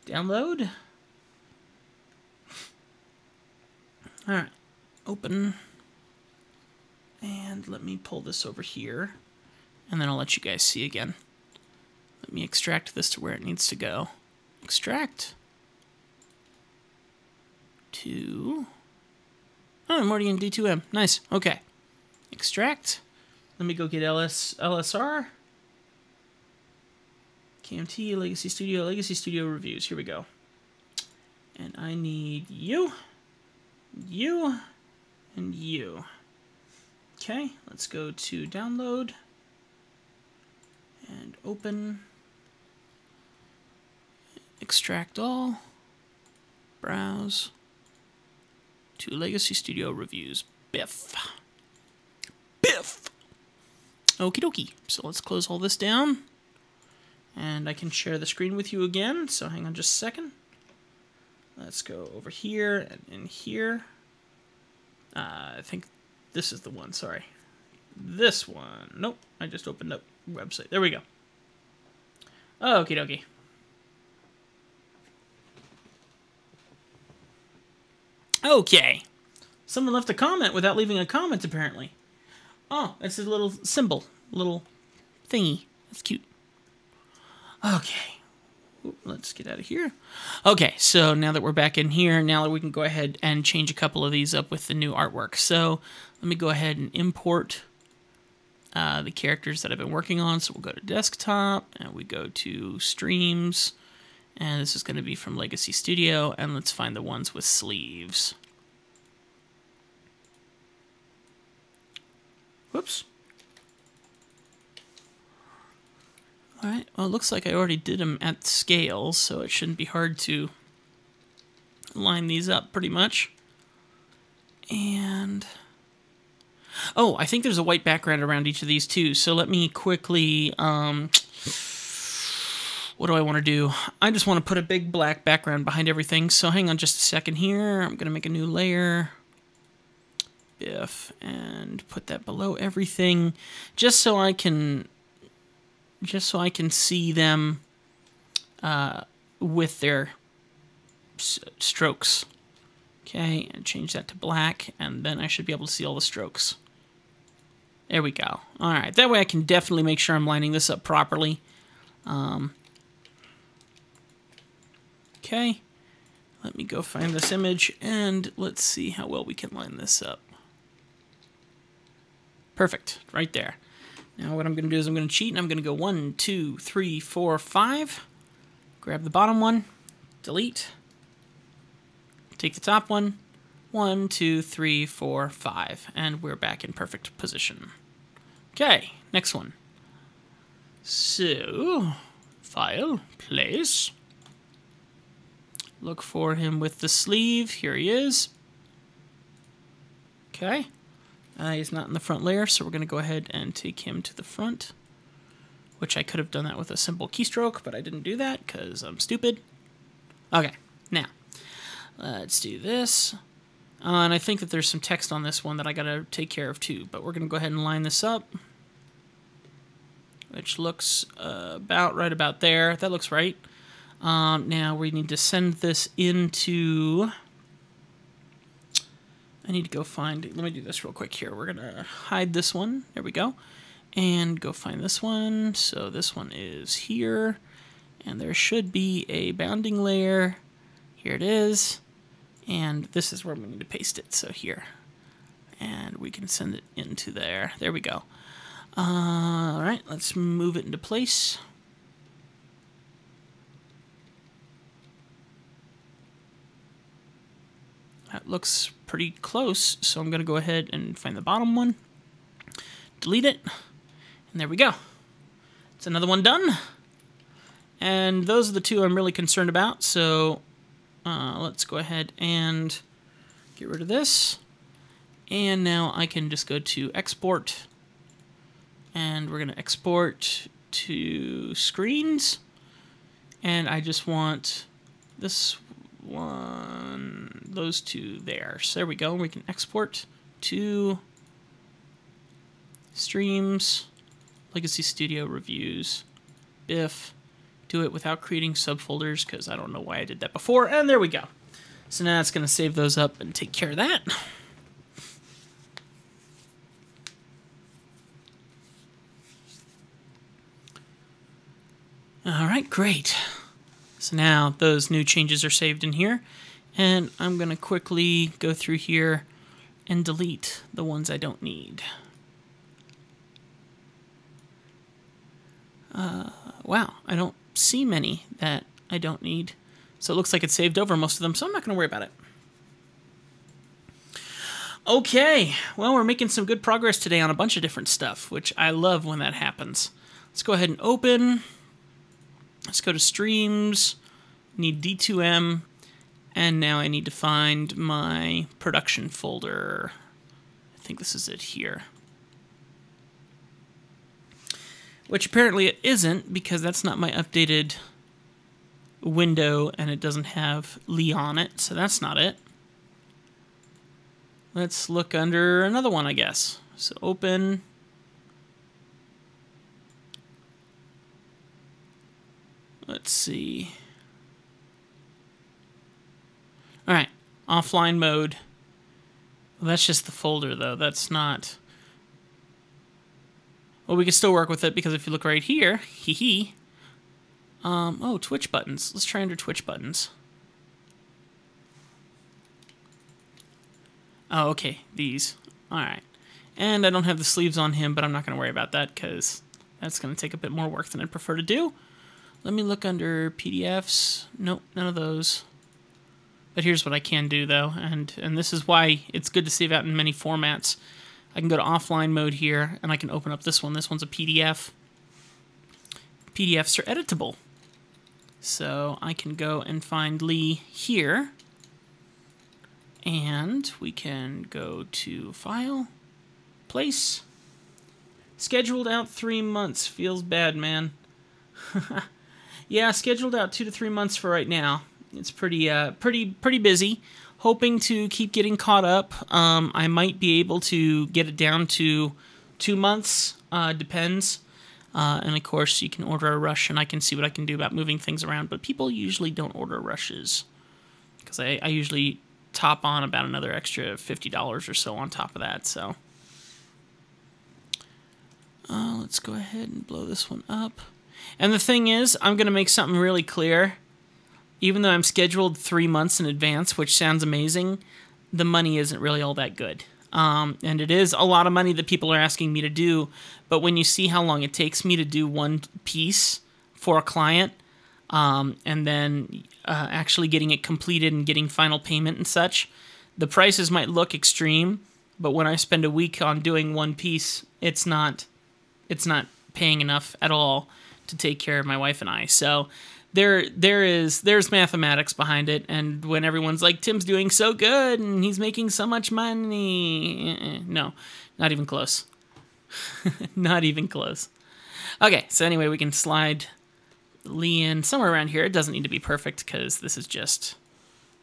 download. Alright, open. And let me pull this over here. And then I'll let you guys see again. Let me extract this to where it needs to go. Extract. To... Oh, I'm already in D2M. Nice. Okay. Extract. Let me go get LSR. KMT, Legacy Studio reviews. Here we go. And I need you, and you. Okay, let's go to download. And open. Extract all. Browse. To Legacy Studio reviews. Biff. Biff! Okie dokie. So let's close all this down. And I can share the screen with you again. So hang on just a second. Let's go over here and in here. I think this is the one, sorry. This one. Nope, I just opened up website. There we go. Okie dokie. Okay. Someone left a comment without leaving a comment, apparently. Oh, it's a little symbol. Little thingy. That's cute. Okay. Ooh, let's get out of here. Okay, so now that we're back in here, now that we can go ahead and change a couple of these up with the new artwork. So let me go ahead and import the characters that I've been working on. So we'll go to desktop, and we go to streams. And this is going to be from Legacy Studio, and let's find the ones with sleeves. Whoops. Alright, well, it looks like I already did them at scale, so it shouldn't be hard to line these up pretty much. And... oh, I think there's a white background around each of these too, so let me quickly... what do I want to do? I just want to put a big black background behind everything, so hang on just a second here. I'm going to make a new layer. Biff, and put that below everything, just so I can see them with their strokes. Okay, and change that to black, and then I should be able to see all the strokes. There we go. All right, that way I can definitely make sure I'm lining this up properly. Okay, let me go find this image, and let's see how well we can line this up. Perfect, right there. Now what I'm going to do is I'm going to cheat, and I'm going to go 1, 2, 3, 4, 5. Grab the bottom one, delete. Take the top one, 1, 2, 3, 4, 5, and we're back in perfect position. Okay, next one. So, file, place. Look for him with the sleeve. Here he is. Okay. He's not in the front layer, so we're going to go ahead and take him to the front, which I could have done that with a simple keystroke, but I didn't do that because I'm stupid. Okay, now, let's do this. And I think that there's some text on this one that I got to take care of too, but we're going to go ahead and line this up, which looks about right about there. That looks right. Now we need to send this into... I need to go find... let me do this real quick here. We're going to hide this one. There we go. And go find this one. So this one is here. And there should be a bounding layer. Here it is. And this is where we need to paste it. So here. And we can send it into there. There we go. All right, let's move it into place. That looks pretty close, so I'm going to go ahead and find the bottom one, delete it, and there we go. It's another one done. And those are the two I'm really concerned about, so let's go ahead and get rid of this. And now I can just go to export, and we're going to export to screens, and I just want this one, those two there. So there we go. We can export to streams, Legacy Studio reviews, Biff. Do it without creating subfolders because I don't know why I did that before. And there we go. So now it's going to save those up and take care of that. All right, great. So now those new changes are saved in here, and I'm going to quickly go through here and delete the ones I don't need. Wow, I don't see many that I don't need. So it looks like it's saved over most of them, so I'm not going to worry about it. Okay, well, we're making some good progress today on a bunch of different stuff, which I love when that happens. Let's go ahead and open. Let's go to streams, need D2M, and now I need to find my production folder. I think this is it here. Which apparently it isn't, because that's not my updated window, and it doesn't have Lee on it, so that's not it. Let's look under another one, I guess. So open... let's see. All right, offline mode. Well, that's just the folder, though. That's not... well, we can still work with it, because if you look right here, hee-hee. Oh, Twitch buttons. Let's try under Twitch buttons. Oh, okay, these. All right. And I don't have the sleeves on him, but I'm not going to worry about that, because that's going to take a bit more work than I'd prefer to do. Let me look under PDFs. Nope, none of those. But here's what I can do, though, and this is why it's good to save out in many formats. I can go to offline mode here, and I can open up this one. This one's a PDF. PDFs are editable. So I can go and find Lee here. And we can go to File, Place. Scheduled out 3 months. Feels bad, man. Yeah, scheduled out 2 to 3 months for right now. It's pretty busy. Hoping to keep getting caught up. I might be able to get it down to 2 months. Depends. And of course, you can order a rush, and I can see what I can do about moving things around. But people usually don't order rushes, because I usually top on about another extra $50 or so on top of that. So let's go ahead and blow this one up. And the thing is, I'm going to make something really clear. Even though I'm scheduled 3 months in advance, which sounds amazing, the money isn't really all that good. And it is a lot of money that people are asking me to do, but when you see how long it takes me to do one piece for a client, and then actually getting it completed and getting final payment and such, the prices might look extreme, but when I spend a week on doing one piece, it's not paying enough at all to take care of my wife and I. So there's mathematics behind it, and when everyone's like, Tim's doing so good and he's making so much money, no, not even close. Not even close. Okay, so anyway, we can slide Lee in somewhere around here. It doesn't need to be perfect because this is just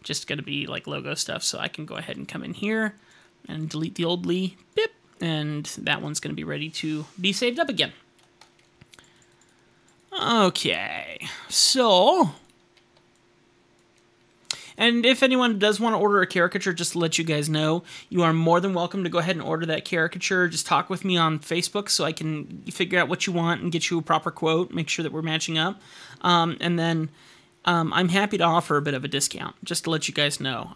going to be like logo stuff, so I can go ahead and come in here and delete the old Lee, bip, and that one's going to be ready to be saved up again. Okay, so, and if anyone does want to order a caricature, just to let you guys know, you are more than welcome to go ahead and order that caricature. Just talk with me on Facebook so I can figure out what you want and get you a proper quote, make sure that we're matching up. And then I'm happy to offer a bit of a discount, just to let you guys know.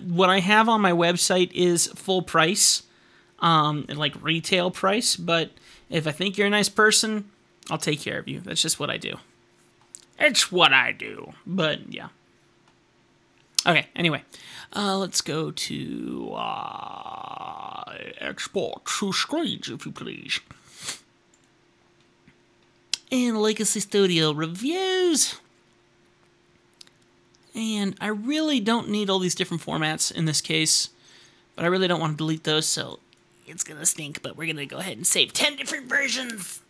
What I have on my website is full price, like retail price, but if I think you're a nice person, I'll take care of you. That's just what I do. It's what I do. But, yeah. Okay, anyway. Let's go to export to screens, if you please. And Legacy Studio reviews. And I really don't need all these different formats in this case. But I really don't want to delete those, so it's going to stink. But we're going to go ahead and save 10 different versions.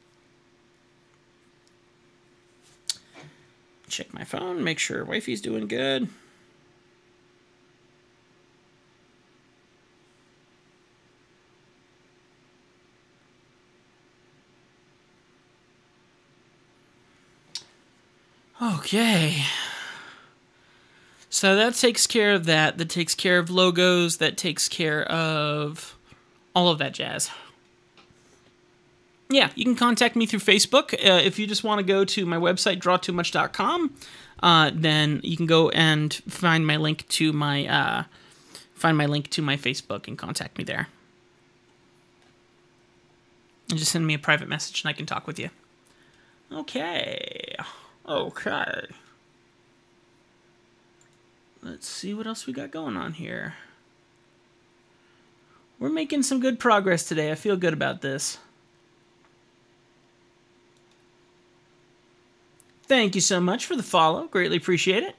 Check my phone, make sure wifey's doing good. Okay. So that takes care of that. That takes care of logos. That takes care of all of that jazz. Yeah, you can contact me through Facebook. If you just want to go to my website, Draw2Much.com, then you can go and find my link to my Facebook and contact me there. And just send me a private message and I can talk with you. Okay. Okay. Let's see what else we got going on here. We're making some good progress today. I feel good about this. Thank you so much for the follow. Greatly appreciate it.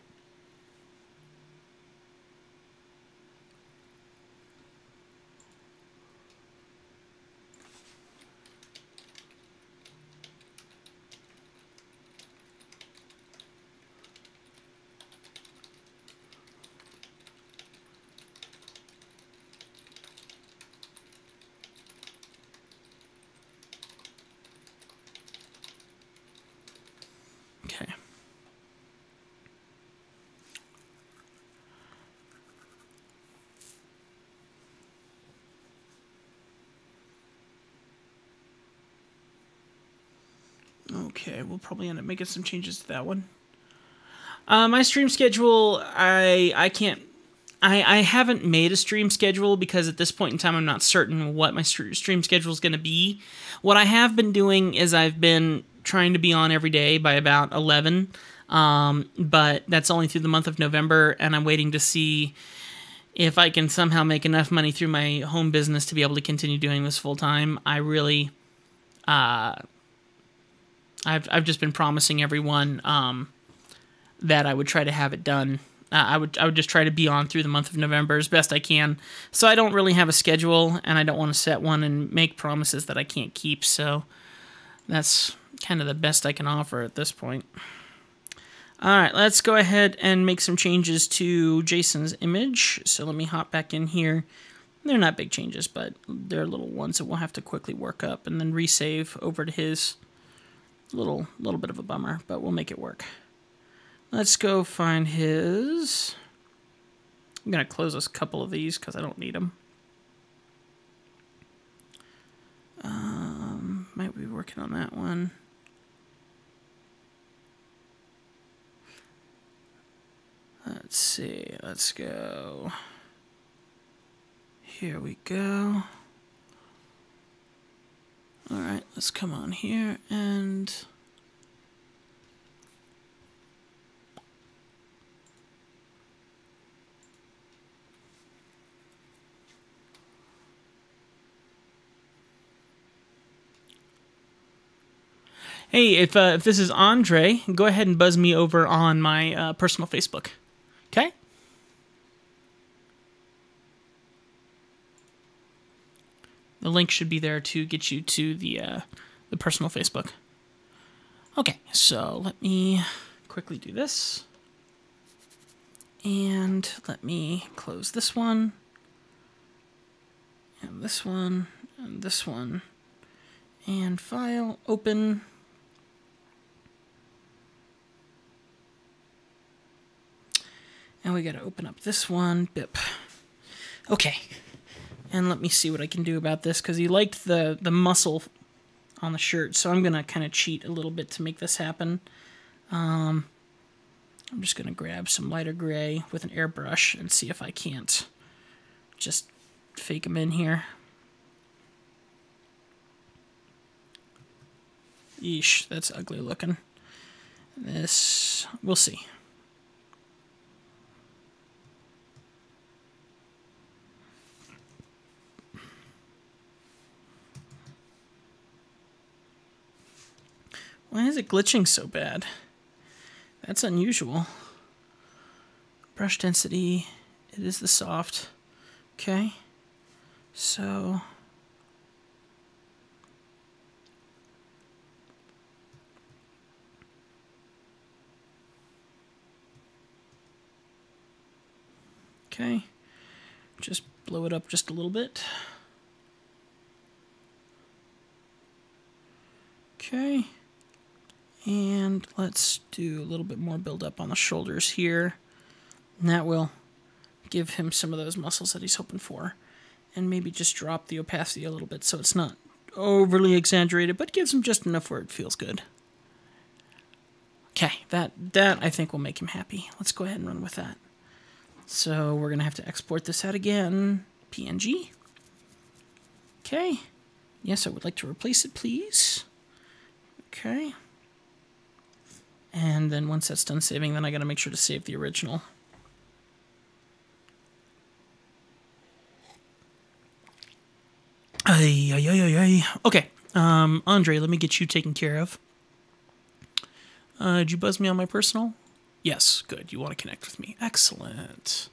Okay. Okay, we'll probably end up making some changes to that one. My stream schedule, I haven't made a stream schedule because at this point in time I'm not certain what my stream schedule is going to be. What I have been doing is I've been trying to be on every day by about 11, but that's only through the month of November, and I'm waiting to see if I can somehow make enough money through my home business to be able to continue doing this full time. I really, I've just been promising everyone that I would try to have it done. I would just try to be on through the month of November as best I can. So I don't really have a schedule, and I don't want to set one and make promises that I can't keep. So that's kind of the best I can offer at this point. All right, let's go ahead and make some changes to Jason's image. So let me hop back in here. They're not big changes, but they're little ones that we'll have to quickly work up and then resave over to his. Little bit of a bummer, but we'll make it work. Let's go find his. I'm going to close a couple of these because I don't need them. Might be working on that one. Let's see. Let's go. Here we go. All right, let's come on here and hey, if this is Andre, go ahead and buzz me over on my personal Facebook. Okay? The link should be there to get you to the personal Facebook. Okay, so let me quickly do this. And let me close this one. And this one. And this one. And file, open. And we gotta open up this one. Bip. Okay. And let me see what I can do about this, because he liked the muscle on the shirt, so I'm going to kind of cheat a little bit to make this happen. I'm just going to grab some lighter gray with an airbrush and see if I can't just fake him in here. Yeesh, that's ugly looking. This, we'll see. Why is it glitching so bad? That's unusual. Brush density, it is the soft. Okay, so okay, just blow it up just a little bit. Okay. And let's do a little bit more build up on the shoulders here. And that will give him some of those muscles that he's hoping for. And maybe just drop the opacity a little bit so it's not overly exaggerated, but gives him just enough where it feels good. Okay, that I think will make him happy. Let's go ahead and run with that. So we're going to have to export this out again. PNG. Okay. Yes, I would like to replace it, please. Okay. And then once that's done saving, then I gotta make sure to save the original. Okay, Andre, let me get you taken care of. Did you buzz me on my personal? Yes, good. You want to connect with me. Excellent.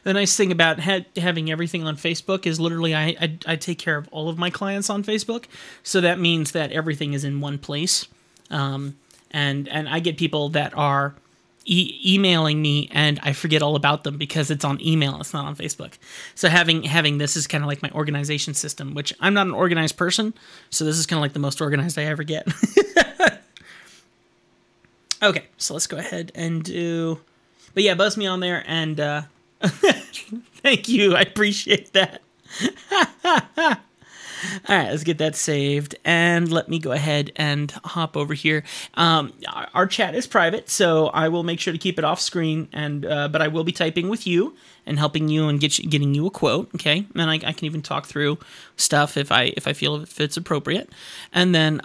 The nice thing about having everything on Facebook is literally I take care of all of my clients on Facebook, so that means that everything is in one place, and I get people that are emailing me and I forget all about them because it's on email, it's not on Facebook. So having this is kind of like my organization system, which I'm not an organized person, so this is kind of like the most organized I ever get. Okay, so let's go ahead and do, but yeah, buzz me on there and. Thank you. I appreciate that. All right, let's get that saved. And let me go ahead and hop over here. Our chat is private, so I will make sure to keep it off screen. And but I will be typing with you and helping you and getting you a quote. Okay, and I can even talk through stuff if I feel if it's appropriate. And then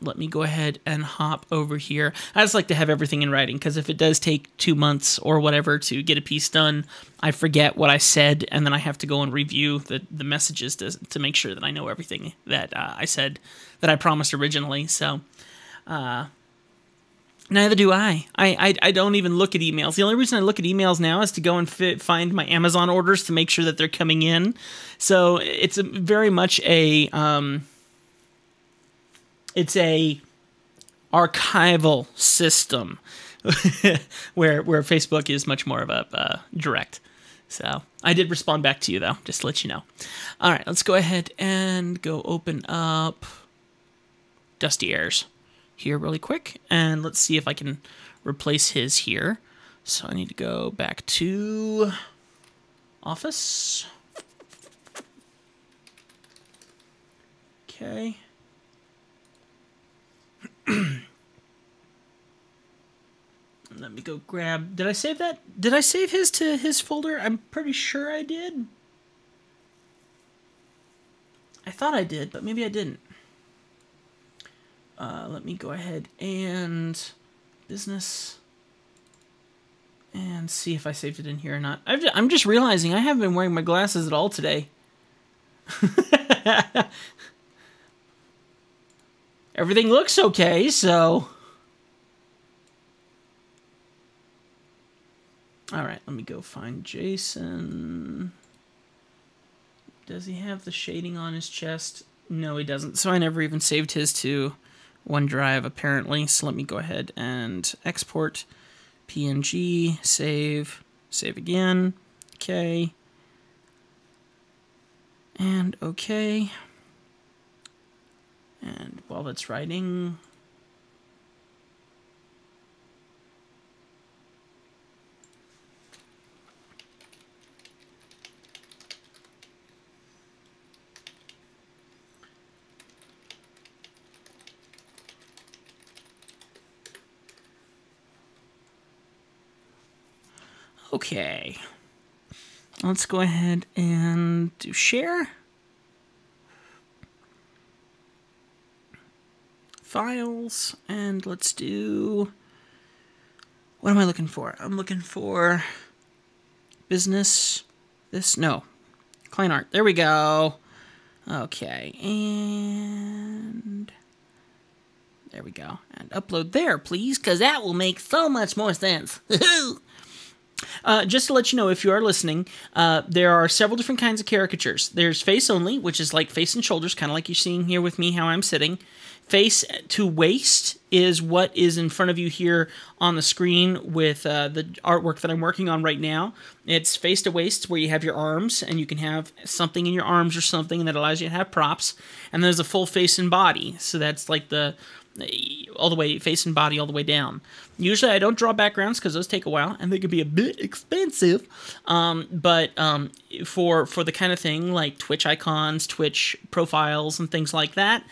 let me go ahead and hop over here. I just like to have everything in writing, because if it does take 2 months or whatever to get a piece done, I forget what I said, and then I have to go and review the messages to make sure that I know everything that I said that I promised originally. So neither do I. I don't even look at emails. The only reason I look at emails now is to go and find my Amazon orders to make sure that they're coming in. So it's very much a it's a archival system where Facebook is much more of a direct. So I did respond back to you, though, just to let you know. All right, let's go ahead and go open up Dusty Airs here really quick, and let's see if I can replace his here. So I need to go back to Office. Okay. Let me go grab... Did I save that? Did I save his to his folder? I'm pretty sure I did. I thought I did, but maybe I didn't. Let me go ahead and business and see if I saved it in here or not. I'm just realizing I haven't been wearing my glasses at all today. Everything looks okay, so... Alright, let me go find Jason. Does he have the shading on his chest? No, he doesn't. So I never even saved his to OneDrive, apparently. So let me go ahead and export PNG, save again. Okay. And okay. And while that's writing... Okay, let's go ahead and do share. Files, and let's do, what am I looking for? I'm looking for business, client art. There we go. Okay, and there we go. And upload there, please, because that will make so much more sense. Just to let you know, if you are listening, there are several different kinds of caricatures. There's face only, which is like face and shoulders, kind of like you're seeing here with me, how I'm sitting. Face to waist is what is in front of you here on the screen with the artwork that I'm working on right now. It's face to waist, where you have your arms, and you can have something in your arms or something that allows you to have props. And there's a full face and body, so that's like the all the way, face and body all the way down. Usually I don't draw backgrounds because those take a while and they can be a bit expensive. But for the kind of thing like Twitch icons, Twitch profiles, and things like that,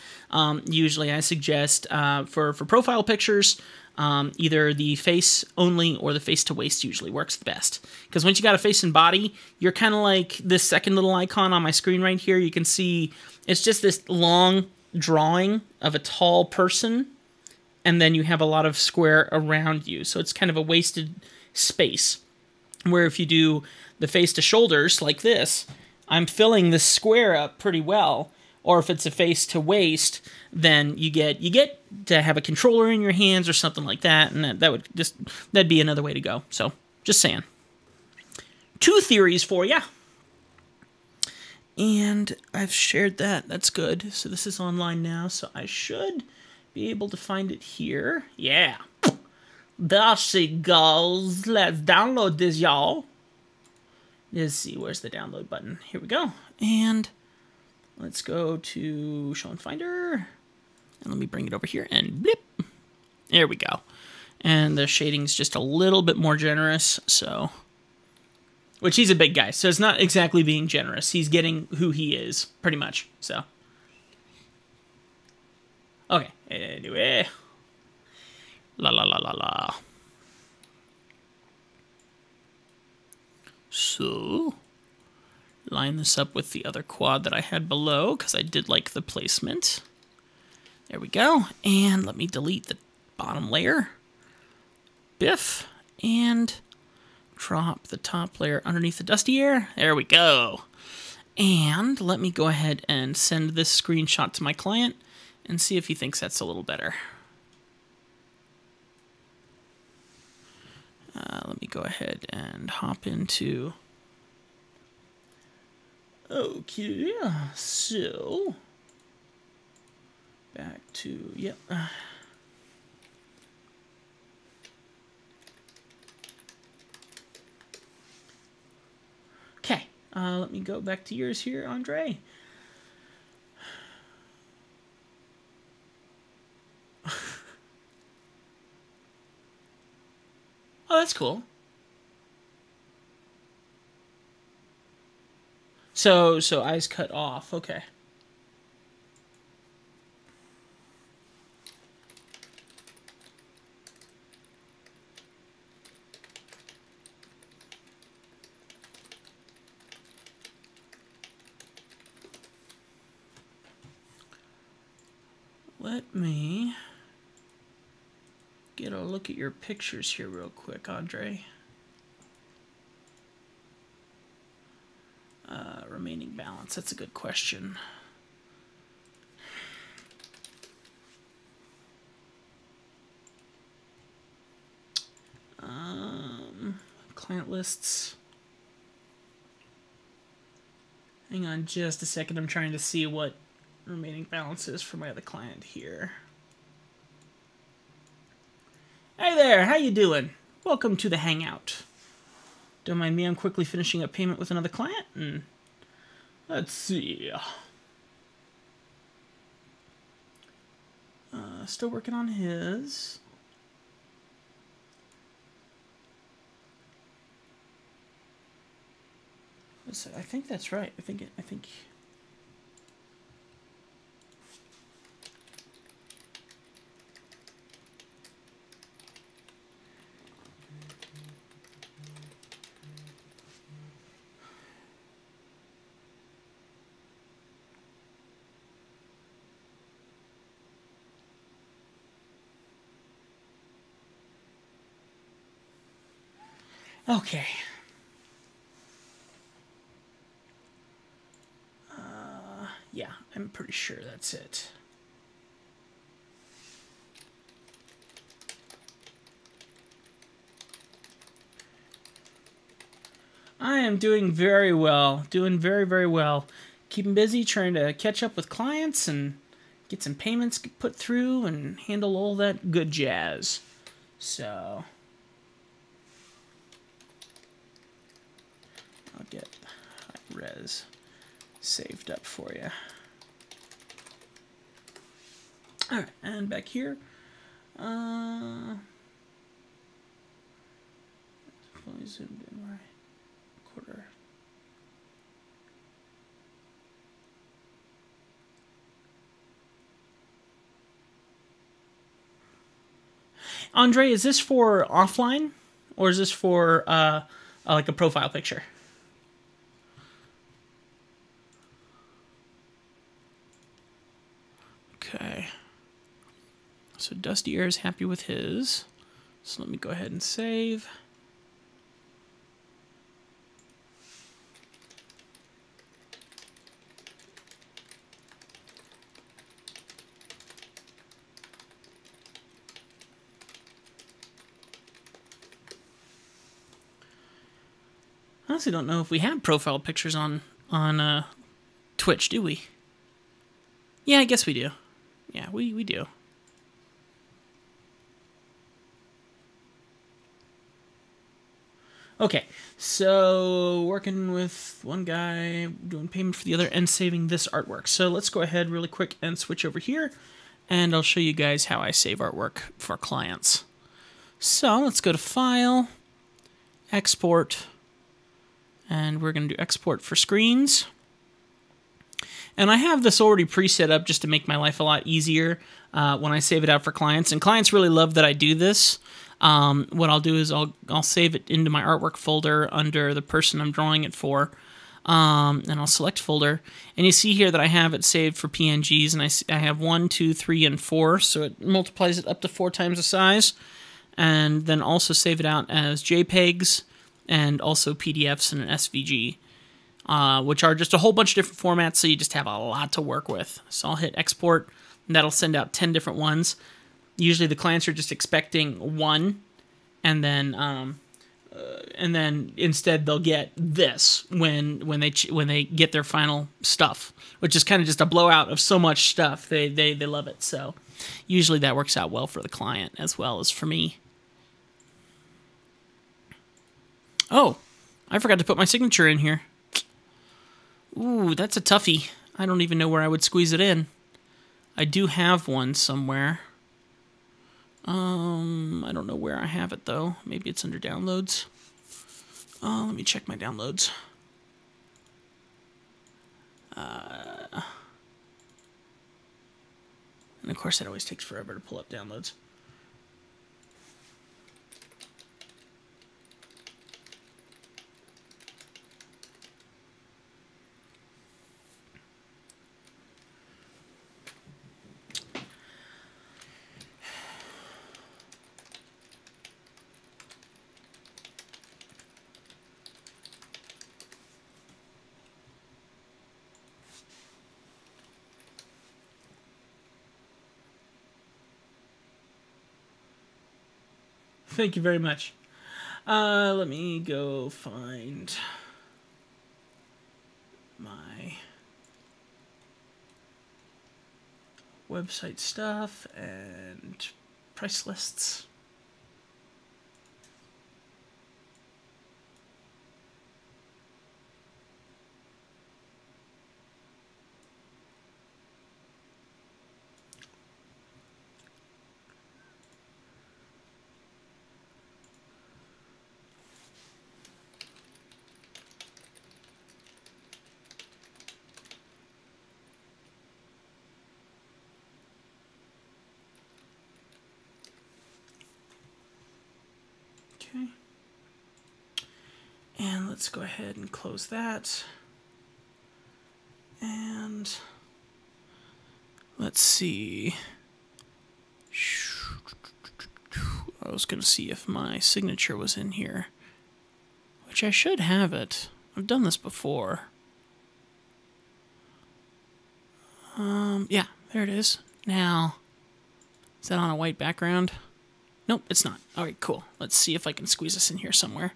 usually I suggest for profile pictures, either the face only or the face to waist usually works the best. Because once you got a face and body, you're kind of like this second little icon on my screen right here. You can see it's just this long drawing of a tall person, and then you have a lot of square around you. So it's kind of a wasted space. Where if you do the face to shoulders like this, I'm filling this square up pretty well. Or if it's a face to waist, then you get to have a controller in your hands or something like that, and that'd be another way to go. So just saying. 2 theories for ya. And I've shared that. That's good. So this is online now, so I should be able to find it here. Yeah. There she goes. Let's download this, y'all. Let's see, where's the download button? Here we go. And let's go to Show and Finder. And let me bring it over here and blip. There we go. And the shading's just a little bit more generous, so... Which, he's a big guy, so it's not exactly being generous. He's getting who he is, pretty much, so. Okay, anyway. La la la la la. So, line this up with the other quad that I had below, because I did like the placement. There we go. And let me delete the bottom layer. Biff. And drop the top layer underneath the dusty air. There we go. And let me go ahead and send this screenshot to my client and see if he thinks that's a little better. Let me go ahead and hop into... Okay, so... Back to... Yep. Okay, let me go back to yours here, Andre. Oh, that's cool. So eyes cut off. Okay. Let me get a look at your pictures here real quick, Andre. Remaining balance, that's a good question. Client lists. Hang on just a second, I'm trying to see what remaining balance is for my other client here. Hey there, how you doing? Welcome to the Hangout. Don't mind me, I'm quickly finishing up payment with another client, and let's see. Still working on his. I think that's right. I think. Okay. Yeah, I'm pretty sure that's it. I am doing very well. Doing very, very well. Keeping busy, trying to catch up with clients and get some payments put through and handle all that good jazz. So... I'll get high res saved up for you. Alright, and back here. Fully zoomed in right. Quarter. Andre, is this for offline? Or is this for like a profile picture? Okay, so Dusty Air is happy with his, so let me go ahead and save. I honestly don't know if we have profile pictures on Twitch, do we? Yeah, I guess we do. Yeah, we do. Okay, so working with one guy, doing payment for the other, and saving this artwork. So let's go ahead really quick and switch over here, and I'll show you guys how I save artwork for clients. So let's go to File, Export, and we're going to do Export for Screens. And I have this already preset up just to make my life a lot easier when I save it out for clients. And clients really love that I do this. what I'll do is I'll save it into my artwork folder under the person I'm drawing it for, and I'll select folder, and you see here that I have it saved for PNGs, and I have 1, 2, 3, and 4, so it multiplies it up to 4 times the size, and then also save it out as JPEGs and also PDFs and an SVG, which are just a whole bunch of different formats, so you just have a lot to work with. So I'll hit export, and that'll send out 10 different ones. Usually the clients are just expecting one, and then instead they'll get this when they get their final stuff, which is kind of just a blowout of so much stuff. They love it. So usually that works out well for the client as well as for me. Oh, I forgot to put my signature in here. Ooh, that's a toughie. I don't even know where I would squeeze it in. I do have one somewhere. I don't know where I have it though. Maybe it's under downloads. Let me check my downloads. And of course that always takes forever to pull up downloads. Thank you very much. Let me go find my website stuff and price lists. Okay. And let's go ahead and close that. And let's see. I was going to see if my signature was in here, which I should have it. I've done this before. Yeah, there it is. Now, is that on a white background? Nope, it's not. All right, cool. Let's see if I can squeeze this in here somewhere.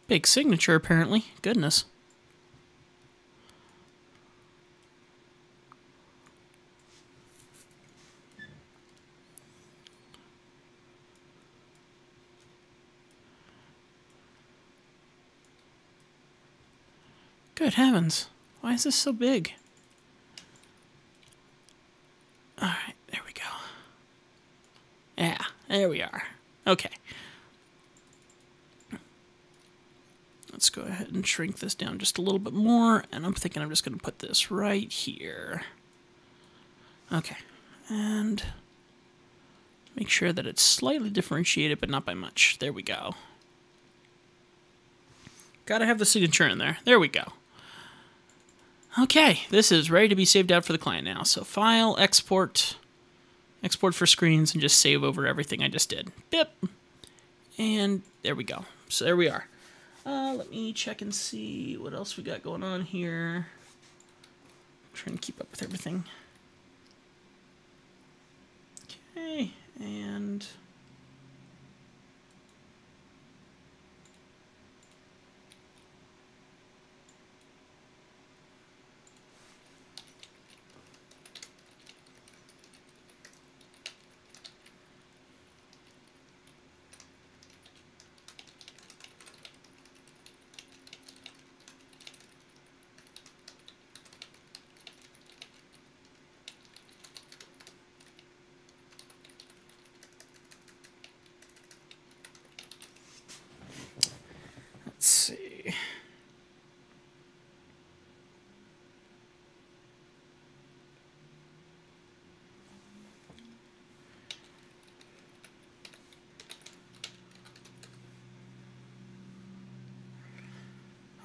Big signature, apparently. Goodness. Good heavens. Why is this so big? Alright, there we go. Yeah, there we are. Okay. Let's go ahead and shrink this down just a little bit more, and I'm thinking I'm just going to put this right here. Okay, and make sure that it's slightly differentiated, but not by much. There we go. Gotta have the signature in there. There we go. Okay, this is ready to be saved out for the client now. So File, Export, Export for Screens, and just save over everything I just did. Bip. And there we go. So there we are. Let me check and see what else we got going on here. I'm trying to keep up with everything. Okay, and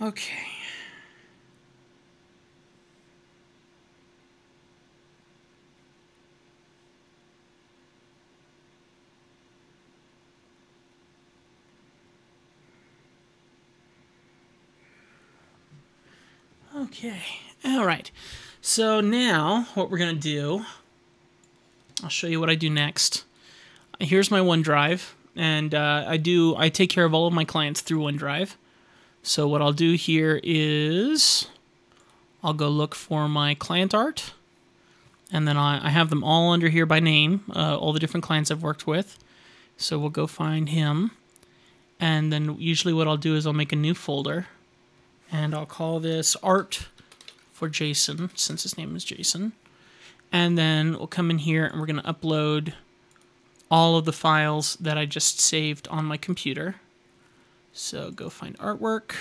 Okay. Okay, all right. So now what we're gonna do, I'll show you what I do next. Here's my OneDrive, and I take care of all of my clients through OneDrive. So what I'll do here is I'll go look for my client art, and then I have them all under here by name, all the different clients I've worked with. So we'll go find him, and then usually what I'll do is I'll make a new folder, and I'll call this Art for Jason, since his name is Jason. And then we'll come in here and we're going to upload all of the files that I just saved on my computer. So go find artwork,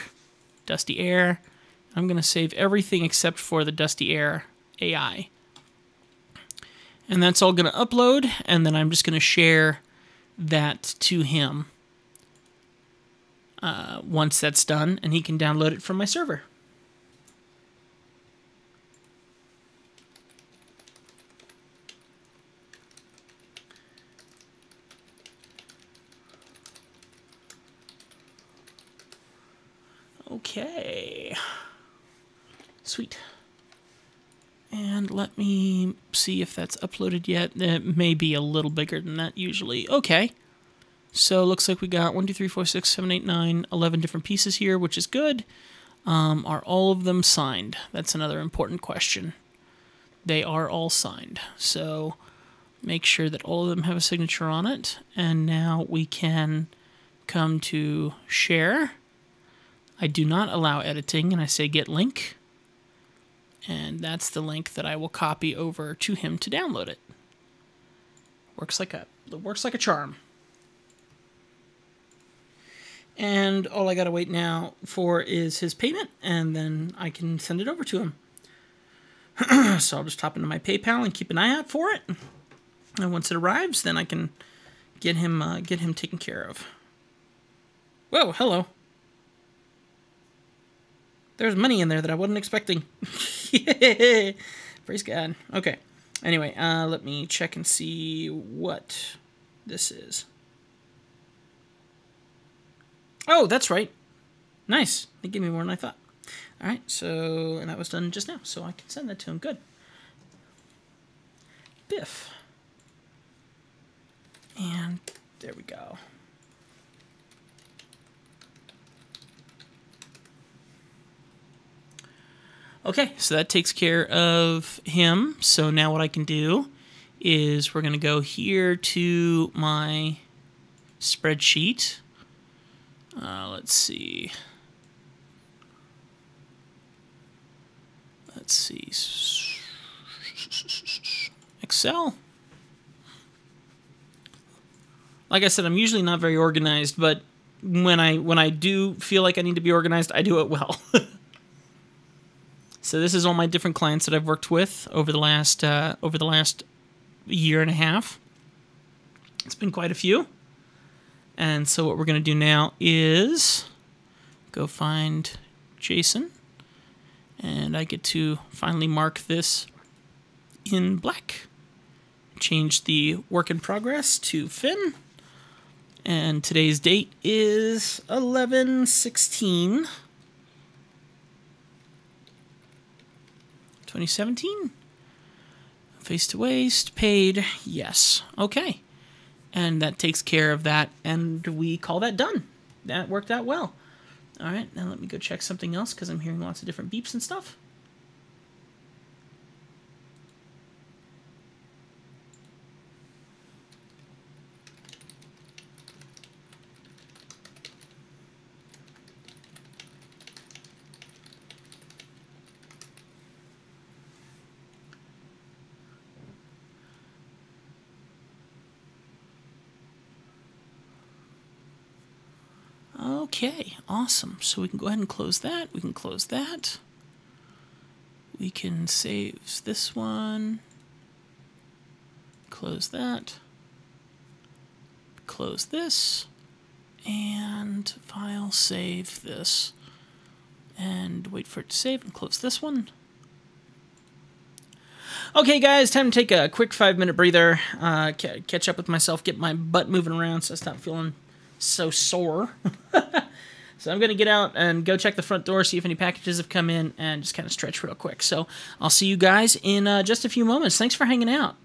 Dusty Air. I'm going to save everything except for the Dusty Air AI. And that's all going to upload, and then I'm just going to share that to him once that's done, and he can download it from my server. Okay. Sweet. And let me see if that's uploaded yet. It may be a little bigger than that usually. Okay. So it looks like we got 1, 2, 3, 4, 6, 7, 8, 9, 11 different pieces here, which is good. Are all of them signed? That's another important question. They are all signed. So make sure that all of them have a signature on it. And now we can come to share. I do not allow editing, and I say get link. And that's the link that I will copy over to him to download it. Works like a charm. And all I gotta wait now for is his payment, and then I can send it over to him. So I'll just hop into my PayPal and keep an eye out for it. And once it arrives, then I can get him taken care of. Whoa, hello. There's money in there that I wasn't expecting. Praise God. Okay. Anyway, let me check and see what this is. Oh, that's right. Nice. They gave me more than I thought. All right, so, and that was done just now, so I can send that to him. Good. Biff. And there we go. Okay, so that takes care of him. So now what I can do is we're going to go here to my spreadsheet. Let's see. Excel. Like I said, I'm usually not very organized, but when I do feel like I need to be organized, I do it well. So this is all my different clients that I've worked with over the last year and a half. It's been quite a few. And so what we're going to do now is go find Jason. And I get to finally mark this in black. Change the work in progress to Finn. And today's date is 11/16. 2017. Face to waist, paid, yes. Okay. And that takes care of that, and we call that done. That worked out well. All right, now let me go check something else because I'm hearing lots of different beeps and stuff. Okay, awesome. So we can go ahead and close that. We can close that. We can save this one. Close that. Close this. And file save this. And wait for it to save and close this one. Okay, guys, time to take a quick 5-minute breather, catch up with myself, get my butt moving around so I stop feeling so sore. So I'm going to get out and go check the front door, see if any packages have come in, and just kind of stretch real quick. So I'll see you guys in just a few moments. Thanks for hanging out.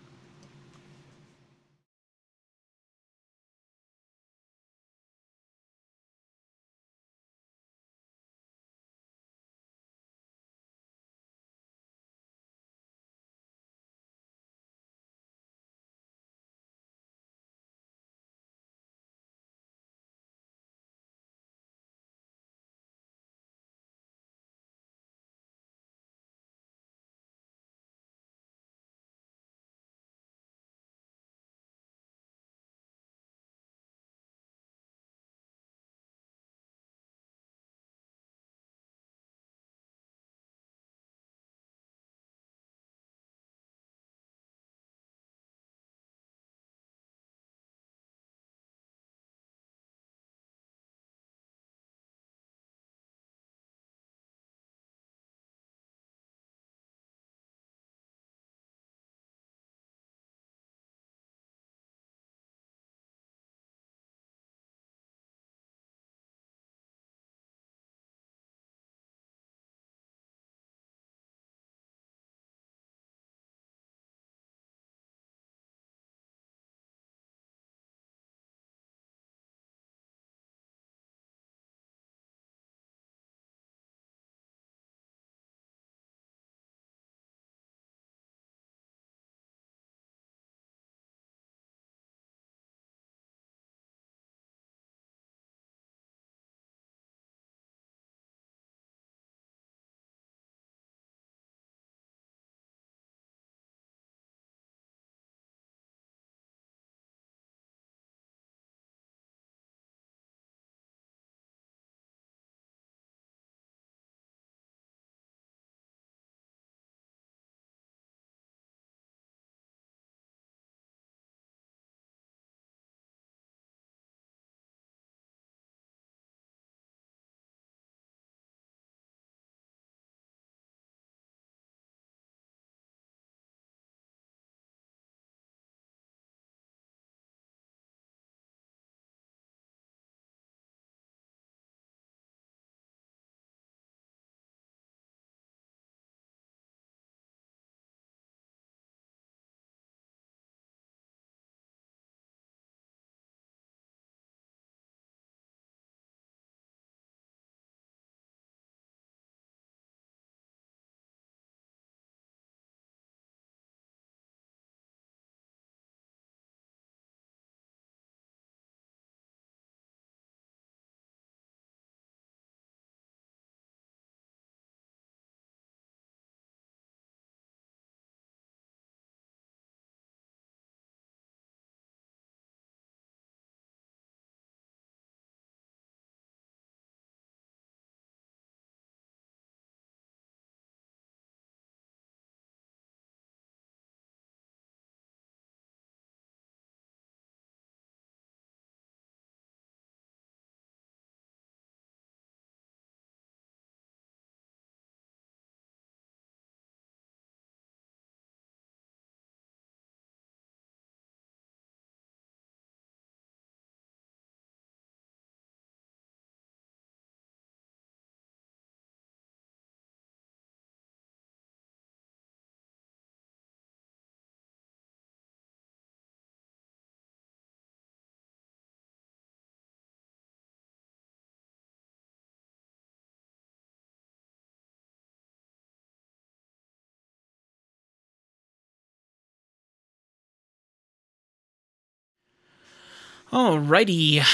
Alrighty,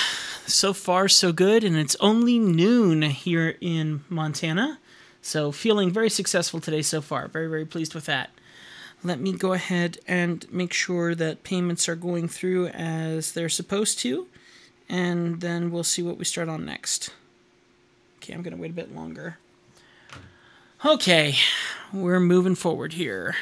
so far so good, and it's only noon here in Montana, so feeling very successful today so far. Very, very pleased with that. Let me go ahead and make sure that payments are going through as they're supposed to, and then we'll see what we start on next. Okay, I'm going to wait a bit longer. Okay, we're moving forward here.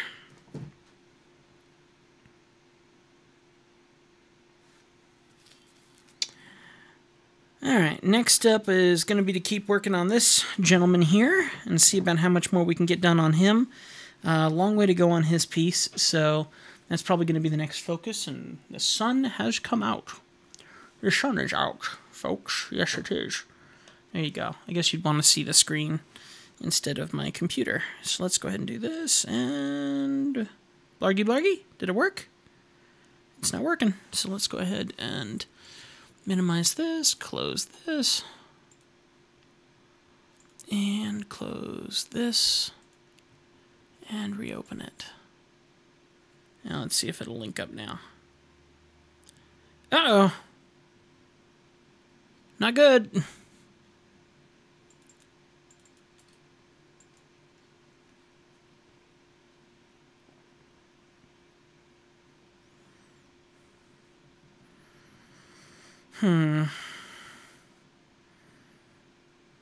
Alright, next up is going to be to keep working on this gentleman here and see about how much more we can get done on him. Long way to go on his piece, so that's probably going to be the next focus, and the sun has come out. The sun is out, folks. Yes, it is. There you go. I guess you'd want to see the screen instead of my computer. So let's go ahead and do this, and... Blargy blargy? Did it work? It's not working, so let's go ahead and minimize this, close this, and close this, and reopen it. Now let's see if it'll link up now. Uh-oh. Not good.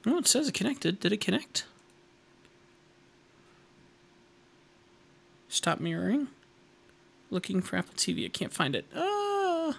Oh, it says it connected. Did it connect? Stop mirroring. Looking for Apple TV. I can't find it. Ah!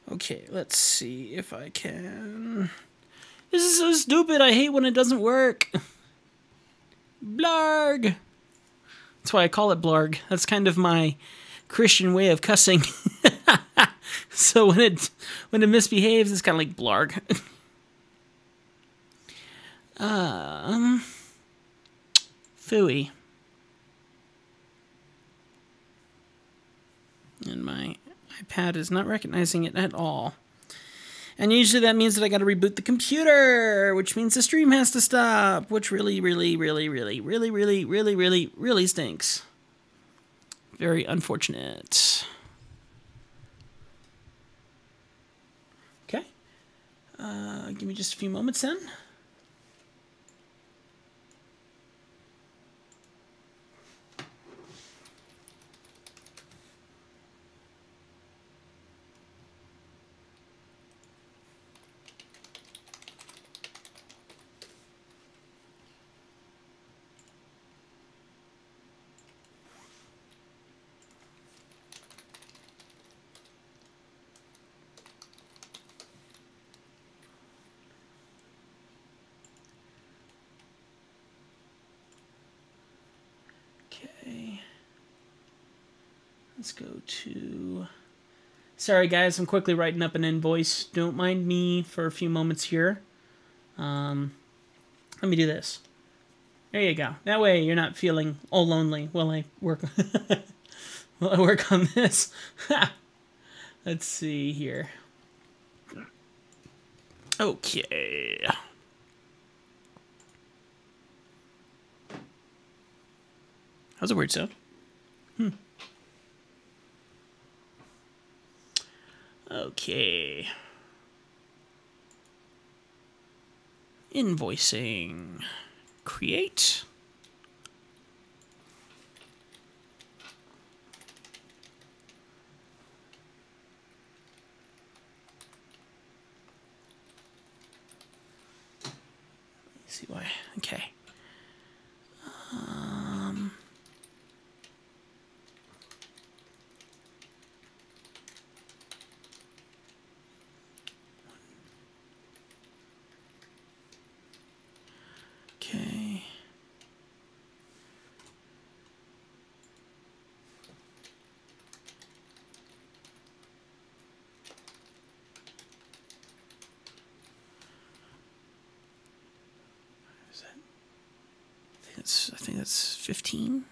Okay, let's see if I can... This is so stupid. I hate when it doesn't work. Blarg. That's why I call it blarg. That's kind of my Christian way of cussing. So when it misbehaves, it's kind of like blarg. Phooey. And my iPad is not recognizing it at all. And usually that means that I got to reboot the computer, which means the stream has to stop, which really stinks. Very unfortunate. Okay. Give me just a few moments then. Let's go to... Sorry guys, I'm quickly writing up an invoice. Don't mind me for a few moments here. Let me do this. There you go. That way you're not feeling all lonely while I work on this. Let's see here. Okay. How's a weird sound? Okay. Invoicing. Create. Let's see why. Okay. Okay. Is that? I think that's 15.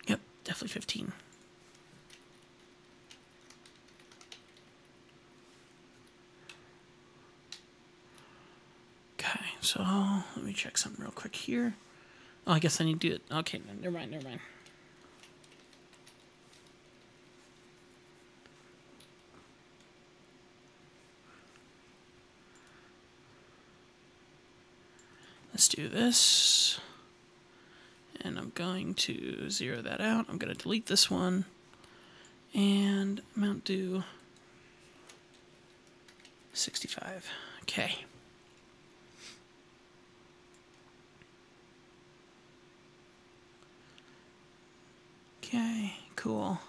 Yep, definitely for 15. Okay, so let me check something real quick here. Oh, I guess I need to do it. Okay, never mind, never mind. Let's do this. And I'm going to zero that out. I'm going to delete this one. And amount due 65. Okay. Okay, cool.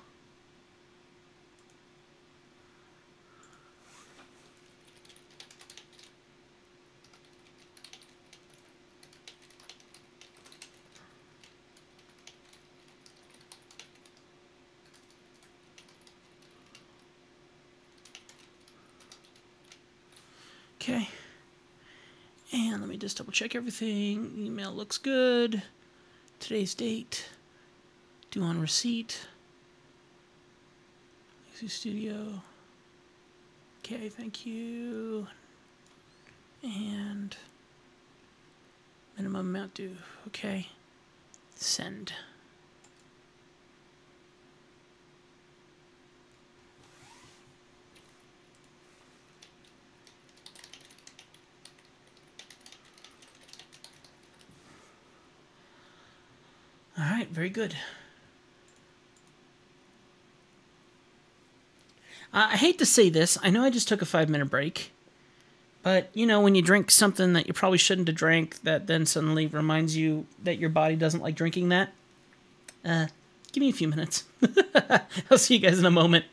Okay. And let me just double check everything. Email looks good. Today's date. Due on receipt. Legacy Studio. Okay, thank you. And minimum amount due. Okay. Send. All right, very good. I hate to say this. I know I just took a 5-minute break. But, you know, when you drink something that you probably shouldn't have drank, that then suddenly reminds you that your body doesn't like drinking that, give me a few minutes. I'll see you guys in a moment.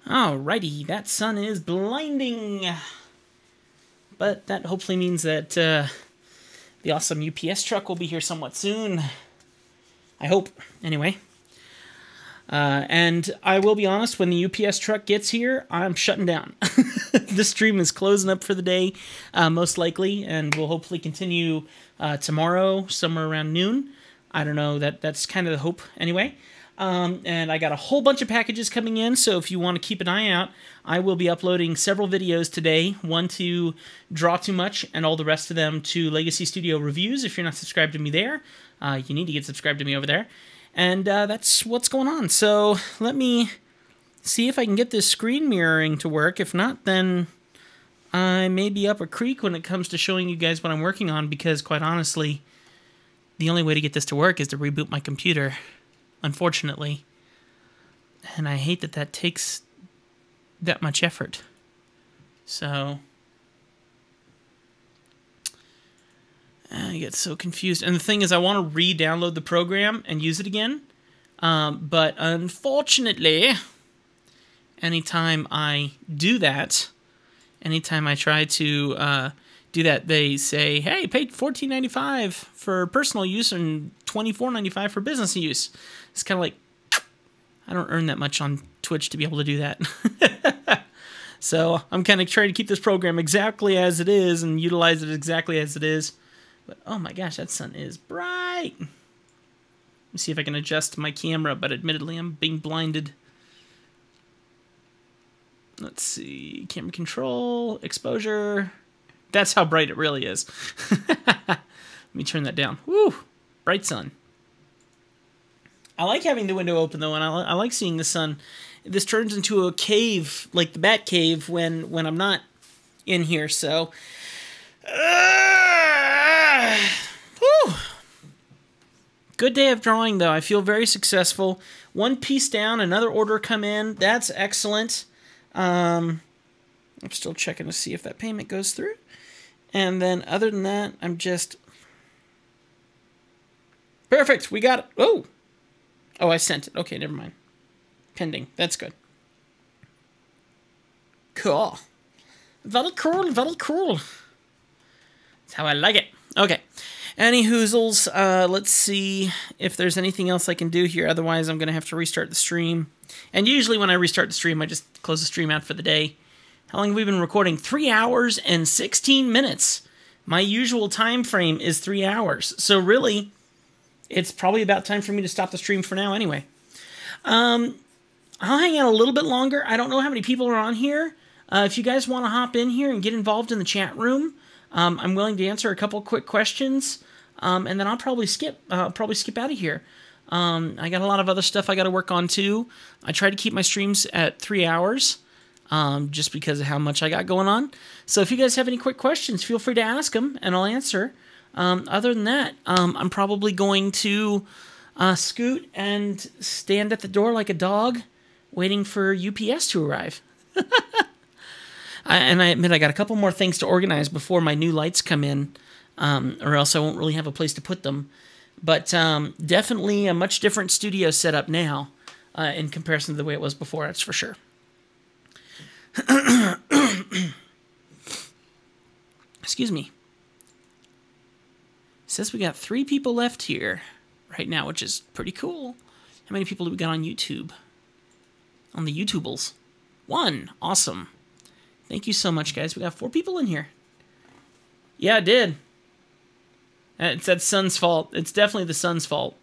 Alrighty, that sun is blinding. But that hopefully means that the awesome UPS truck will be here somewhat soon. I hope, anyway. And I will be honest, when the UPS truck gets here, I'm shutting down. This stream is closing up for the day, most likely, and we'll hopefully continue tomorrow, somewhere around noon. I don't know, that's kind of the hope anyway. And I got a whole bunch of packages coming in, so if you want to keep an eye out, I will be uploading several videos today, one to Draw Too Much, and all the rest of them to Legacy Studio Reviews. If you're not subscribed to me there, you need to get subscribed to me over there. And that's what's going on. So let me see if I can get this screen mirroring to work. If not, then I may be up a creek when it comes to showing you guys what I'm working on, because quite honestly, the only way to get this to work is to reboot my computer, unfortunately. And I hate that that takes that much effort. So I get so confused. And the thing is, I want to re-download the program and use it again. But unfortunately, anytime I do that, anytime I try to do that, they say, hey, pay $14.95 for personal use and $24.95 for business use. It's kind of like, I don't earn that much on Twitch to be able to do that. So I'm kind of trying to keep this program exactly as it is and utilize it exactly as it is. But oh my gosh, that sun is bright. Let me see if I can adjust my camera, but admittedly I'm being blinded. Let's see, camera control, exposure. That's how bright it really is. Let me turn that down. Woo, bright sun. I like having the window open though, and I like seeing the sun. This turns into a cave, like the Bat Cave, when I'm not in here, so... Whew. Good day of drawing, though. I feel very successful. One piece down, another order come in. That's excellent. I'm still checking to see if that payment goes through. And then, other than that, I'm just... Perfect! We got it! Oh! Oh, I sent it. Okay, never mind. Pending. That's good. Cool. Very cool, very cool. That's how I like it. Okay. Any hoozles, let's see if there's anything else I can do here. Otherwise, I'm going to have to restart the stream. And usually when I restart the stream, I just close the stream out for the day. How long have we been recording? 3 hours and 16 minutes. My usual time frame is 3 hours. So really, it's probably about time for me to stop the stream for now anyway. I'll hang out a little bit longer. I don't know how many people are on here. If you guys want to hop in here and get involved in the chat room, I'm willing to answer a couple quick questions, and then I'll probably skip out of here. I got a lot of other stuff I got to work on too. I try to keep my streams at 3 hours, just because of how much I got going on. So if you guys have any quick questions, feel free to ask them, and I'll answer. Other than that, I'm probably going to scoot and stand at the door like a dog, waiting for UPS to arrive. And I admit I got a couple more things to organize before my new lights come in, or else I won't really have a place to put them. But definitely a much different studio setup now in comparison to the way it was before, that's for sure. Excuse me. It says we got 3 people left here right now, which is pretty cool. How many people do we got on YouTube? On the YouTubles? 1. Awesome. Thank you so much, guys. We got 4 people in here. Yeah, it did. It's that sun's fault. It's definitely the sun's fault.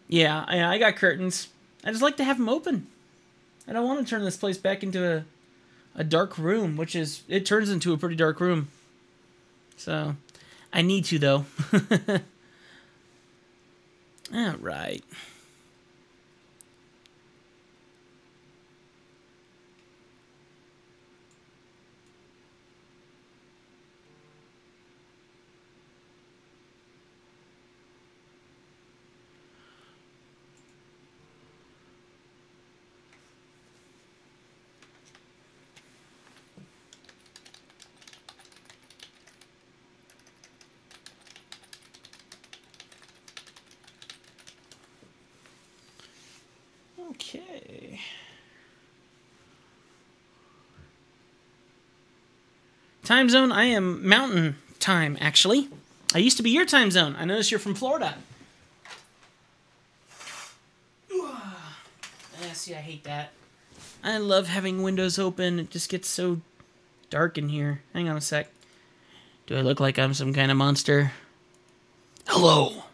Yeah, I got curtains. I just like to have them open. I don't want to turn this place back into a dark room, which is... It turns into a pretty dark room. So, I need to, though. All right. Okay. Time zone, I am Mountain Time, actually. I used to be your time zone. I notice you're from Florida. See, I hate that. I love having windows open. It just gets so dark in here. Hang on a sec. Do I look like I'm some kind of monster? Hello.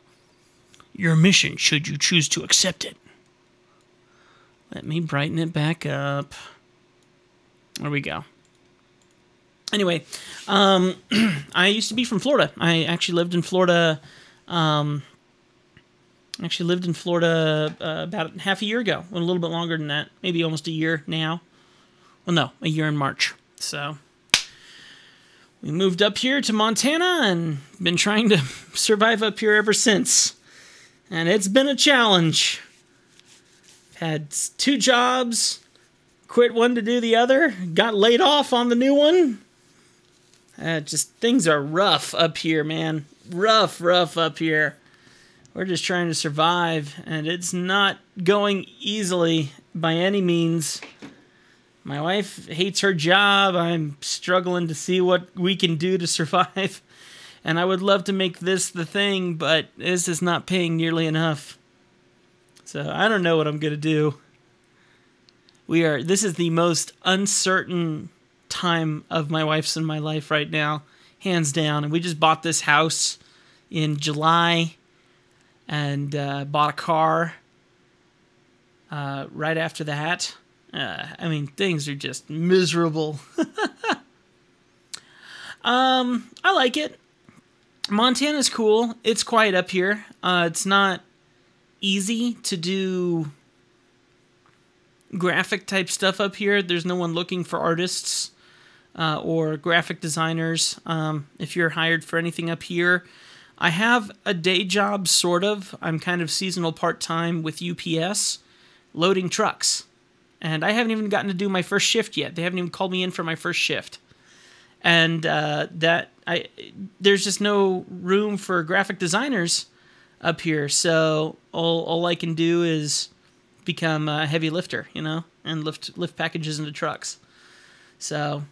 Your mission, should you choose to accept it. Let me brighten it back up. There we go. Anyway, I used to be from Florida. I actually lived in Florida. About half a year ago. Well, a little bit longer than that. Maybe almost a year now. Well, no, a year in March. So we moved up here to Montana and been trying to survive up here ever since. And it's been a challenge. Had 2 jobs, quit one to do the other, got laid off on the new one. Just things are rough up here, man. Rough up here. We're just trying to survive, and it's not going easily by any means. My wife hates her job. I'm struggling to see what we can do to survive. And I would love to make this the thing, but this is not paying nearly enough. So I don't know what I'm going to do. This is the most uncertain time of my wife's and my life right now, hands down. And we just bought this house in July. And bought a car right after that. I mean, things are just miserable. I like it. Montana's cool. It's quiet up here. It's not easy to do graphic type stuff up here. There's no one looking for artists or graphic designers. If you're hired for anything up here, I have a day job, sort of. I'm kind of seasonal part-time with UPS, loading trucks. And I haven't even gotten to do my first shift yet. They haven't even called me in for my first shift. And there's just no room for graphic designers up here. So all I can do is become a heavy lifter, you know, and lift packages into trucks. So,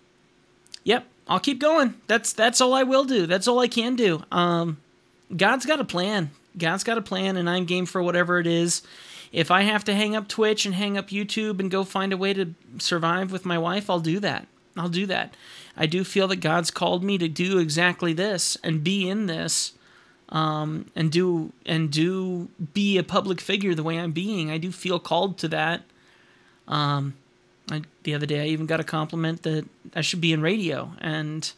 yep, I'll keep going. That's all I will do. That's all I can do. God's got a plan. God's got a plan, and I'm game for whatever it is. If I have to hang up Twitch and hang up YouTube and go find a way to survive with my wife, I'll do that. I'll do that. I do feel that God's called me to do exactly this and be in this, and do be a public figure the way I'm being. I do feel called to that. The other day, I even got a compliment that I should be in radio, and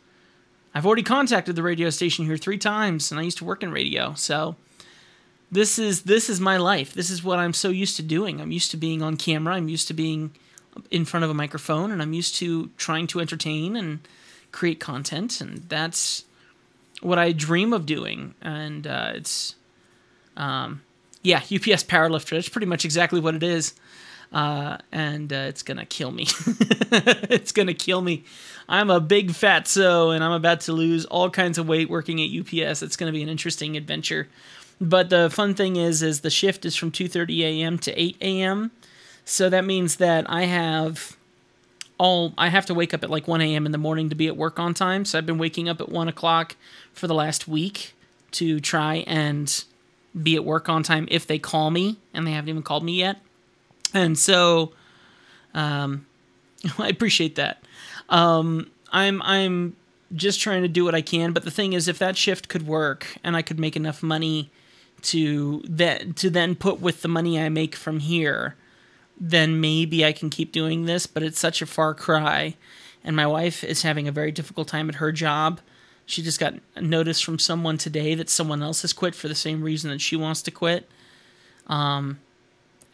I've already contacted the radio station here 3 times, and I used to work in radio, so this is my life. This is what I'm so used to doing. I'm used to being on camera. I'm used to being in front of a microphone, and I'm used to trying to entertain and create content, and that's what I dream of doing. And yeah, UPS powerlifter. That's pretty much exactly what it is. And it's gonna kill me. It's gonna kill me. I'm a big fatso, and I'm about to lose all kinds of weight working at UPS. It's gonna be an interesting adventure. But the fun thing is the shift is from 2:30 a.m. to 8 a.m. So that means that I have to wake up at like 1 a.m. in the morning to be at work on time. So I've been waking up at 1 o'clock for the last week to try and be at work on time if they call me, and they haven't even called me yet. And so, I appreciate that. I'm just trying to do what I can. But the thing is, if that shift could work and I could make enough money to then put with the money I make from here, then maybe I can keep doing this. But it's such a far cry, and my wife is having a very difficult time at her job. She just got a notice from someone today that someone else has quit for the same reason that she wants to quit.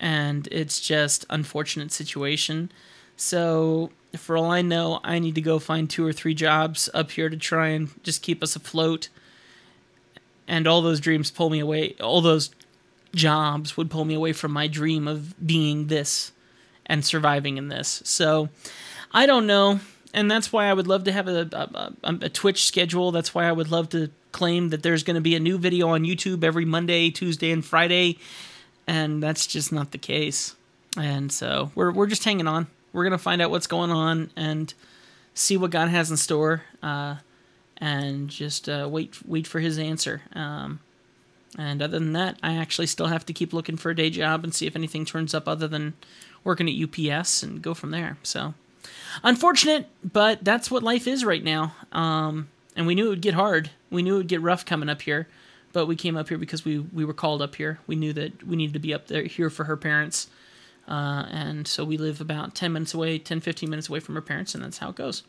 And it's just unfortunate situation. So for all I know, I need to go find 2 or 3 jobs up here to try and just keep us afloat. And all those dreams pull me away. All those jobs would pull me away from my dream of being this and surviving in this. So I don't know. And that's why I would love to have a Twitch schedule. That's why I would love to claim that there's going to be a new video on YouTube every Monday, Tuesday, and Friday. And that's just not the case. And so we're just hanging on. We're going to find out what's going on and see what God has in store, and just wait for his answer. And other than that, I actually still have to keep looking for a day job and see if anything turns up other than working at UPS and go from there. So, unfortunate, but that's what life is right now. And we knew it would get hard. We knew it would get rough coming up here, but we came up here because we were called up here. We knew that we needed to be up there here for her parents. And so we live about 10 minutes away, 10, 15 minutes away from her parents, and that's how it goes.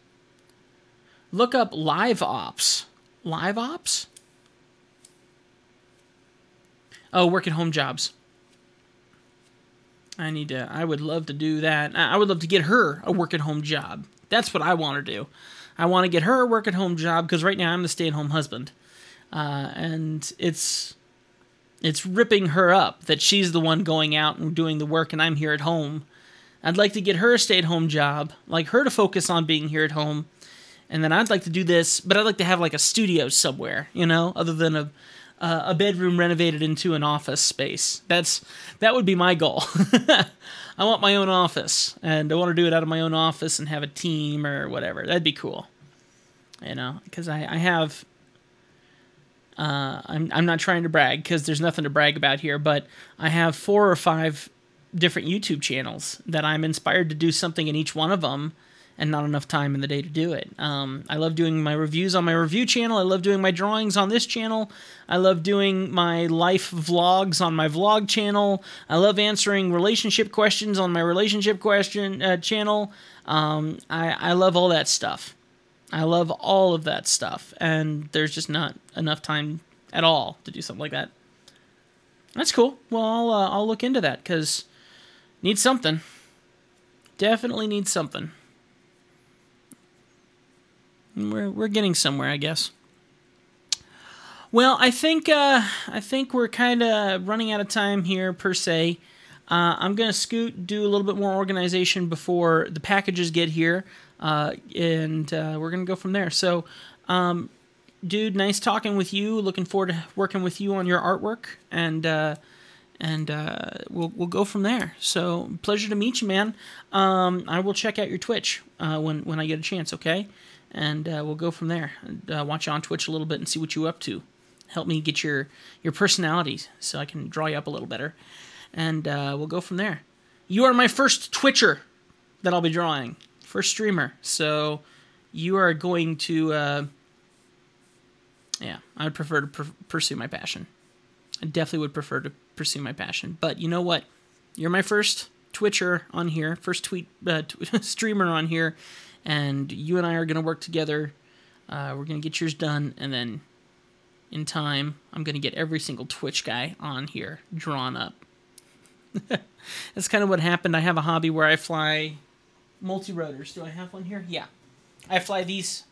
Look up Live Ops. Live Ops? Oh, work at home jobs. I would love to do that. I would love to get her a work at home job. That's what I want to do. I want to get her a work at home job because right now I'm the stay-at-home husband. And it's ripping her up that she's the one going out and doing the work and I'm here at home. I'd like to get her a stay-at-home job, like her to focus on being here at home. And then I'd like to do this, but I'd like to have like a studio somewhere, you know, other than a bedroom renovated into an office space. That would be my goal. I want my own office, and I want to do it out of my own office and have a team or whatever. That'd be cool, you know, because I have. I'm not trying to brag because there's nothing to brag about here, but I have 4 or 5 different YouTube channels that I'm inspired to do something in each one of them, and not enough time in the day to do it. I love doing my reviews on my review channel. I love doing my drawings on this channel. I love doing my life vlogs on my vlog channel. I love answering relationship questions on my relationship channel. I love all that stuff. I love all of that stuff, and there's just not enough time at all to do something like that. That's cool. Well, I'll look into that, because need something. Definitely need something. We're getting somewhere, I guess. Well, I think we're kind of running out of time here, per se. I'm going to do a little bit more organization before the packages get here, and we're going to go from there. So, dude, nice talking with you. Looking forward to working with you on your artwork, and we'll go from there. So, pleasure to meet you, man. I will check out your Twitch when I get a chance, okay? And we'll go from there. Watch you on Twitch a little bit and see what you're up to. Help me get your personality so I can draw you up a little better. And we'll go from there. You are my first Twitcher that I'll be drawing. First streamer. So you are going to... yeah, I would prefer to pursue my passion. I definitely would prefer to pursue my passion. But you know what? You're my first Twitcher on here. First streamer on here. And you and I are going to work together. We're going to get yours done. And then in time, I'm going to get every single Twitch guy on here drawn up. That's kind of what happened. I have a hobby where I fly multi-rotors. Do I have one here? Yeah. I fly these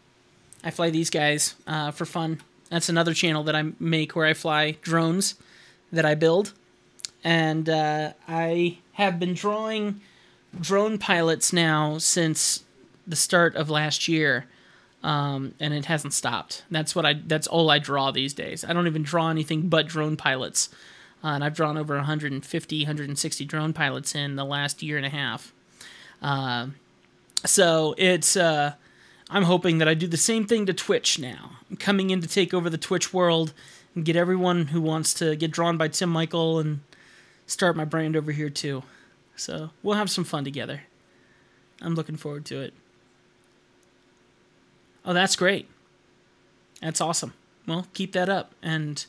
guys for fun. That's another channel that I make where I fly drones that I build. And I have been drawing drone pilots now since the start of last year, and it hasn't stopped. That's all I draw these days. I don't even draw anything but drone pilots, and I've drawn over 150, 160 drone pilots in the last year and a half. So it's I'm hoping that I do the same thing to Twitch now. I'm coming in to take over the Twitch world and get everyone who wants to get drawn by Tim Michael and start my brand over here too. So we'll have some fun together. I'm looking forward to it. Oh, that's great. That's awesome. Well, keep that up, and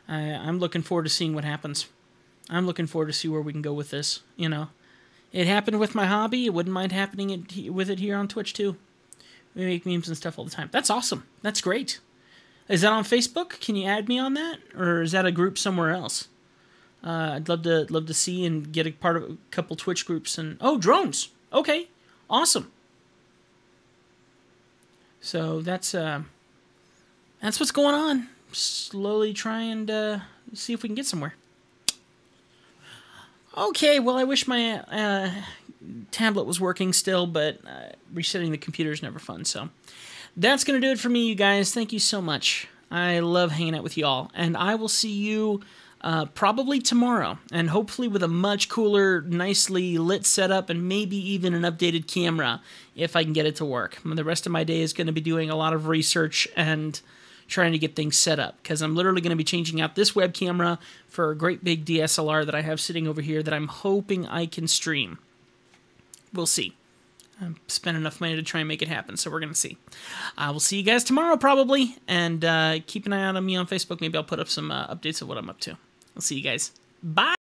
I'm looking forward to seeing what happens. I'm looking forward to see where we can go with this, you know. It happened with my hobby. It wouldn't mind happening with it here on Twitch, too. We make memes and stuff all the time. That's awesome. That's great. Is that on Facebook? Can you add me on that? Or is that a group somewhere else? I'd love to see and get a part of a couple Twitch groups. And oh, drones. Okay. Awesome. So that's what's going on. Slowly try and see if we can get somewhere. Okay, well, I wish my tablet was working still, but resetting the computer is never fun. So that's going to do it for me, you guys. Thank you so much. I love hanging out with y'all, and I will see you probably tomorrow, and hopefully with a much cooler, nicely lit setup, and maybe even an updated camera if I can get it to work. The rest of my day is going to be doing a lot of research and trying to get things set up, because I'm literally going to be changing out this web camera for a great big DSLR that I have sitting over here that I'm hoping I can stream. We'll see. I've spent enough money to try and make it happen, so we're going to see. We'll see you guys tomorrow, probably, and keep an eye out on me on Facebook. Maybe I'll put up some updates of what I'm up to. I'll see you guys. Bye!